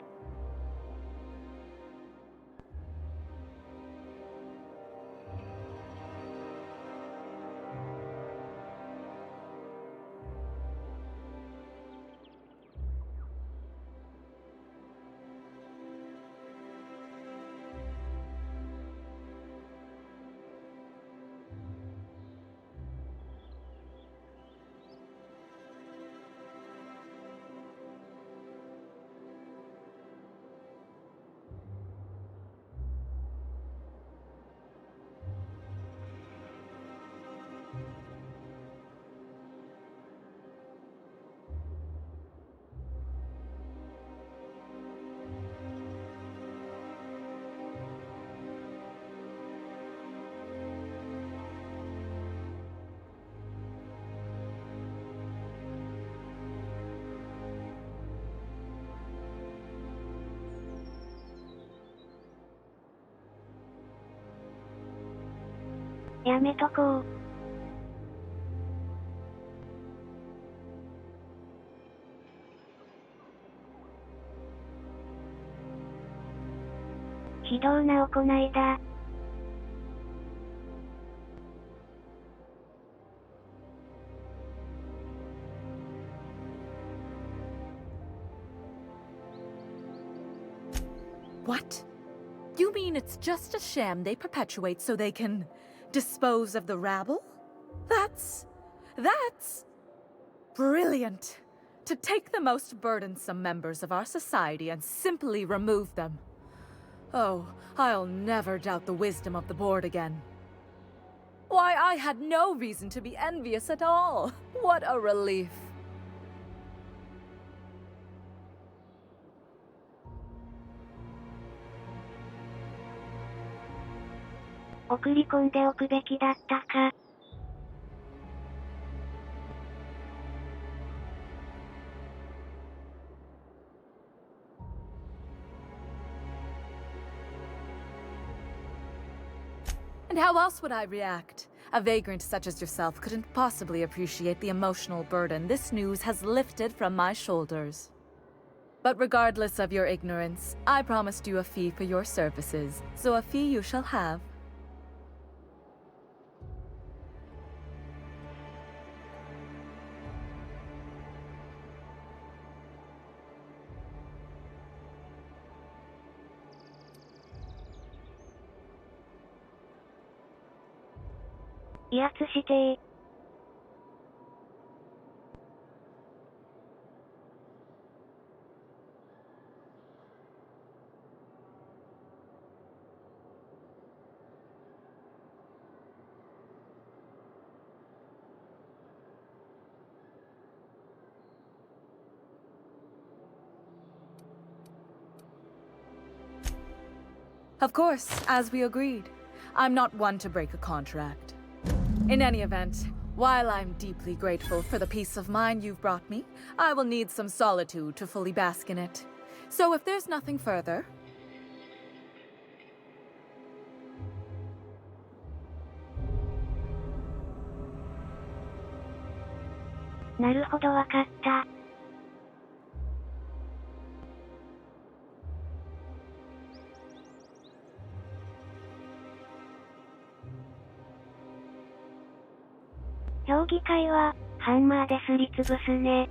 やめとこう。非道な行いだ。What? You mean it's just a sham they perpetuate so they can dispose of the rabble? That's brilliant. To take the most burdensome members of our society and simply remove them. Oh, I'll never doubt the wisdom of the board again. Why, I had no reason to be envious at all. What a relief.送り込んでおくべきだったか。And how else would I react? A vagrant such as yourself couldn't possibly appreciate the emotional burden this news has lifted from my shoulders. But regardless of your ignorance, I promised you a fee for your services, so a fee you shall have. Of course, as we agreed. I'm not one to break a contract. In any event, while I'm deeply grateful for the peace of mind you've brought me, I will need some solitude to fully bask in it. So if there's nothing further...なるほど、わかった。評議会は、ハンマーですりつぶすね。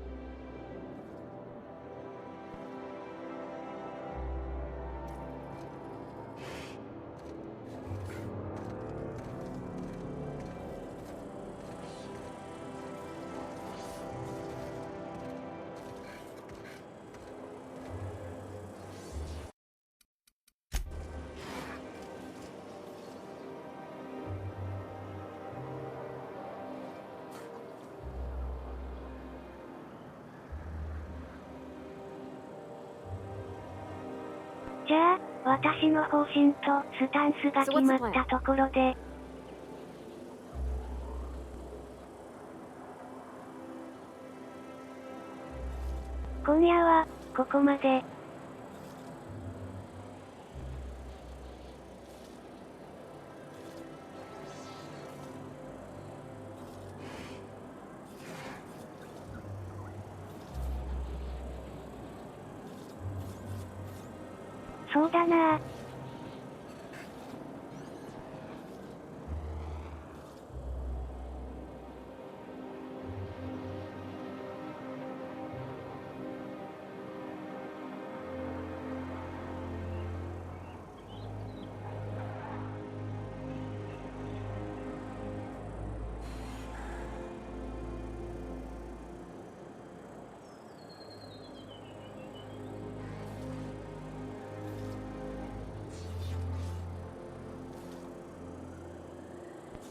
じゃあ、私の方針とスタンスが決まったところで、今夜は、ここまで。そうだなぁ。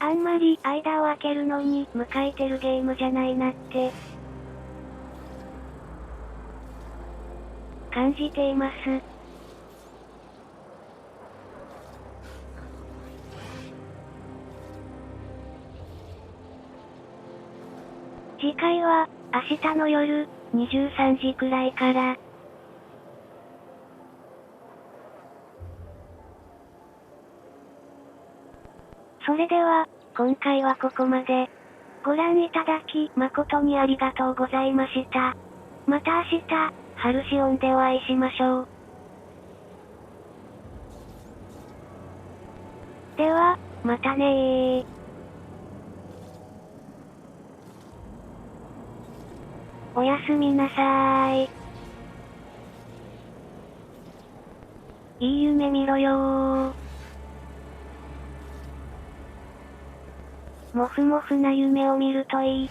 あんまり間を空けるのに向いてるゲームじゃないなって感じています。次回は明日の夜23時くらいから。それでは、今回はここまで。ご覧いただき、誠にありがとうございました。また明日、ハルシオンでお会いしましょう。では、またねー。おやすみなさーい。いい夢見ろよー。もふもふな夢を見るといい。